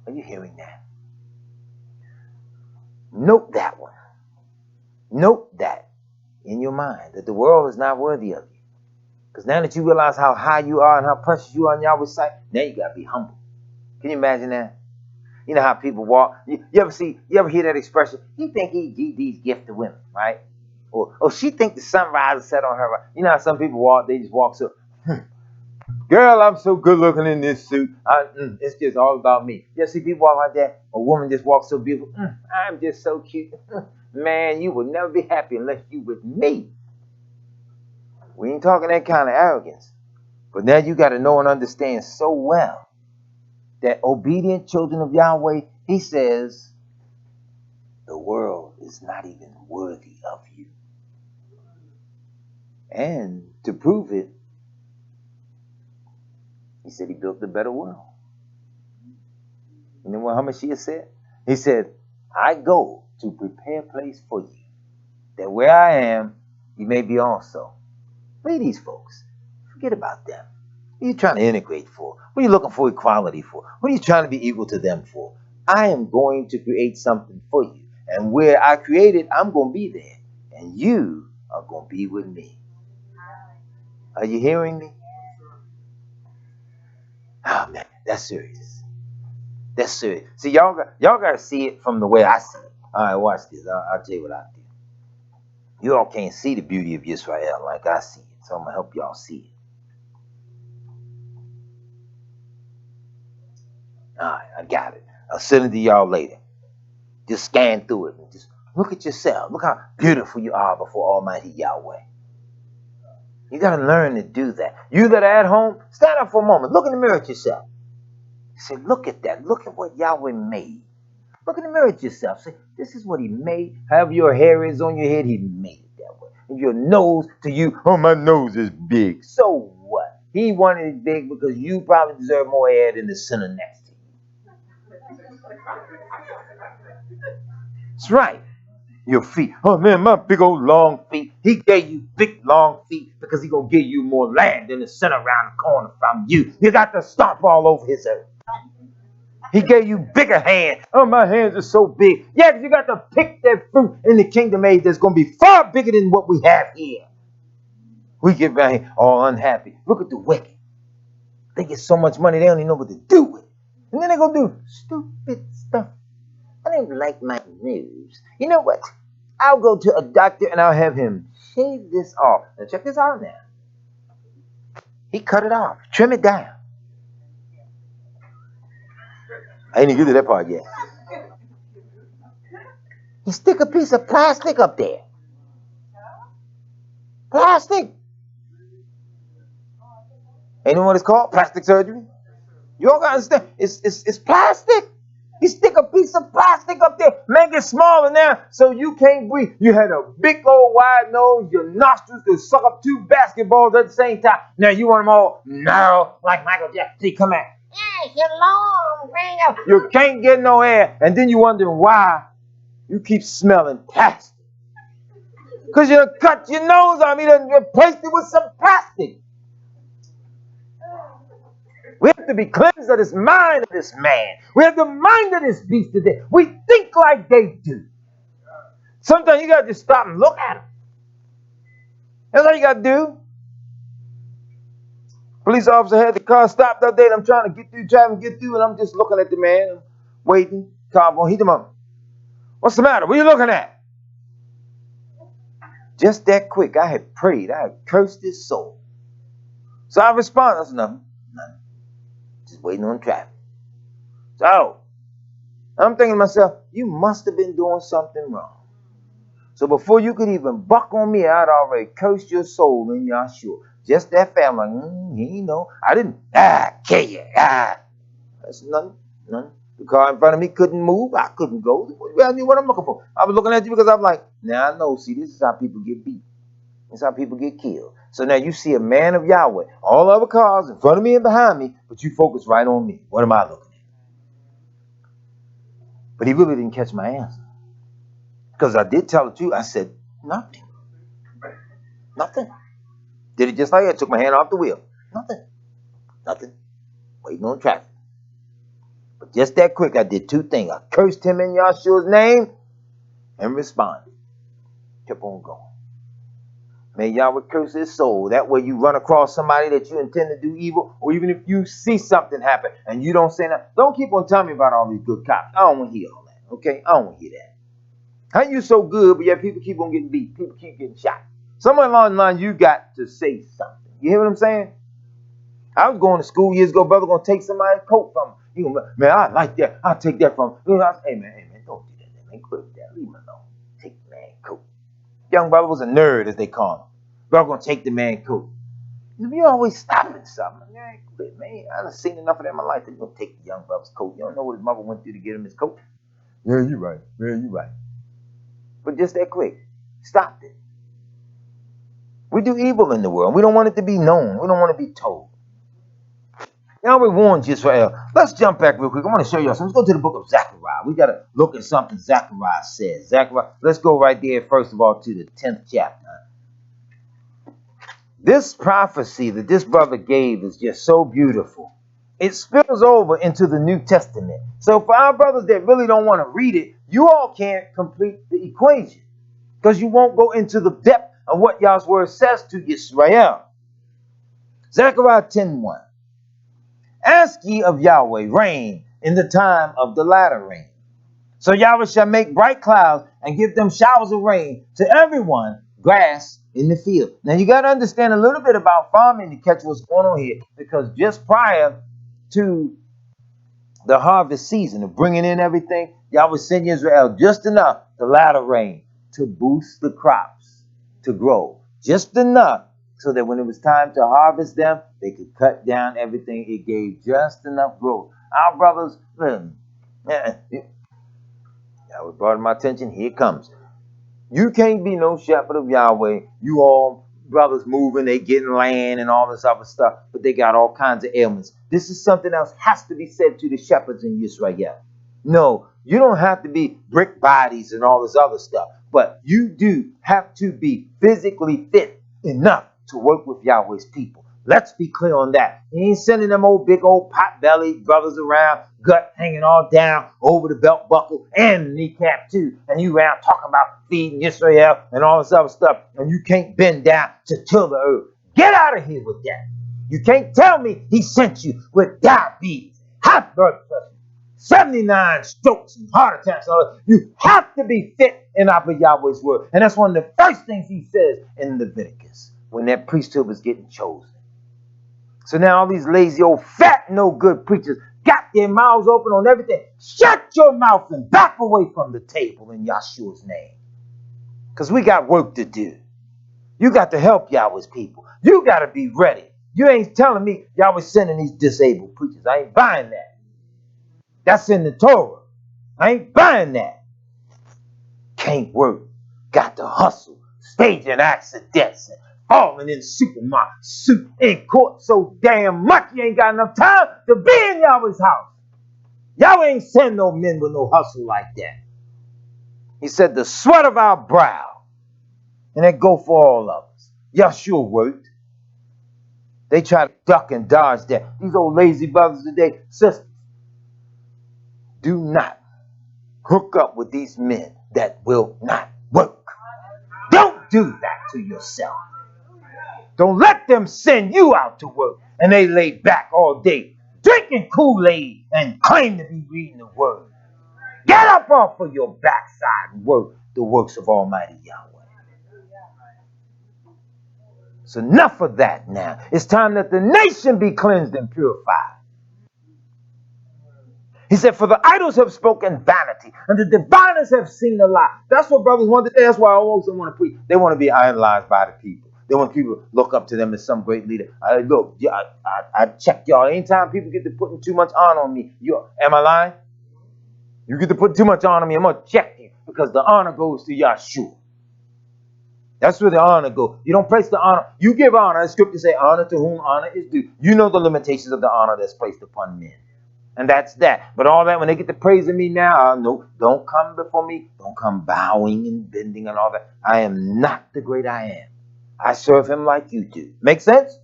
Are you hearing that? Note that one. Note that in your mind, that the world is not worthy of you. Because now that you realize how high you are and how precious you are in Yahweh's sight, now you got to be humble. Can you imagine that? You know how people walk. You ever hear that expression? He think these gifted women, right? Or she think the sunrise is set on her. Right? You know how some people walk, they just walk so, girl, I'm so good looking in this suit. It's just all about me. You see people walk like that? A woman just walks so beautiful. I'm just so cute. Man, you will never be happy unless you with me. We ain't talking that kind of arrogance. But now you got to know and understand so well that obedient children of Yahweh, he says, the world is not even worthy of you. And to prove it, he said he built a better world. You know what Hamashiach said? He said, I go to prepare a place for you, that where I am, you may be also. Look at these folks. Forget about them. What are you trying to integrate for? What are you looking for equality for? What are you trying to be equal to them for? I am going to create something for you. And where I created, I'm going to be there. And you are going to be with me. Are you hearing me? Oh, man, that's serious. That's serious. See, y'all got to see it from the way I see it. All right, watch this. I'll tell you what I do. You all can't see the beauty of Israel like I see it. So I'm going to help y'all see it. All right, I got it. I'll send it to y'all later. Just scan through it and just look at yourself. Look how beautiful you are before Almighty Yahweh. You got to learn to do that. You that are at home, stand up for a moment. Look in the mirror at yourself. Say, look at that. Look at what Yahweh made. Look in the mirror at yourself. Say, this is what he made. However your hair is on your head, he made it that way. And your nose to you, oh, my nose is big. So what? He wanted it big because you probably deserve more hair than the sinner next to you. That's right. Your feet. Oh, man, my big old long feet. He gave you big long feet because he going to give you more land than the sinner around the corner from you. You got to stomp all over his earth. He gave you bigger hands. Oh, my hands are so big. Yeah, because you got to pick that fruit in the kingdom age that's going to be far bigger than what we have here. We get back here all unhappy. Look at the wicked. They get so much money, they don't even know what to do with it. And then they go do stupid stuff. I don't like my nose. You know what? I'll go to a doctor and I'll have him shave this off. Now check this out now. He cut it off. Trim it down. I ain't even get to that part yet. He stick a piece of plastic up there. Plastic. Ain't know what it's called? Plastic surgery. You all gotta understand. It's plastic. You stick a piece of plastic up there, make it smaller now so you can't breathe. You had a big old wide nose, your nostrils could suck up 2 basketballs at the same time. Now you want them all narrow like Michael Jackson. See, come at. Yeah, shalom, bring up. You can't get no air. And then you wonder why you keep smelling plastic. Because you cut your nose on me and replaced it with some plastic. We have to be cleansed of this mind of this man. We have the mind of this beast today. We think like they do. Sometimes you got to just stop and look at them. That's all you got to do. Police officer had the car stopped up there and I'm trying to get through, driving, get through, and I'm just looking at the man, waiting. Car going, heat him up. What's the matter? What are you looking at? Just that quick, I had prayed. I had cursed his soul. So I responded. I said, nothing. Just waiting on traffic. So I'm thinking to myself, you must have been doing something wrong. So before you could even buck on me, I'd already cursed your soul in Yahshua. Just that family. He know. I didn't kill you. That's nothing. The car in front of me couldn't move. I couldn't go. What I'm looking for? I was looking at you because I'm like, now I know. See, this is how people get beat. This is how people get killed. So now you see a man of Yahweh, all other cars in front of me and behind me, but you focus right on me. What am I looking at? But he really didn't catch my answer. Because I did tell the truth. I said, nothing. Nothing. Did it just like that. Took my hand off the wheel. Nothing. Waiting on traffic. But just that quick, I did 2 things. I cursed him in Yahshua's name and responded. Kept on going. May Yahweh curse his soul. That way you run across somebody that you intend to do evil, or even if you see something happen and you don't say nothing. Don't keep on telling me about all these good cops. I don't want to hear all that. Okay? I don't want to hear that. How you so good, but yet people keep on getting beat. People keep getting shot. Somewhere along the line, you got to say something. You hear what I'm saying? I was going to school years ago. Brother going to take somebody's coat from him. He gonna, man, I like that. I'll take that from him. I said, hey, man, don't do that, man. Quit that. Leave him alone. Take the man's coat. Young brother was a nerd, as they call him. Brother going to take the man's coat. You always stopping something. Man, quit, man. I done seen enough of that in my life. They're going to take the young brother's coat. You don't know what his mother went through to get him his coat. Yeah, you're right. But just that quick. Stopped it. We do evil in the world. We don't want it to be known. We don't want to be told. Yahweh warns Israel. Let's jump back real quick. I want to show you something. Let's go to the book of Zechariah. We got to look at something Zechariah says. Zechariah. Let's go right there, first of all, to the 10th chapter. This prophecy that this brother gave is just so beautiful. It spills over into the New Testament. So for our brothers that really don't want to read it, you all can't complete the equation because you won't go into the depth of what Yah's word says to Israel. Zechariah 10:1. Ask ye of Yahweh rain in the time of the latter rain. So Yahweh shall make bright clouds and give them showers of rain to everyone grass in the field. Now you got to understand a little bit about farming to catch what's going on here, because just prior to the harvest season of bringing in everything, Yahweh sent Israel just enough, the latter rain, to boost the crops to grow. Just enough so that when it was time to harvest them, they could cut down everything. It gave just enough growth. Our brothers, Yahweh brought my attention. Here it comes. You can't be no shepherd of Yahweh. You all brothers moving, they getting land and all this other stuff, but they got all kinds of ailments. This is something else has to be said to the shepherds in Israel. No, you don't have to be brick bodies and all this other stuff, but you do have to be physically fit enough to work with Yahweh's people. Let's be clear on that. He ain't sending them old big old pot-bellied brothers around, gut hanging all down over the belt buckle and the kneecap too. And you around talking about feeding Israel and all this other stuff. And you can't bend down to till the earth. Get out of here with that. You can't tell me he sent you with diabetes, high blood pressure, 79 strokes and heart attacks. You have to be fit and operate Yahweh's word. And that's one of the first things he says in Leviticus when that priesthood was getting chosen. So now all these lazy old fat no good preachers got their mouths open on everything. Shut your mouth and back away from the table in Yahshua's name. Because we got work to do. You got to help Yahweh's people. You got to be ready. You ain't telling me Yahweh's sending these disabled preachers. I ain't buying that. That's in the Torah. I ain't buying that. Can't work. Got to hustle. Staging accidents and falling in supermarket suit in court so damn much you ain't got enough time to be in Yahweh's house. Yahweh ain't send no men with no hustle like that. He said the sweat of our brow. And that go for all of us. Yahshua worked. They try to duck and dodge that. These old lazy brothers today, sisters, do not hook up with these men that will not work. Don't do that to yourself. Don't let them send you out to work and they lay back all day drinking Kool-Aid and claim to be reading the word. Get up off of your backside and work the works of Almighty Yahweh. It's enough of that now. It's time that the nation be cleansed and purified. He said, for the idols have spoken vanity, and the diviners have seen a lie. That's what brothers want today. That's why I always want to preach. They want to be idolized by the people. They want people to look up to them as some great leader. I check y'all. Anytime people get to putting too much honor on me, am I lying? You get to put too much honor on me, I'm going to check you, because the honor goes to Yahshua. That's where the honor goes. You don't place the honor. You give honor. The scripture say, honor to whom honor is due. You know the limitations of the honor that's placed upon men. And that's that. But all that, when they get to praising me now, no, don't come before me. Don't come bowing and bending and all that. I am not the great I am. I serve him like you do. Make sense?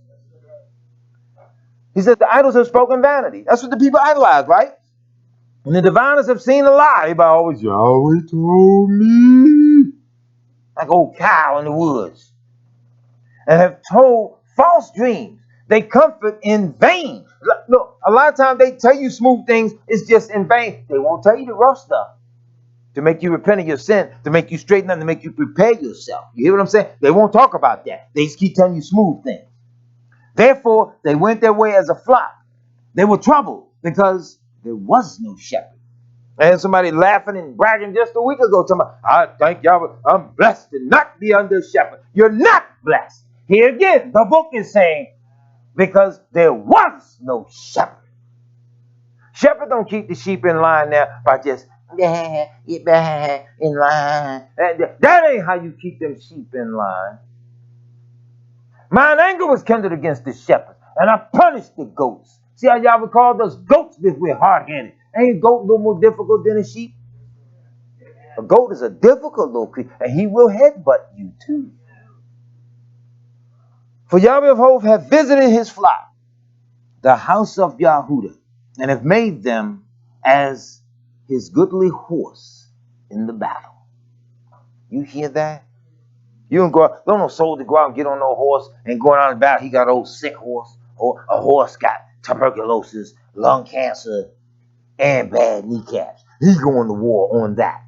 He said the idols have spoken vanity. That's what the people idolize, right? And the diviners have seen a lie. Everybody always, Yahweh told me. Like old cow in the woods. And have told false dreams. They comfort in vain. Look, a lot of times they tell you smooth things, it's just in vain. They won't tell you the rough stuff. To make you repent of your sin, to make you straighten up, to make you prepare yourself. You hear what I'm saying? They won't talk about that. They just keep telling you smooth things. Therefore, they went their way as a flock. They were troubled because there was no shepherd. I had somebody laughing and bragging just a week ago to me. I thank Yahweh. I'm blessed to not be under a shepherd. You're not blessed. Here again, the book is saying, because there was no shepherd. Shepherd don't keep the sheep in line now by just get back in line. That ain't how you keep them sheep in line. Mine anger was kindled against the shepherds, and I punished the goats. See how y'all would call those goats if we're hard-headed. Ain't a goat a little more difficult than a sheep? A goat is a difficult little creature, and he will headbutt you too. For Yahweh of hosts have visited his flock, the house of Yahudah, and have made them as his goodly horse in the battle. You hear that? You don't go out, don't no soldier go out and get on no horse and go out and battle. He got an old sick horse, or a horse got tuberculosis, lung cancer, and bad kneecaps. He going to war on that.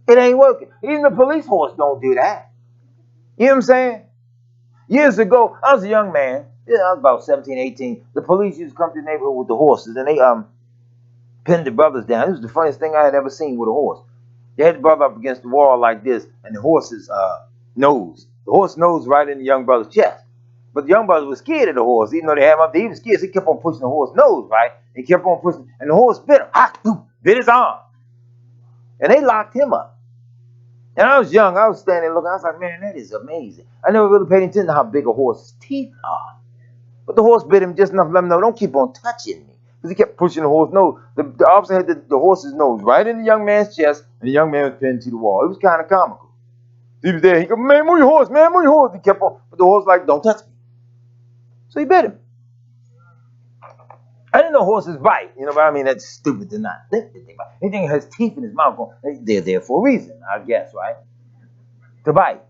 It ain't working. Even the police horse don't do that. You know what I'm saying? Years ago, I was a young man. Yeah, I was about 17, 18. The police used to come to the neighborhood with the horses, and they pinned the brothers down. It was the funniest thing I had ever seen with a horse. They had the brother up against the wall like this, and the horse's nose. The horse nose right in the young brother's chest. But the young brother was scared of the horse, even though they had him up there. He was scared, so he kept on pushing the horse's nose, right? He kept on pushing, and the horse bit him. Bit his arm. And they locked him up. And I was young. I was standing there looking. I was like, man, that is amazing. I never really paid attention to how big a horse's teeth are. But the horse bit him just enough to let him know, don't keep on touching me. Because he kept pushing the horse's nose. The officer had the horse's nose right in the young man's chest, and the young man was pinned to the wall. It was kind of comical. He was there. He go, man, move your horse, man, move your horse. He kept on, but the horse was like, don't touch me. So he bit him. I didn't know horses bite, but I mean, that's stupid to not think that they bite. Anything that has teeth in his mouth, they're there for a reason, I guess, right? To bite.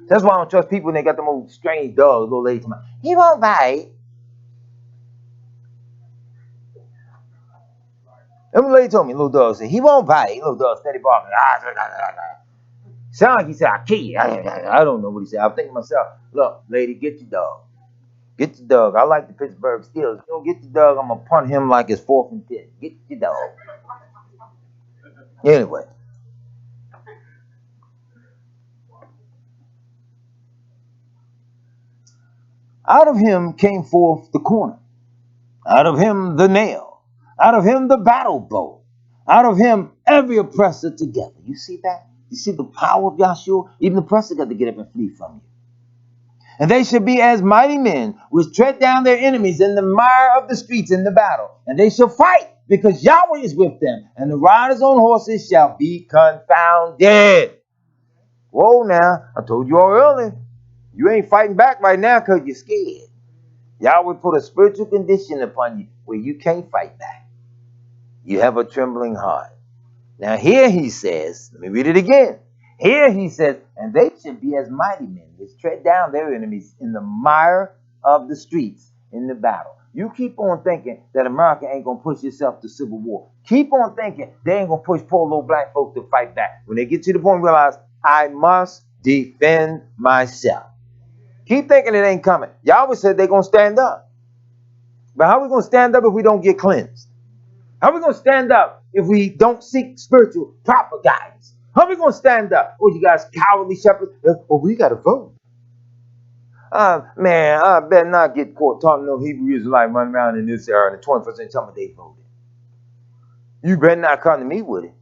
That's why I don't trust people when they got them old strange dogs, little lady. He won't bite. Them lady told me, little dog said, he won't bite. Little dog steady barking. Sound like he said, I'll kill you. I don't know what he said. I'm thinking to myself, look, lady, get your dog. Get your dog. I like the Pittsburgh Steelers. You don't get your dog, I'm going to punt him like it's 4th and 10. Get your dog. Anyway. Out of him came forth the corner. Out of him the nail. Out of him the battle bow. Out of him, every oppressor together. You see that? You see the power of Yahshua? Even the oppressor got to get up and flee from you. And they shall be as mighty men, which tread down their enemies in the mire of the streets in the battle. And they shall fight, because Yahweh is with them. And the riders on horses shall be confounded. Whoa now, I told you all earlier. You ain't fighting back right now because you're scared. Yahweh put a spiritual condition upon you where you can't fight back. You have a trembling heart. Now here he says, let me read it again. Here he says, and they should be as mighty men, which tread down their enemies in the mire of the streets in the battle. You keep on thinking that America ain't going to push itself to civil war. Keep on thinking they ain't going to push poor little black folks to fight back. When they get to the point, realize, I must defend myself. Keep thinking it ain't coming. Yahweh said they're going to stand up. But how are we going to stand up if we don't get cleansed? How are we going to stand up if we don't seek spiritual proper guidance? How are we going to stand up? Oh, you guys cowardly shepherds. Oh, we got to vote. Man, I better not get caught talking no Hebrew Israelite running around in this era in the 21st century telling me they voted. You better not come to me with it.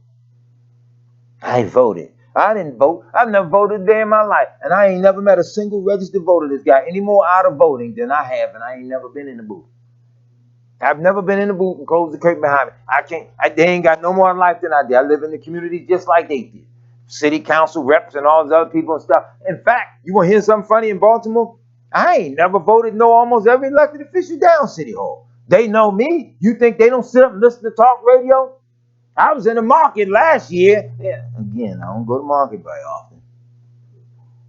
I voted. I didn't vote. I've never voted a day in my life. And I ain't never met a single registered voter that's got any more out of voting than I have. And I ain't never been in the booth. I've never been in the booth and closed the curtain behind me. They ain't got no more life than I did. I live in the community just like they did. City council reps and all these other people and stuff. In fact, you want to hear something funny in Baltimore? I ain't never voted no almost every elected official down City Hall. They know me. You think they don't sit up and listen to talk radio? I was in the market last year. Yeah, again, I don't go to market very often.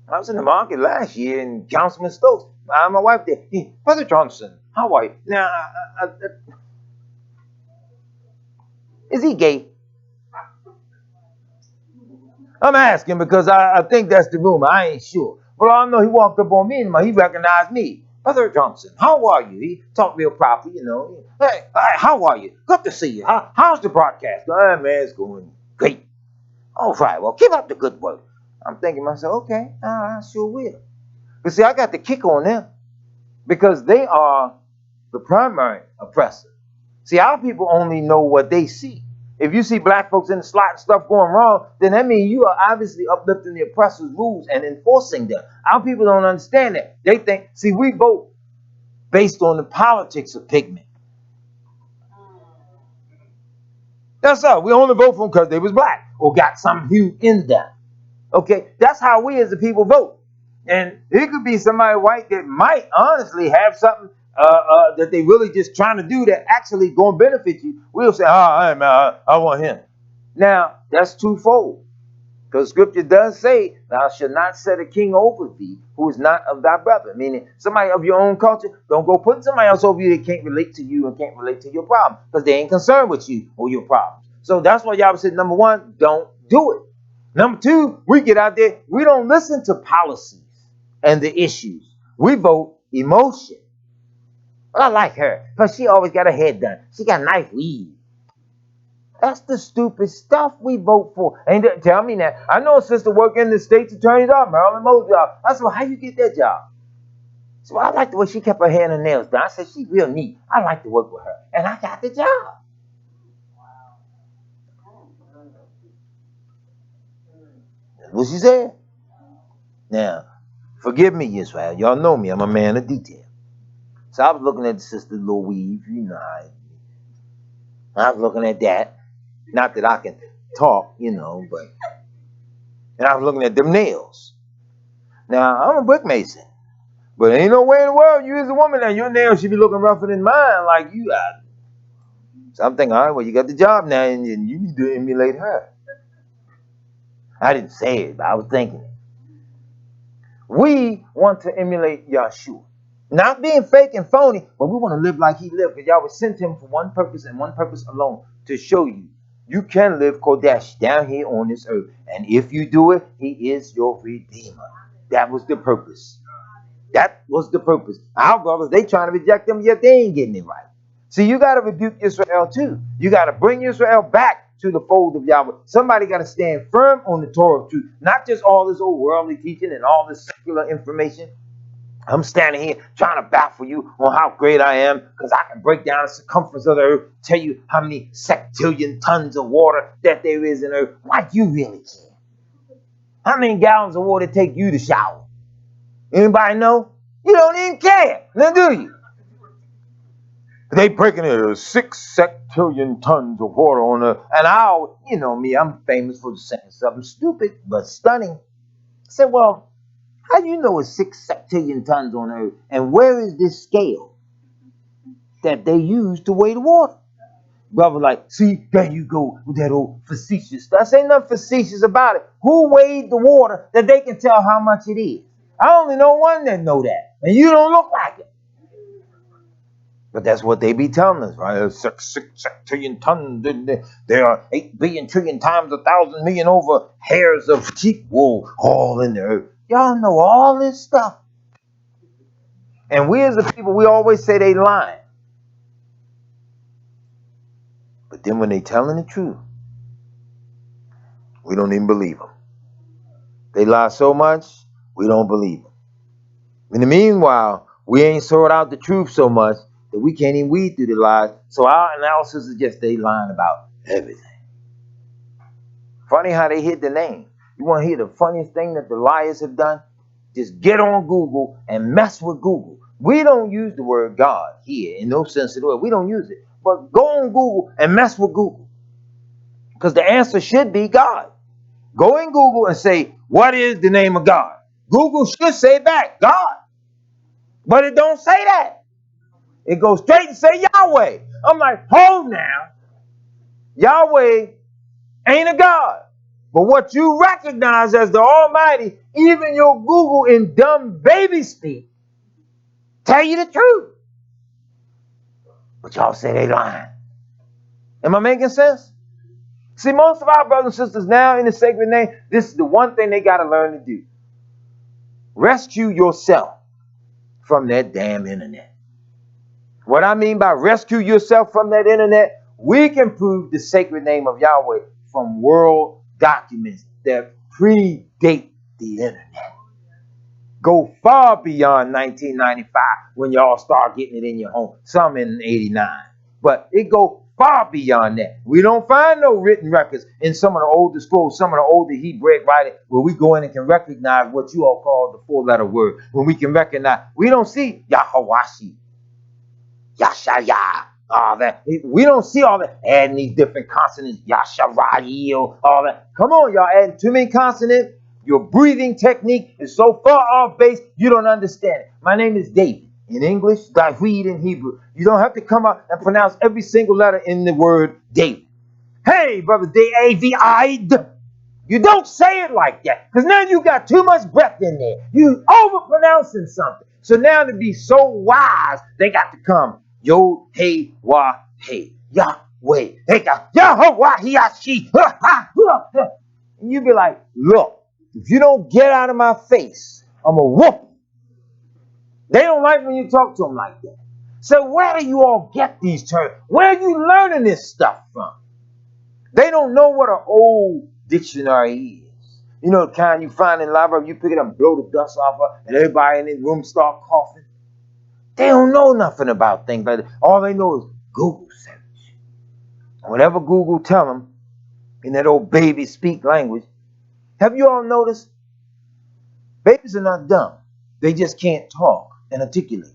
I was in the market last year and Councilman Stokes, my wife there. Hey, Brother Johnson, how are you? Now, is he gay? I'm asking because I think that's the rumor. I ain't sure. But I know he walked up on me and he recognized me. Brother Johnson, how are you? He talked real proper, you know. Hey, how are you? Good to see you. How's the broadcast? Man, it's going great. All right, well, keep up the good work. I'm thinking to myself, okay, I sure will. But see, I got the kick on them because they are the primary oppressor. See, our people only know what they see. If you see black folks in the slot and stuff going wrong, then that means you are obviously uplifting the oppressor's rules and enforcing them. Our people don't understand that. They think, see, we vote based on the politics of pigment. That's all. We only vote for them because they was black or got some hue in them. Okay, that's how we as a people vote. And it could be somebody white that might honestly have something that they really just trying to do that actually going to benefit you. We'll say, oh, hey, man, I want him. Now, that's twofold. Because scripture does say, thou shalt not set a king over thee who is not of thy brother. Meaning, somebody of your own culture, don't go putting somebody else over you that can't relate to you and can't relate to your problem. Because they ain't concerned with you or your problems. So that's why y'all said, number one, don't do it. Number two, we get out there, we don't listen to policies and the issues. We vote emotion. Well, I like her because she always got her head done. She got nice weave. That's the stupid stuff we vote for. Ain't that, tell me now. I know a sister working in the state's attorney's office, Marilyn Monroe's job. I said, well, how you get that job? So I like the way she kept her hair and her nails done. I said, she's real neat. I like to work with her. And I got the job. That's what she said. Now, forgive me, Israel. Y'all know me. I'm a man of detail. So I was looking at the sister little weave. You know, I was looking at that. Not that I can talk, you know, but... And I was looking at them nails. Now, I'm a brick mason. But ain't no way in the world you as a woman now. Your nails should be looking rougher than mine like you got. So I'm thinking, all right, well, you got the job now, and you need to emulate her. I didn't say it, but I was thinking it. We want to emulate Yahshua. Not being fake and phony, but we want to live like he lived. Because Yahweh sent him for one purpose and one purpose alone. To show you, you can live Kodesh down here on this earth. And if you do it, he is your redeemer. That was the purpose. That was the purpose. Our brothers, they trying to reject them, yet they ain't getting it right. See, you got to rebuke Israel too. You got to bring Israel back to the fold of Yahweh. Somebody got to stand firm on the Torah of truth. Not just all this old worldly teaching and all this secular information. I'm standing here trying to baffle you on how great I am because I can break down the circumference of the earth, tell you how many septillion tons of water that there is in the earth. Like you really care. How many gallons of water it take you to shower? Anybody know? You don't even care. Now do you? They breaking it 6 septillion tons of water on the, and you know me, I'm famous for saying something stupid but stunning. I said, well, how do you know it's 6 septillion tons on Earth? And where is this scale that they use to weigh the water? Brother, like, see, there you go with that old facetious stuff. Ain't nothing facetious about it. Who weighed the water that they can tell how much it is? I only know one that know that, and you don't look like it. But that's what they be telling us, right? 6 trillion tons. There are 8 billion trillion times 1,000 million over hairs of sheep wool all in the earth. Y'all know all this stuff. And we as a people, we always say they lying. But then when they telling the truth, we don't even believe them. They lie so much, we don't believe them. In the meanwhile, we ain't sort out the truth so much that we can't even weed through the lies. So our analysis is just they lying about everything. Funny how they hid the name. You want to hear the funniest thing that the liars have done? Just get on Google and mess with Google. We don't use the word God here in no sense of the word. We don't use it. But go on Google and mess with Google. Because the answer should be God. Go in Google and say, what is the name of God? Google should say back, God. But it don't say that. It goes straight and say Yahweh. I'm like, hold now. Yahweh ain't a God. But what you recognize as the Almighty, even your Google in dumb baby speak, tell you the truth. But y'all say they lying. Am I making sense? See, most of our brothers and sisters now in the sacred name, this is the one thing they got to learn to do. Rescue yourself from that damn internet. What I mean by rescue yourself from that internet, we can prove the sacred name of Yahweh from world documents that predate the internet. Go far beyond 1995 when y'all start getting it in your home. Some in 89. But it go far beyond that. We don't find no written records in some of the older scrolls, some of the older Hebraic writing, where we go in and can recognize what you all call the four-letter word. When we can recognize, we don't see Yahawashi, Yashaya, all that. We don't see all that. Adding these different consonants, Yasharayil, all that. Come on, y'all, adding too many consonants. Your breathing technique is so far off base, you don't understand it. My name is David. In English, David in Hebrew. You don't have to come out and pronounce every single letter in the word David. Hey, brother, David. You don't say it like that, because now you got too much breath in there. You overpronouncing something. So now to be so wise, they got to come. Yod, hey, wah, hey. Yahweh. They got Yahweh, Hiyashi. And you be like, look, if you don't get out of my face, I'm a whoop. They don't like when you talk to them like that. So where do you all get these terms? Where are you learning this stuff from? They don't know what an old dictionary is. You know the kind you find in the library, you pick it up and blow the dust off of, and everybody in the room start coughing. They don't know nothing about things like that. All they know is Google search. Whatever Google tell them in that old baby speak language. Have you all noticed? Babies are not dumb. They just can't talk and articulate.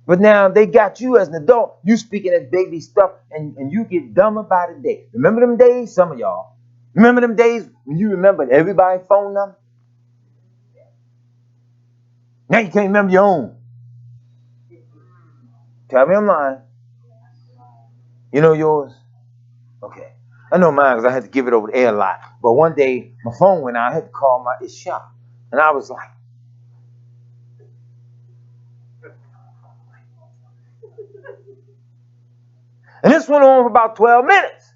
But now they got you as an adult, you speaking that baby stuff, and you get dumber by the day. Remember them days? Some of y'all. Remember them days when you remembered everybody's phone number? Now you can't remember your own. Tell me I'm lying. You know yours? Okay. I know mine because I had to give it over the air a lot. But one day, my phone went out. I had to call my Yahshua. And I was like, and this went on for about 12 minutes.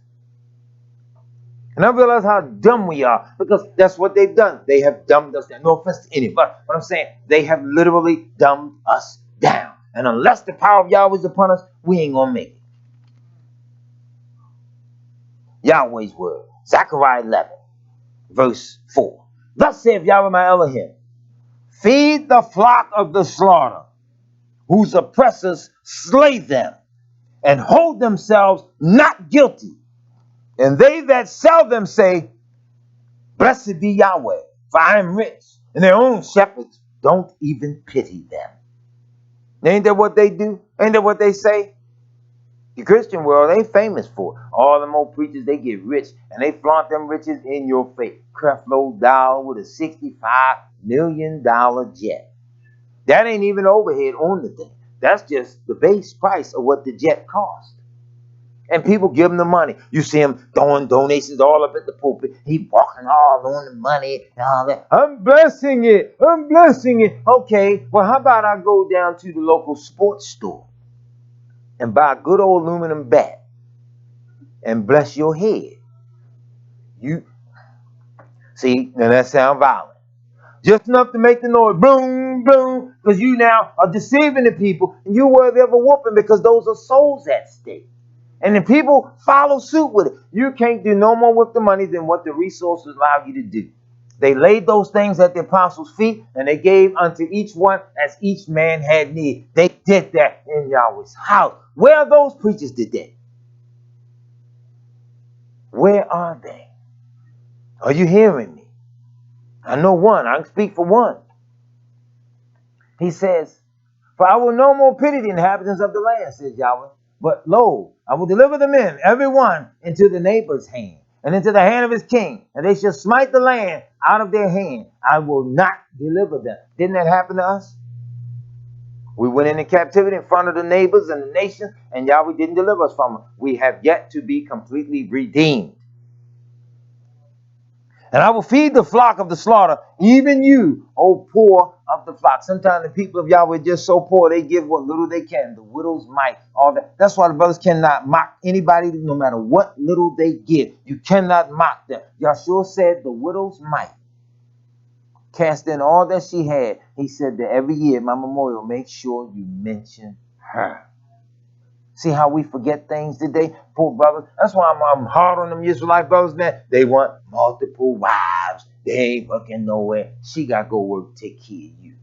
And I realized how dumb we are because that's what they've done. They have dumbed us down. No offense to anybody, but I'm saying they have literally dumbed us down. And unless the power of Yahweh is upon us, we ain't going to make it. Yahweh's word, Zechariah 11, verse 4. Thus saith Yahweh my Elohim, Feed the flock of the slaughter, whose oppressors slay them, and hold themselves not guilty. And they that sell them say, Blessed be Yahweh, for I am rich. And their own shepherds don't even pity them. Ain't that what they do? Ain't that what they say? The Christian world ain't famous for it. All them old preachers, they get rich, and they flaunt them riches in your face. Creflo Dollar with a $65 million jet. That ain't even overhead on the thing. That's just the base price of what the jet cost. And people give him the money. You see him throwing donations all up at the pulpit. He walking all on the money and all that. I'm blessing it. I'm blessing it. Okay, well, how about I go down to the local sports store and buy a good old aluminum bat and bless your head? You see, now that sounds violent. Just enough to make the noise, boom, boom, because you now are deceiving the people, and you're worthy of a whooping because those are souls at stake. And the people follow suit with it. You can't do no more with the money than what the resources allow you to do. They laid those things at the apostles' feet, and they gave unto each one as each man had need. They did that in Yahweh's house. Where are those preachers today? Where are they? Are you hearing me? I know one. I can speak for one. He says, For I will no more pity the inhabitants of the land, says Yahweh. But lo, I will deliver the men, every one, into the neighbor's hand, and into the hand of his king, and they shall smite the land out of their hand. I will not deliver them. Didn't that happen to us? We went into captivity in front of the neighbors and the nation, and Yahweh didn't deliver us from them. We have yet to be completely redeemed. And I will feed the flock of the slaughter, even you, O poor of the flock. Sometimes the people of Yahweh are just so poor, they give what little they can. The widow's mite, all that. That's why the brothers cannot mock anybody, no matter what little they give. You cannot mock them. Yahshua said the widow's mite cast in all that she had. He said that every year at my memorial, make sure you mention her. See how we forget things today, poor brothers? That's why I'm hard on them Israelite brothers, man. They want multiple wives. They ain't working nowhere. She got to go work, take care of you.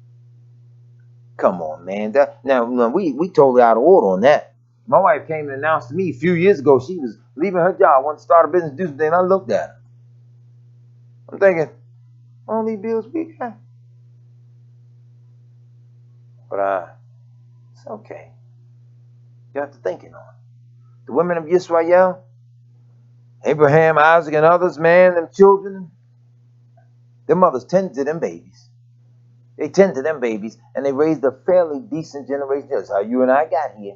Come on, man. Now, we totally out of order on that. My wife came and announced to me a few years ago she was leaving her job, wanted to start a business, do something, and I looked at her. I'm thinking, all these bills we got. But it's okay. You have to think it on. The women of Israel, Abraham, Isaac, and others, man, them children, their mothers tend to them babies. They tend to them babies, and they raised a fairly decent generation. That's how you and I got here.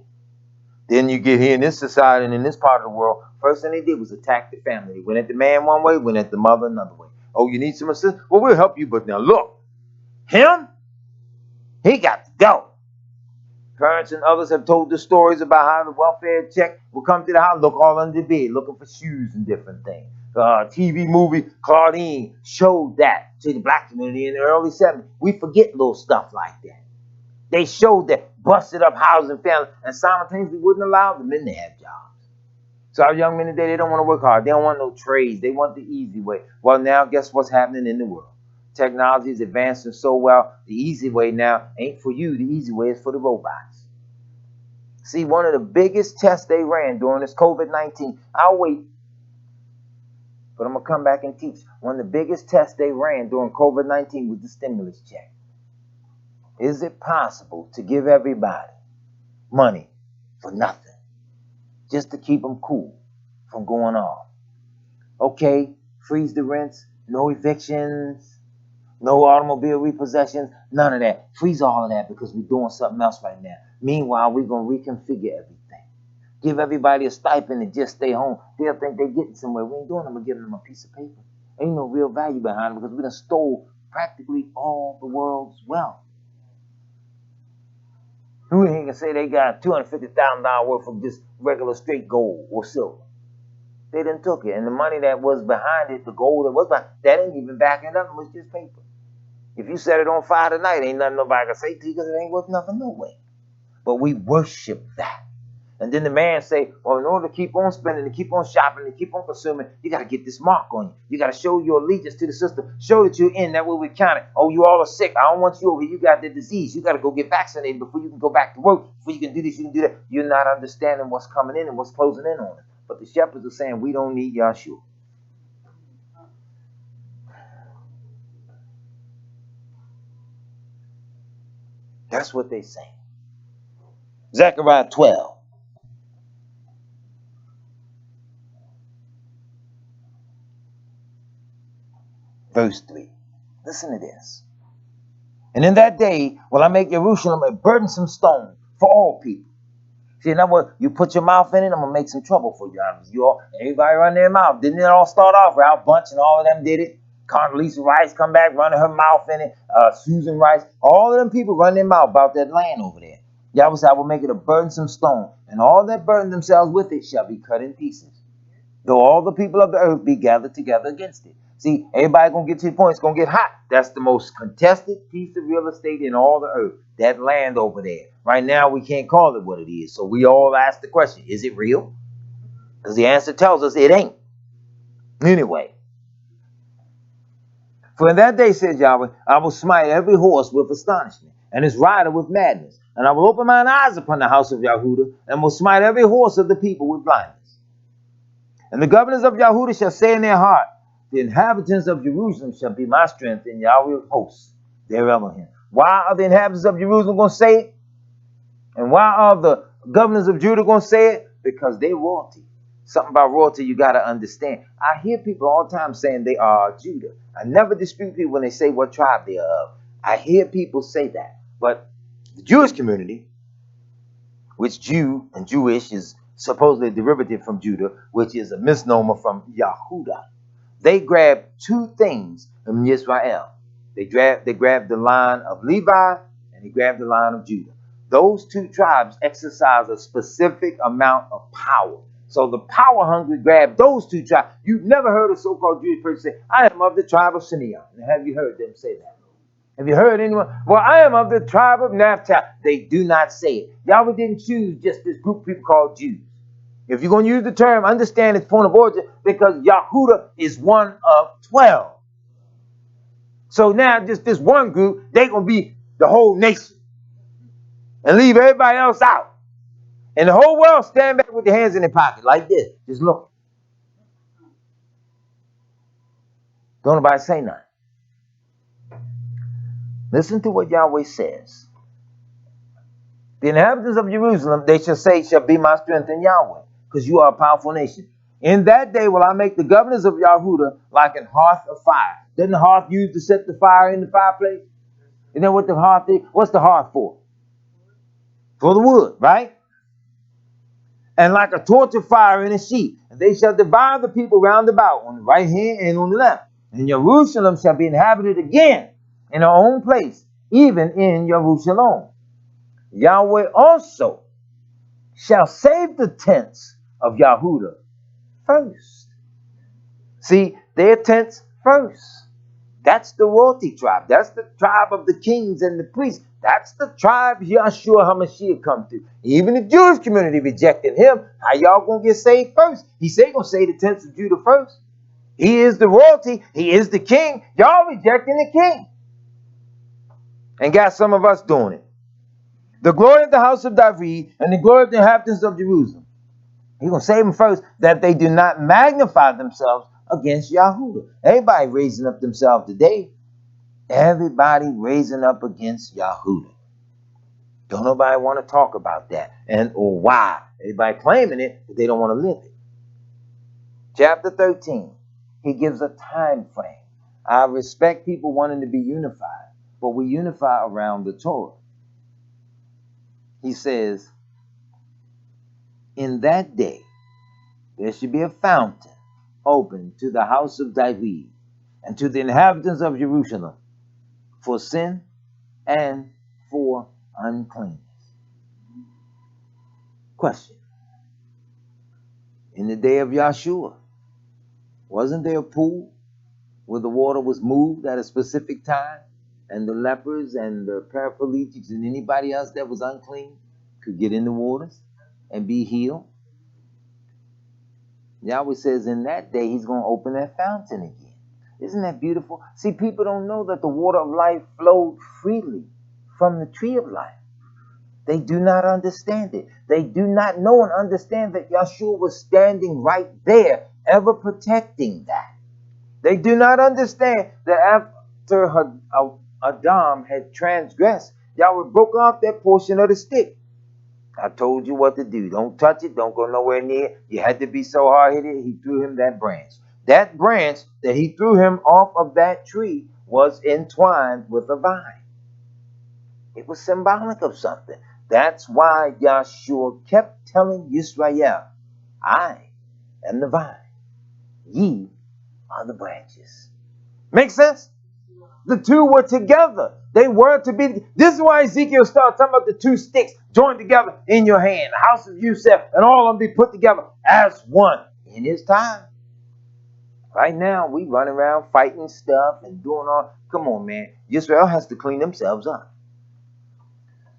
Then you get here in this society and in this part of the world, first thing they did was attack the family. They went at the man one way, went at the mother another way. Oh, you need some assistance? Well, we'll help you, but now look, him, he got to go. Parents and others have told the stories about how the welfare check will come to the house, look all under the bed, looking for shoes and different things. TV movie Claudine showed that to the black community in the early 70s. We forget little stuff like that. They showed that busted up housing family and simultaneously wouldn't allow the men to have jobs. So our young men today, they don't want to work hard. They don't want no trades. They want the easy way. Well, now guess what's happening in the world? Technology is advancing so well. The easy way now ain't for you. The easy way is for the robots. See, one of the biggest tests they ran during this COVID-19, I'll wait, but I'm going to come back and teach. One of the biggest tests they ran during COVID-19 was the stimulus check. Is it possible to give everybody money for nothing, just to keep them cool from going off? Okay, freeze the rents, no evictions, no automobile repossessions, none of that. Freeze all of that because we're doing something else right now. Meanwhile, we're going to reconfigure everything. Give everybody a stipend and just stay home. They'll think they're getting somewhere. We ain't doing them. We're giving them a piece of paper. Ain't no real value behind it because we done stole practically all the world's wealth. Who ain't gonna say they got $250,000 worth of just regular straight gold or silver? They done took it. And the money that was behind it, the gold that was behind it, that ain't even backing it up. It was just paper. If you set it on fire tonight, ain't nothing nobody can say to you because it ain't worth nothing no way. But we worship that. And then the man say, well, in order to keep on spending and keep on shopping and keep on consuming, you got to get this mark on you. You got to show your allegiance to the system. Show that you're in. That way we count it. Oh, you all are sick. I don't want you over here. You got the disease. You got to go get vaccinated before you can go back to work. Before you can do this, you can do that. You're not understanding what's coming in and what's closing in on it. But the shepherds are saying, we don't need Yahshua. That's what they say. Zechariah 12. Verse 3. Listen to this. And in that day will I make Jerusalem a burdensome stone for all people. See, in other words, you put your mouth in it, I'm going to make some trouble for you. Everybody run their mouth. Didn't it all start off? Ralph Bunch and all of them did it. Condoleezza Rice come back, running her mouth in it. Susan Rice. All of them people run their mouth about that land over there. Yahweh said, I will make it a burdensome stone, and all that burden themselves with it shall be cut in pieces, though all the people of the earth be gathered together against it. See, everybody going to get to the point, it's going to get hot. That's the most contested piece of real estate in all the earth, that land over there. Right now, we can't call it what it is. So we all ask the question, is it real? Because the answer tells us it ain't. Anyway, for in that day, said Yahweh, I will smite every horse with astonishment, and his rider with madness. And I will open mine eyes upon the house of Yahudah, and will smite every horse of the people with blindness. And the governors of Yahudah shall say in their heart, the inhabitants of Jerusalem shall be my strength in Yahweh of hosts, their Elohim. Why are the inhabitants of Jerusalem going to say it? And why are the governors of Judah going to say it? Because they're royalty. Something about royalty you got to understand. I hear people all the time saying they are Judah. I never dispute people when they say what tribe they are of. I hear people say that. But the Jewish community, which Jew and Jewish is supposedly a derivative from Judah, which is a misnomer from Yahudah. They grabbed two things from Israel. They grabbed the line of Levi and they grabbed the line of Judah. Those two tribes exercise a specific amount of power. So the power hungry grabbed those two tribes. You've never heard a so-called Jewish person say, I am of the tribe of Simeon. Have you heard them say that? Have you heard anyone? Well, I am of the tribe of Naphtali. They do not say it. Yahweh didn't choose just this group of people called Jews. If you're going to use the term, understand its point of origin, because Yahudah is one of 12. So now just this one group, they're going to be the whole nation and leave everybody else out. And the whole world stand back with their hands in their pocket like this, just look. Don't nobody say nothing. Listen to what Yahweh says. The inhabitants of Jerusalem, they shall say, shall be my strength in Yahweh, because you are a powerful nation. In that day will I make the governors of Yahudah like an hearth of fire. Doesn't the hearth used to set the fire in the fireplace? You know what the hearth is? What's the hearth for? For the wood, right? And like a torch of fire in a sheet. And they shall divide the people round about on the right hand and on the left. And Jerusalem shall be inhabited again in her own place, even in Jerusalem. Yahweh also shall save the tents of Yahudah first. See, their tents first. That's the royalty tribe. That's the tribe of the kings and the priests. That's the tribe Yahshua HaMashiach come to. Even the Jewish community rejected him. How y'all going to get saved first? He said going to save the tents of Judah first. He is the royalty. He is the king. Y'all rejecting the king. And got some of us doing it. The glory of the house of David and the glory of the inhabitants of Jerusalem. He's going to save them first, that they do not magnify themselves against Yahudah. Everybody raising up themselves today. Everybody raising up against Yahudah. Don't nobody want to talk about that. Or why. Everybody claiming it, but they don't want to live it. Chapter 13. He gives a time frame. I respect people wanting to be unified, but we unify around the Torah. He says, in that day, there should be a fountain open to the house of David and to the inhabitants of Jerusalem for sin and for uncleanness. Question. In the day of Yahshua, wasn't there a pool where the water was moved at a specific time and the lepers and the paraplegics and anybody else that was unclean could get in the waters? and be healed. Yahweh says in that day he's going to open that fountain again. Isn't that beautiful? See, people don't know that the water of life flowed freely from the tree of life. They do not understand it. They do not know and understand that Yahshua was standing right there, ever protecting that. They do not understand that after Adam had transgressed, Yahweh broke off that portion of the stick. I told you what to do. Don't touch it. Don't go nowhere near it. You had to be so hard-headed, he threw him that branch. That branch that he threw him off of that tree was entwined with a vine. It was symbolic of something. That's why Yahshua kept telling Israel, I am the vine. Ye are the branches. Make sense? The two were together. They were to be. This is why Ezekiel started talking about the two sticks joined together in your hand. The house of Yusuf and all of them be put together as one in his time. Right now, we run around fighting stuff and doing all. Come on, man. Israel has to clean themselves up.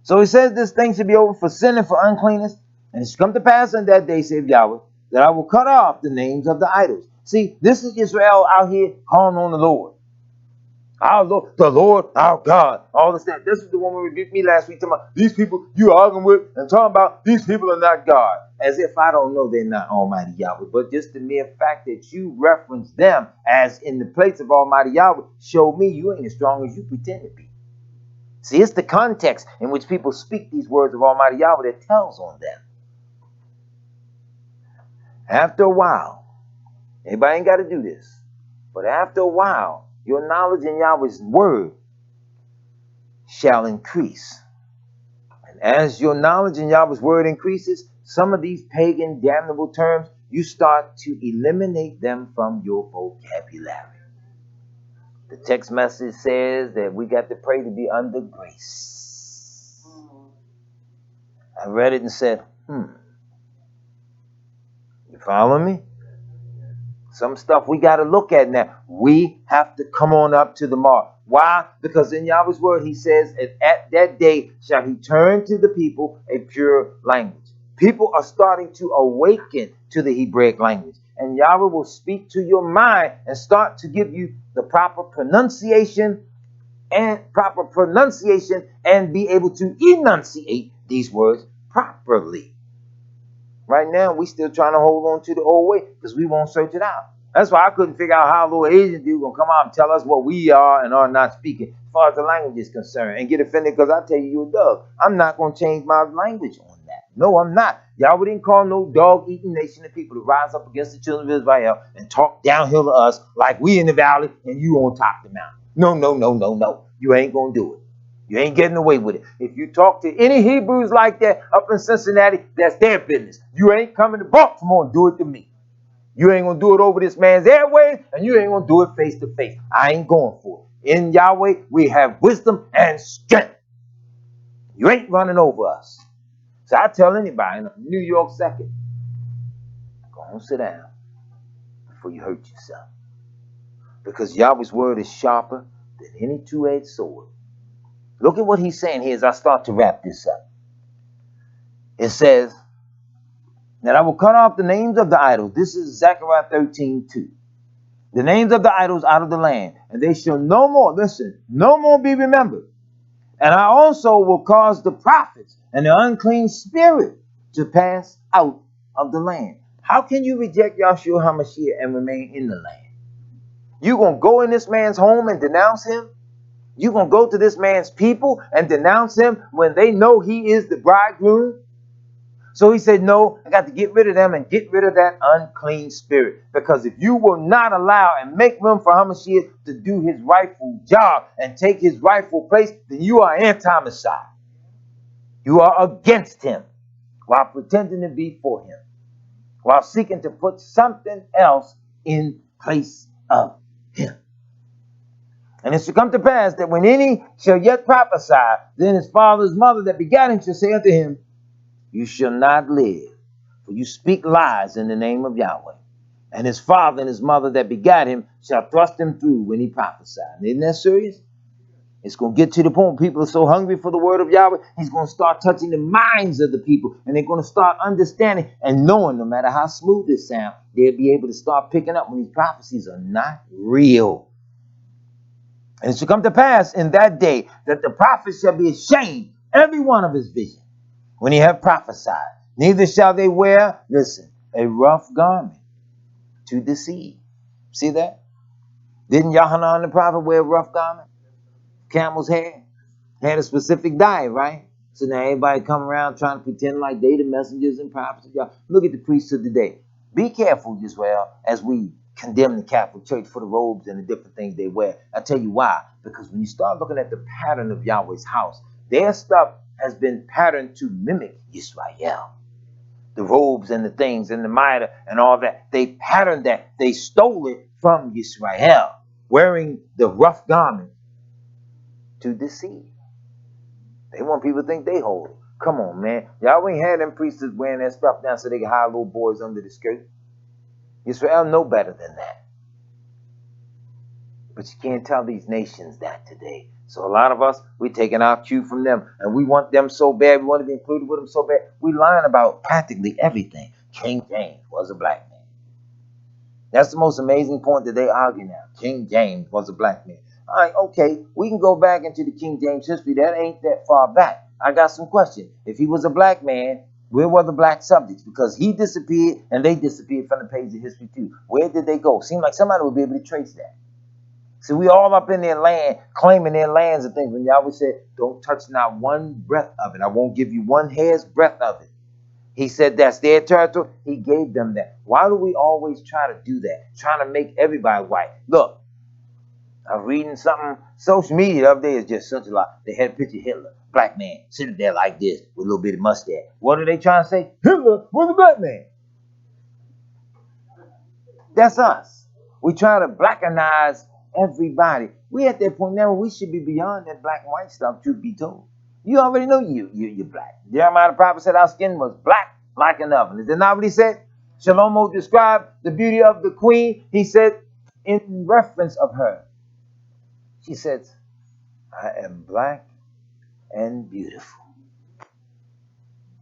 So he says this thing should be over for sin and for uncleanness. And it shall come to pass on that day, saith Yahweh, that I will cut off the names of the idols. See, this is Israel out here calling on the Lord. Our Lord, the Lord, our God, all this stuff. This is the one who rebuked me last week, talking about these people you arguing with and talking about these people are not God. As if I don't know they're not Almighty Yahweh. But just the mere fact that you reference them as in the place of Almighty Yahweh showed me you ain't as strong as you pretend to be. See, it's the context in which people speak these words of Almighty Yahweh that tells on them. After a while, everybody ain't got to do this, but after a while, your knowledge in Yahweh's word shall increase. And as your knowledge in Yahweh's word increases, some of these pagan, damnable terms, you start to eliminate them from your vocabulary. The text message says that we got to pray to be under grace. I read it and said, You follow me? Some stuff we got to look at now. We have to come on up to the mark. Why? Because in Yahweh's word, he says, at that day shall he turn to the people a pure language. People are starting to awaken to the Hebraic language. And Yahweh will speak to your mind and start to give you the proper pronunciation and be able to enunciate these words properly. Right now, we still trying to hold on to the old way because we won't search it out. That's why I couldn't figure out how a little Asian dude gonna come out and tell us what we are and are not speaking as far as the language is concerned and get offended because I tell you a dog. I'm not gonna change my language on that. No, I'm not. Y'all didn't call no dog-eating nation of people to rise up against the children of Israel and talk downhill to us like we in the valley and you on top of the mountain. No. You ain't gonna do it. You ain't getting away with it. If you talk to any Hebrews like that up in Cincinnati, that's their business. You ain't coming to Baltimore and do it to me. You ain't going to do it over this man's airways, and you ain't going to do it face to face. I ain't going for it. In Yahweh, we have wisdom and strength. You ain't running over us. So I tell anybody in a New York second, go on, sit down before you hurt yourself. Because Yahweh's word is sharper than any two-edged sword. Look at what he's saying here as I start to wrap this up. It says that I will cut off the names of the idols. This is Zechariah 13:2. The names of the idols out of the land, and they shall no more, no more be remembered. And I also will cause the prophets and the unclean spirit to pass out of the land. How can you reject Yahshua HaMashiach and remain in the land? You going to go in this man's home and denounce him? You going to go to this man's people and denounce him when they know he is the bridegroom? So he said, no, I got to get rid of them and get rid of that unclean spirit. Because if you will not allow and make room for HaMashiach to do his rightful job and take his rightful place, then you are anti-Messiah. You are against him while pretending to be for him, while seeking to put something else in place of him. And it shall come to pass that when any shall yet prophesy, then his father's mother that begat him shall say unto him, you shall not live, for you speak lies in the name of Yahweh. And his father and his mother that begat him shall thrust him through when he prophesied. Isn't that serious? It's going to get to the point people are so hungry for the word of Yahweh, he's going to start touching the minds of the people, and they're going to start understanding and knowing, no matter how smooth it sounds, they'll be able to start picking up when these prophecies are not real. And it shall come to pass in that day that the prophet shall be ashamed, every one of his vision, when he have prophesied. Neither shall they wear, listen, a rough garment to deceive. See that? Didn't Yohanan the prophet wear a rough garment? Camel's hair? Had a specific diet, right? So now everybody come around trying to pretend like they the messengers and prophets of God. Look at the priesthood today. Be careful as well as we condemn the Catholic Church for the robes and the different things they wear. I tell you why. Because when you start looking at the pattern of Yahweh's house, their stuff has been patterned to mimic Israel. The robes and the things and the mitre and all that. They patterned that. They stole it from Israel, wearing the rough garment to deceive. They want people to think they holy. Come on, man. Y'all ain't had them priests wearing that stuff down so they can hide little boys under the skirt. Israel know better than that. But you can't tell these nations that today. So a lot of us, we're taking our cue from them. And we want them so bad. We want to be included with them so bad. We lying about practically everything. King James was a black man. That's the most amazing point that they argue now. King James was a black man. All right, okay, we can go back into the King James history. That ain't that far back. I got some questions. If he was a black man, where were the black subjects? Because he disappeared and they disappeared from the page of history too. Where did they go? Seems like somebody would be able to trace that. So we all up in their land, claiming their lands and things. When Yahweh said, don't touch not one breath of it. I won't give you one hair's breadth of it. He said that's their territory. He gave them that. Why do we always try to do that? Trying to make everybody white. Look, I'm reading something. Social media the other day is just such a lot. They had a picture of Hitler, black man, sitting there like this with a little bit of mustache. What are they trying to say? Hitler was a black man. That's us. We try to blackanize everybody. We at that point now where we should be beyond that black and white stuff, truth be told. You already know you're black. Jeremiah the prophet said our skin was black like an oven. Is that not what he said? Shalomo described the beauty of the queen. He said in reference of her, she said, I am black and beautiful.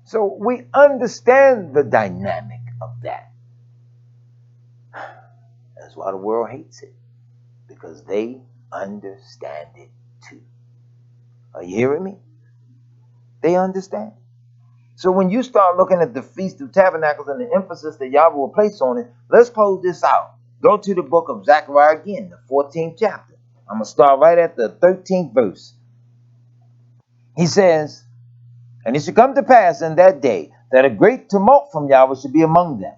So we understand the dynamic of that. That's why the world hates it. Because they understand it too. Are you hearing me? They understand. So when you start looking at the Feast of Tabernacles and the emphasis that Yahweh will place on it, let's close this out. Go to the book of Zechariah again, the 14th chapter. I'm going to start right at the 13th verse. He says, and it shall come to pass in that day that a great tumult from Yahweh shall be among them.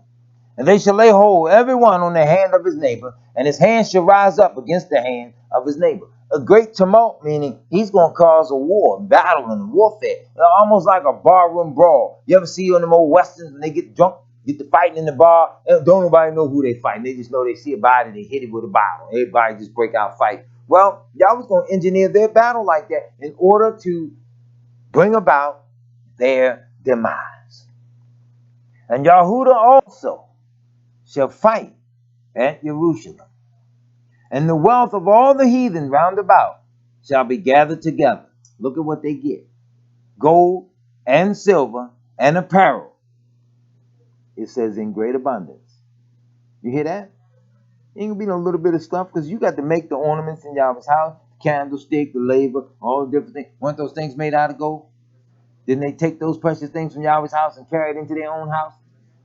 And they shall lay hold every one on the hand of his neighbor, and his hand shall rise up against the hand of his neighbor. A great tumult, meaning he's going to cause a war, battle, and warfare. Almost like a barroom brawl. You ever see on them old westerns when they get drunk, get to fighting in the bar? Don't nobody know who they fighting. They just know they see a body, they hit it with a bottle. Everybody just break out fighting. Well, y'all was going to engineer their battle like that in order to bring about their demise. And Yahudah also shall fight at Jerusalem, and the wealth of all the heathen round about shall be gathered together. Look at what they get: gold and silver and apparel. It says in great abundance. You hear that? Ain't gonna be no little bit of stuff, because you got to make the ornaments in Yahweh's house, the candlestick, the laver, all the different things. Weren't those things made out of gold? Didn't they take those precious things from Yahweh's house and carry it into their own house?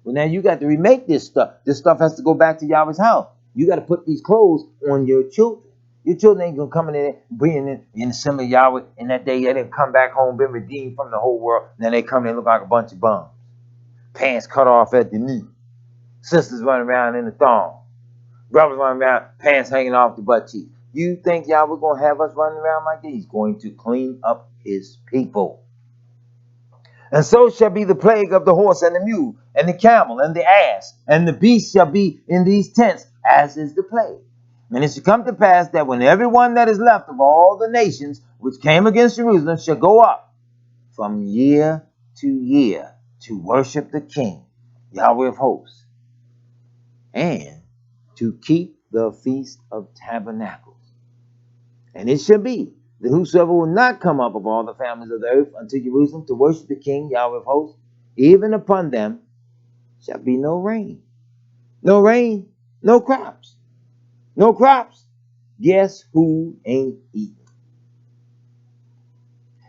Well, now you got to remake this stuff. This stuff has to go back to Yahweh's house. You got to put these clothes on your children. Your children ain't going to come in there, bringing in the symbol of Yahweh, and that day they didn't come back home, been redeemed from the whole world. Now they come in and look like a bunch of bums. Pants cut off at the knee. Sisters running around in the thong. Brothers running around, pants hanging off the butt cheeks. You think Yahweh going to have us running around like that? He's going to clean up his people. And so shall be the plague of the horse and the mule and the camel and the ass, and the beast shall be in these tents, as is the plague. And it shall come to pass that when every one that is left of all the nations which came against Jerusalem shall go up from year to year to worship the King, Yahweh of hosts, and to keep the Feast of Tabernacles. And it shall be that whosoever will not come up of all the families of the earth unto Jerusalem to worship the King, Yahweh of hosts, even upon them shall be no rain. No rain, no crops. No crops. Guess who ain't eating?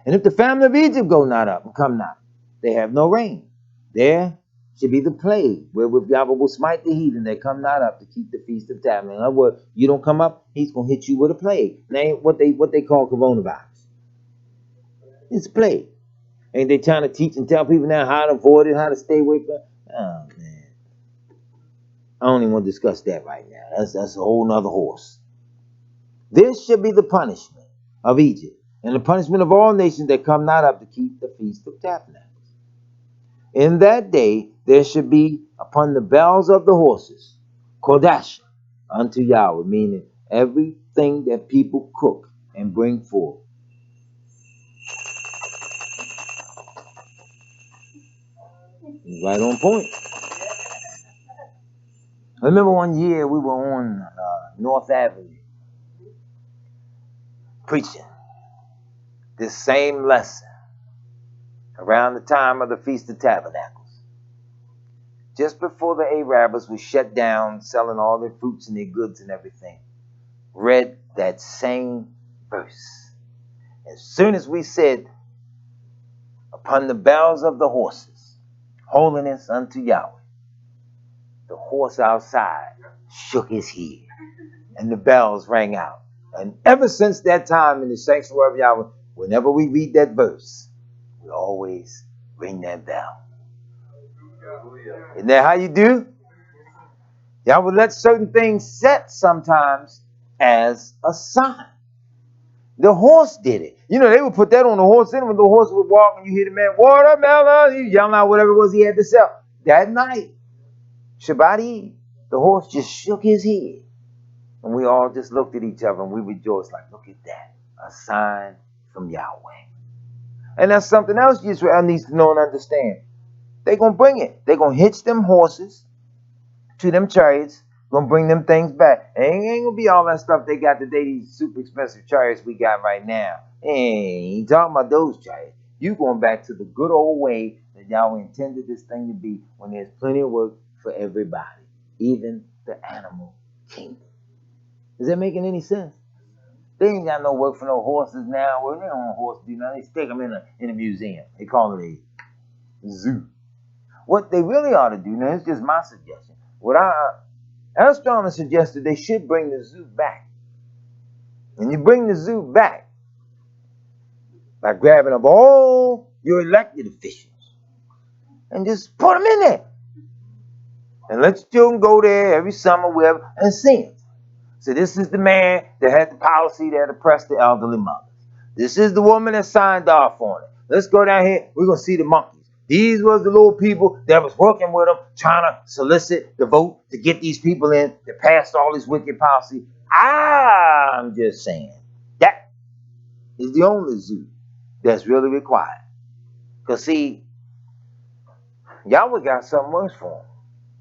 And if the family of Egypt go not up and come not, they have no rain. There should be the plague, wherewith Yahweh will smite the heathen that come not up to keep the feast of tabernacles. In other words, you don't come up, he's gonna hit you with a plague. And that ain't what they call coronavirus. It's a plague. Ain't they trying to teach and tell people now how to avoid it, how to stay away from it? Oh man. I don't even want to discuss that right now. That's a whole nother horse. This should be the punishment of Egypt, and the punishment of all nations that come not up to keep the feast of tabernacles. In that day there should be upon the bells of the horses, Kodash, unto Yahweh, meaning everything that people cook and bring forth. Right on point. I remember one year we were on North Avenue preaching this same lesson around the time of the Feast of Tabernacles. Just before the Arabs was shut down, selling all their fruits and their goods and everything, read that same verse. As soon as we said, upon the bells of the horses, holiness unto Yahweh, the horse outside shook his head and the bells rang out. And ever since that time in the sanctuary of Yahweh, whenever we read that verse, we always ring that bell. Isn't that how you do? Y'all would let certain things set sometimes as a sign. The horse did it. You know, they would put that on the horse, and when the horse would walk and you hear the man, watermelon, you yelling out whatever it was he had to sell. That night, Shabbat Eve, the horse just shook his head. And we all just looked at each other and we rejoiced like, look at that. A sign from Yahweh. And that's something else Israel needs to know and understand. They're going to bring it. They're going to hitch them horses to them chariots, going to bring them things back. Ain't going to be all that stuff they got today, these super expensive chariots we got right now. Ain't talking about those chariots. You going back to the good old way that Yahweh intended this thing to be when there's plenty of work for everybody, even the animal kingdom. Is that making any sense? They ain't got no work for no horses now. Well, they don't want horses do nothing. They stick them in a museum. They call it a zoo. What they really ought to do, now it's just my suggestion. What Aristotle suggested they should bring the zoo back. And you bring the zoo back by grabbing up all your elected officials and just put them in there. And let your children go there every summer, wherever, and see them. So this is the man that had the policy that oppressed the elderly mothers. This is the woman that signed off on it. Let's go down here. We're going to see the monkeys. These was the little people that was working with them, trying to solicit the vote to get these people in that passed all this wicked policy. I'm just saying that is the only zoo that's really required. Because see, Yahweh got something worse for them.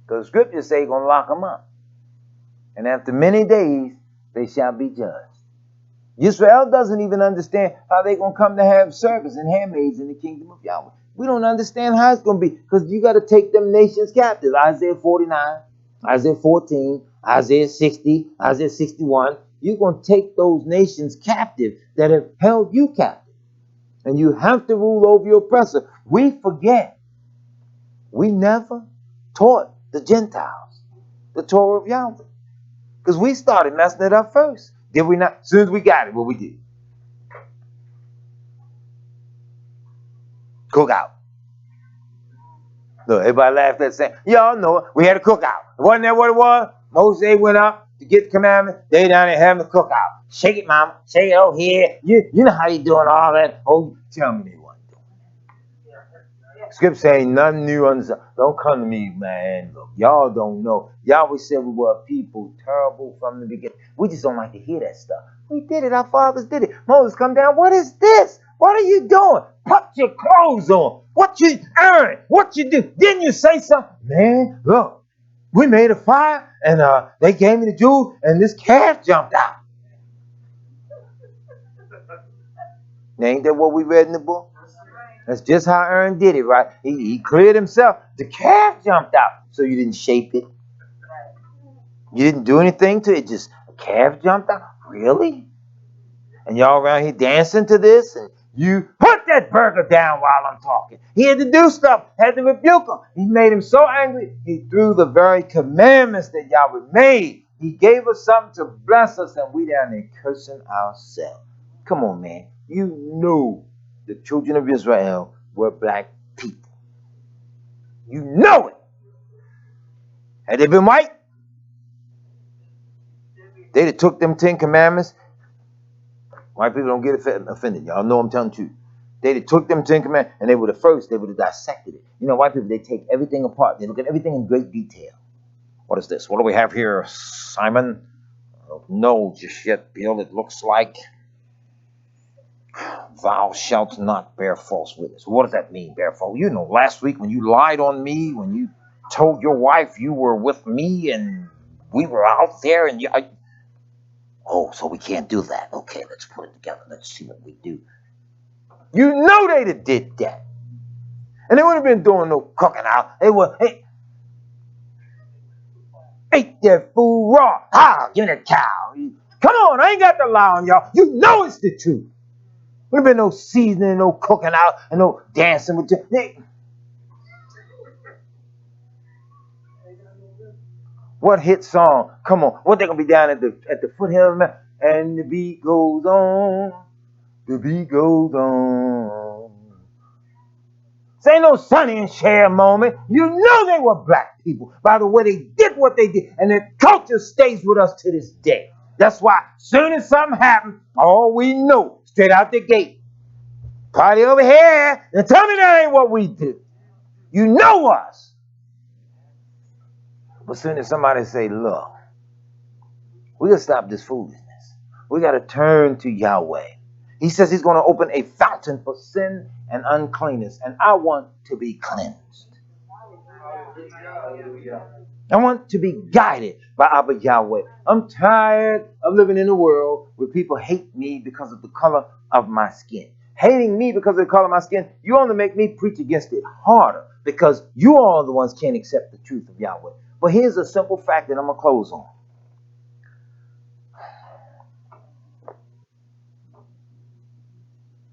Because scriptures say he's going to lock them up. And after many days, they shall be judged. Israel doesn't even understand how they're going to come to have servants and handmaids in the kingdom of Yahweh. We don't understand how it's going to be because you got to take them nations captive. Isaiah 49, Isaiah 14, Isaiah 60, Isaiah 61. You're going to take those nations captive that have held you captive. And you have to rule over your oppressor. We forget. We never taught the Gentiles the Torah of Yahweh. Because we started messing it up first. Did we not? As soon as we got it, what we did? Cook out. Look, everybody laughed at saying, y'all know it. We had a cookout. Wasn't that what it was? Moses went up to get the commandment. They down there having a cookout. Shake it, mama. Shake it over here. You know how you doing all that. Oh, tell me they wasn't doing it. Scripture saying nothing new under the sun. Don't come to me, man. Look, y'all don't know. Yahweh said we were a people terrible from the beginning. We just don't like to hear that stuff. We did it. Our fathers did it. Moses come down. What is this? What are you doing? Put your clothes on. What you earn? What you do? Didn't you say something? Man, look, we made a fire and they gave me the jewels and this calf jumped out. Ain't that what we read in the book? That's just how Aaron did it, right? He cleared himself. The calf jumped out. So you didn't shape it. You didn't do anything to it. Just a calf jumped out. Really? And y'all around here dancing to this? And you put that burger down while I'm talking. He had to do stuff. Had to rebuke him. He made him so angry. He threw the very commandments that Yahweh made. He gave us something to bless us, and we down there cursing ourselves. Come on, man. You know the children of Israel were black people. You know it. Had they been white, they'd have took them 10 commandments. White people don't get offended. Y'all know I'm telling the truth. They'd have took them 10 commandments, and they would have dissected it. You know, white people, they take everything apart. They look at everything in great detail. What is this? What do we have here, Simon? No, just yet, Bill. It looks like thou shalt not bear false witness. What does that mean, bear false? You know, last week when you lied on me, when you told your wife you were with me and we were out there and oh, so we can't do that. Okay, let's put it together. Let's see what we do. You know they'd have did that. And they wouldn't have been doing no cooking out. They would, hey, ate that food raw. Ah, give me the cow. Come on, I ain't got to lie on y'all. You know it's the truth. Would have been no seasoning, no cooking out, and no dancing with you. What hit song? Come on, what they gonna be down at the foothill of the mountain? And the beat goes on, the beat goes on. This ain't no Sonny and Cher moment. You know they were black people by the way they did what they did, and their culture stays with us to this day. That's why soon as something happened, all we know straight out the gate, party over here, and tell me that ain't what we do. You know us. But soon as somebody say, look, we gotta stop this foolishness. We gotta turn to Yahweh. He says he's gonna open a fountain for sin and uncleanness, and I want to be cleansed. I want to be guided by Abba Yahweh. I'm tired of living in a world where people hate me because of the color of my skin. Hating me because of the color of my skin, you only make me preach against it harder because you all are the ones can't accept the truth of Yahweh. But here's a simple fact that I'm going to close on.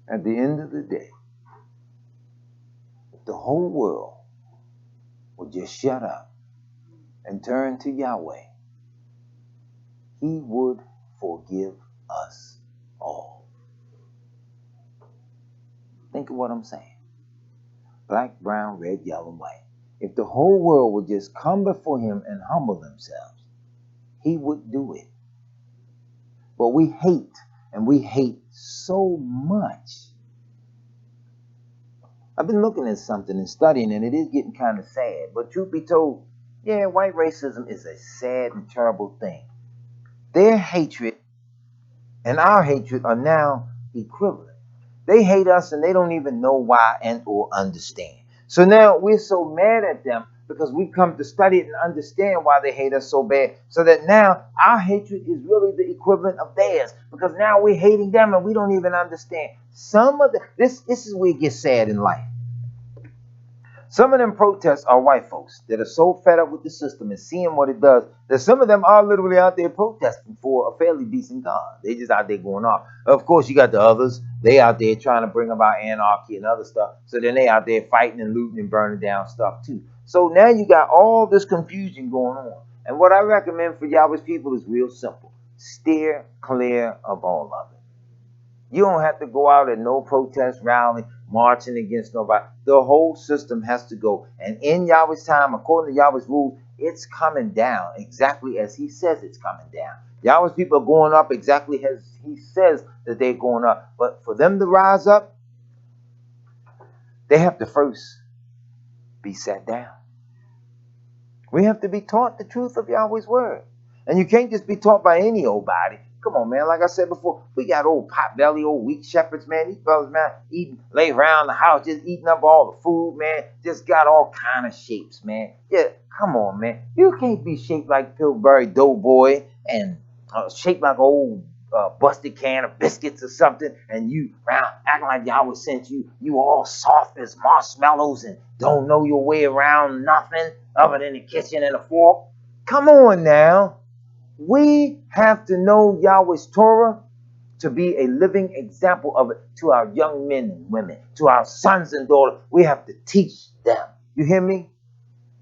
At the end of the day, if the whole world would just shut up and turn to Yahweh, he would forgive us all. Think of what I'm saying. Black, brown, red, yellow, and white. If the whole world would just come before him and humble themselves, he would do it. But we hate, and we hate so much. I've been looking at something and studying, and it is getting kind of sad. But truth be told, yeah, white racism is a sad and terrible thing. Their hatred and our hatred are now equivalent. They hate us and they don't even know why and or understand. So now we're so mad at them because we've come to study it and understand why they hate us so bad. So that now our hatred is really the equivalent of theirs. Because now we're hating them and we don't even understand. This is where it gets sad in life. Some of them protests are white folks that are so fed up with the system and seeing what it does that some of them are literally out there protesting for a fairly decent God. They just out there going off. Of course, you got the others. They out there trying to bring about anarchy and other stuff. So then they out there fighting and looting and burning down stuff too. So now you got all this confusion going on. And what I recommend for Yahweh's people is real simple. Steer clear of all of it. You don't have to go out at no protest rally, marching against nobody. The whole system has to go. And in Yahweh's time, according to Yahweh's rules, it's coming down exactly as he says it's coming down. Yahweh's people are going up exactly as he says that they're going up. But for them to rise up, they have to first be set down. We have to be taught the truth of Yahweh's word. And you can't just be taught by any old body. Come on, man. Like I said before, we got old pot-belly, old weak shepherds, man. These fellas, man, lay around the house, just eating up all the food, man. Just got all kind of shapes, man. Yeah, come on, man. You can't be shaped like Pillsbury Doughboy and shaped like old busted can of biscuits or something, and you around acting like Yahweh sent you. You all soft as marshmallows and don't know your way around nothing other than the kitchen and a fork. Come on now. We have to know Yahweh's Torah to be a living example of it to our young men and women, to our sons and daughters. We have to teach them. You hear me?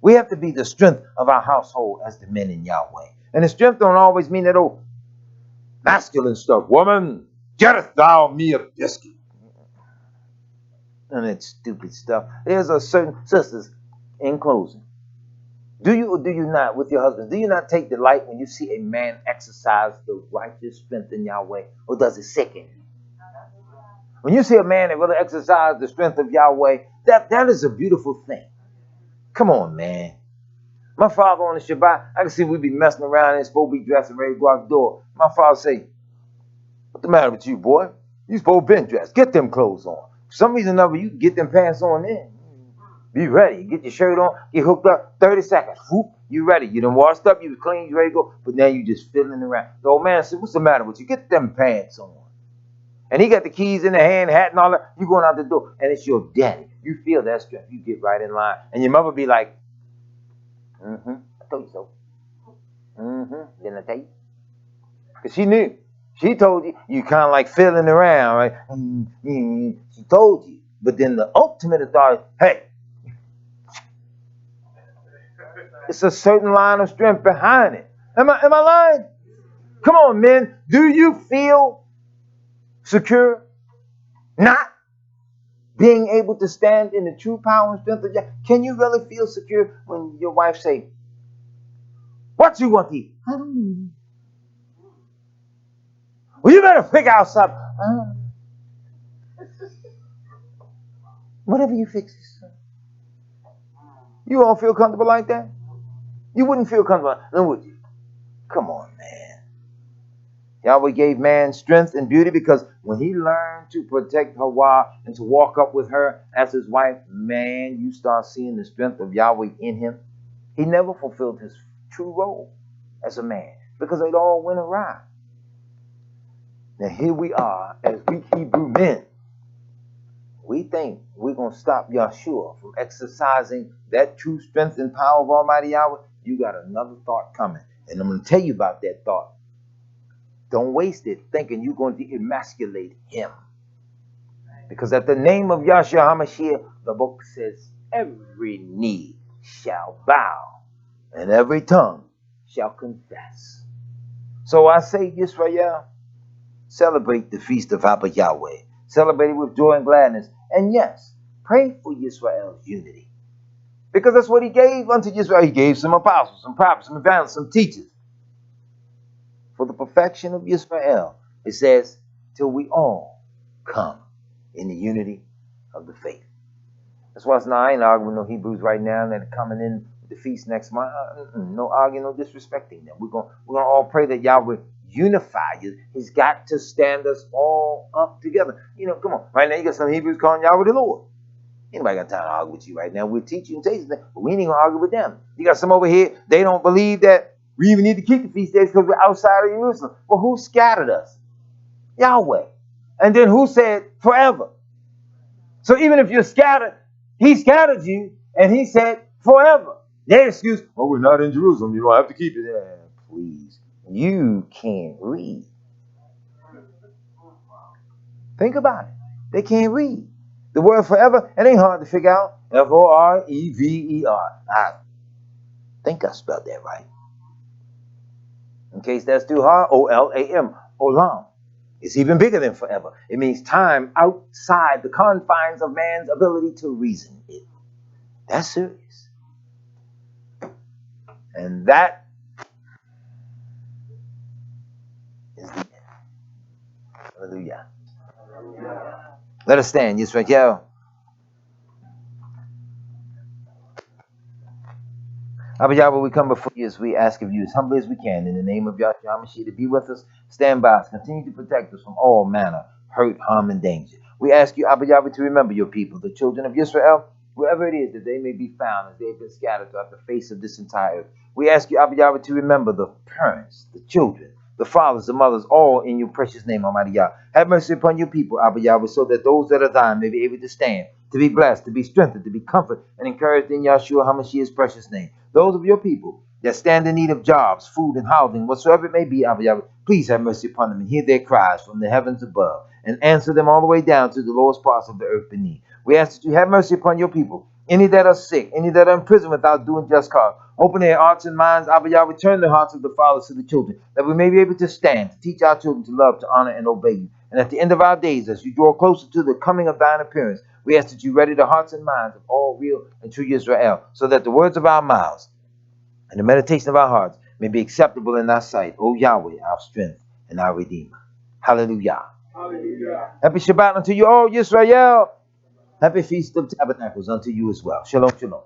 We have to be the strength of our household as the men in Yahweh. And the strength don't always mean that old masculine stuff. Woman, getteth thou me a biscuit. And that stupid stuff. There's a certain, sisters, in closing, do you or do you not, with your husband, do you not take delight when you see a man exercise the righteous strength in Yahweh? Or does it sicken you? When you see a man that really exercises the strength of Yahweh, that is a beautiful thing. Come on, man. My father on the Shabbat, I can see we be messing around and supposed to be dressed and ready to go out the door. My father say, "What the matter with you, boy? You supposed to be dressed. Get them clothes on. For some reason or another, you get them pants on then. Be ready. Get your shirt on. Get hooked up. 30 seconds. Whoop. You ready. You done washed up. You was clean. You ready to go. But now you just fiddling around." The old man said, "What's the matter with you? Get them pants on." And he got the keys in the hand, hat and all that. You going out the door. And it's your daddy. You feel that strength. You get right in line. And your mother be like, I told you so. Didn't I tell you? Because she knew. She told you. You kind of like fiddling around, right? She told you. But then the ultimate authority, hey, it's a certain line of strength behind it. Am I lying? Come on, men. Do you feel secure? Not being able to stand in the true power and strength of Yahweh. Can you really feel secure when your wife say, "What you want to eat?" "I don't know." "Well, you better figure out something." Whatever you fix it, son. You all feel comfortable like that? You wouldn't feel comfortable, no, would you? Come on, man. Yahweh gave man strength and beauty because when he learned to protect Hawa and to walk up with her as his wife, man, you start seeing the strength of Yahweh in him. He never fulfilled his true role as a man because it all went awry. Now here we are as weak Hebrew men. We think we're going to stop Yahshua from exercising that true strength and power of Almighty Yahweh. You got another thought coming. And I'm going to tell you about that thought. Don't waste it thinking you're going to emasculate him. Because at the name of Yahshua HaMashiach, the book says, every knee shall bow and every tongue shall confess. So I say, Yisrael, celebrate the feast of Abba Yahweh. Celebrate it with joy and gladness. And yes, pray for Yisrael's unity. Because that's what he gave unto Yisrael. He gave some apostles, some prophets, some evangelists, some teachers. For the perfection of Yisrael, it says, till we all come in the unity of the faith. That's why I ain't arguing with no Hebrews right now that are coming in the feast next month. No arguing, no disrespecting them. We're gonna all pray that Yahweh unify you. He's got to stand us all up together. You know, come on. Right now you got some Hebrews calling Yahweh the Lord. Anybody got time to argue with you right now? We'll teach you and tell you things, but we ain't gonna argue with them. You got some over here, they don't believe that we even need to keep the feast days because we're outside of Jerusalem. Well, who scattered us? Yahweh. And then who said forever? So even if you're scattered, he scattered you and he said forever. Their excuse, "Oh, we're not in Jerusalem. You don't have to keep it." Please. You can't read. Think about it. They can't read. The word forever, it ain't hard to figure out. Forever. I think I spelled that right. In case that's too hard, Olam. Olam. It's even bigger than forever. It means time outside the confines of man's ability to reason it. That's serious. And that is the end. Hallelujah. Let us stand. Yisrael. Abba Yahweh, we come before you as we ask of you as humbly as we can in the name of Yahshua HaMashiach to be with us, stand by us, continue to protect us from all manner, hurt, harm, and danger. We ask you, Abba Yahweh, to remember your people, the children of Israel, wherever it is that they may be found as they have been scattered throughout the face of this entire earth. We ask you, Abba Yahweh, to remember the parents, the children, the fathers, the mothers, all in your precious name, Almighty Yah. Have mercy upon your people, Abba Yahweh, so that those that are thine may be able to stand, to be blessed, to be strengthened, to be comforted, and encouraged in Yahshua HaMashiach's precious name. Those of your people that stand in need of jobs, food, and housing, whatsoever it may be, Abba Yahweh, please have mercy upon them and hear their cries from the heavens above, and answer them all the way down to the lowest parts of the earth beneath. We ask that you have mercy upon your people, any that are sick, any that are in prison without doing just cause. Open their hearts and minds, Abba Yahweh, turn the hearts of the fathers to the children, that we may be able to stand, to teach our children to love, to honor, and obey you. And at the end of our days, as you draw closer to the coming of thine appearance, we ask that you ready the hearts and minds of all real and true Israel, so that the words of our mouths and the meditation of our hearts may be acceptable in thy sight, O Yahweh, our strength and our Redeemer. Hallelujah. Hallelujah. Happy Shabbat unto you all, Yisrael. Happy Feast of Tabernacles unto you as well. Shalom, shalom.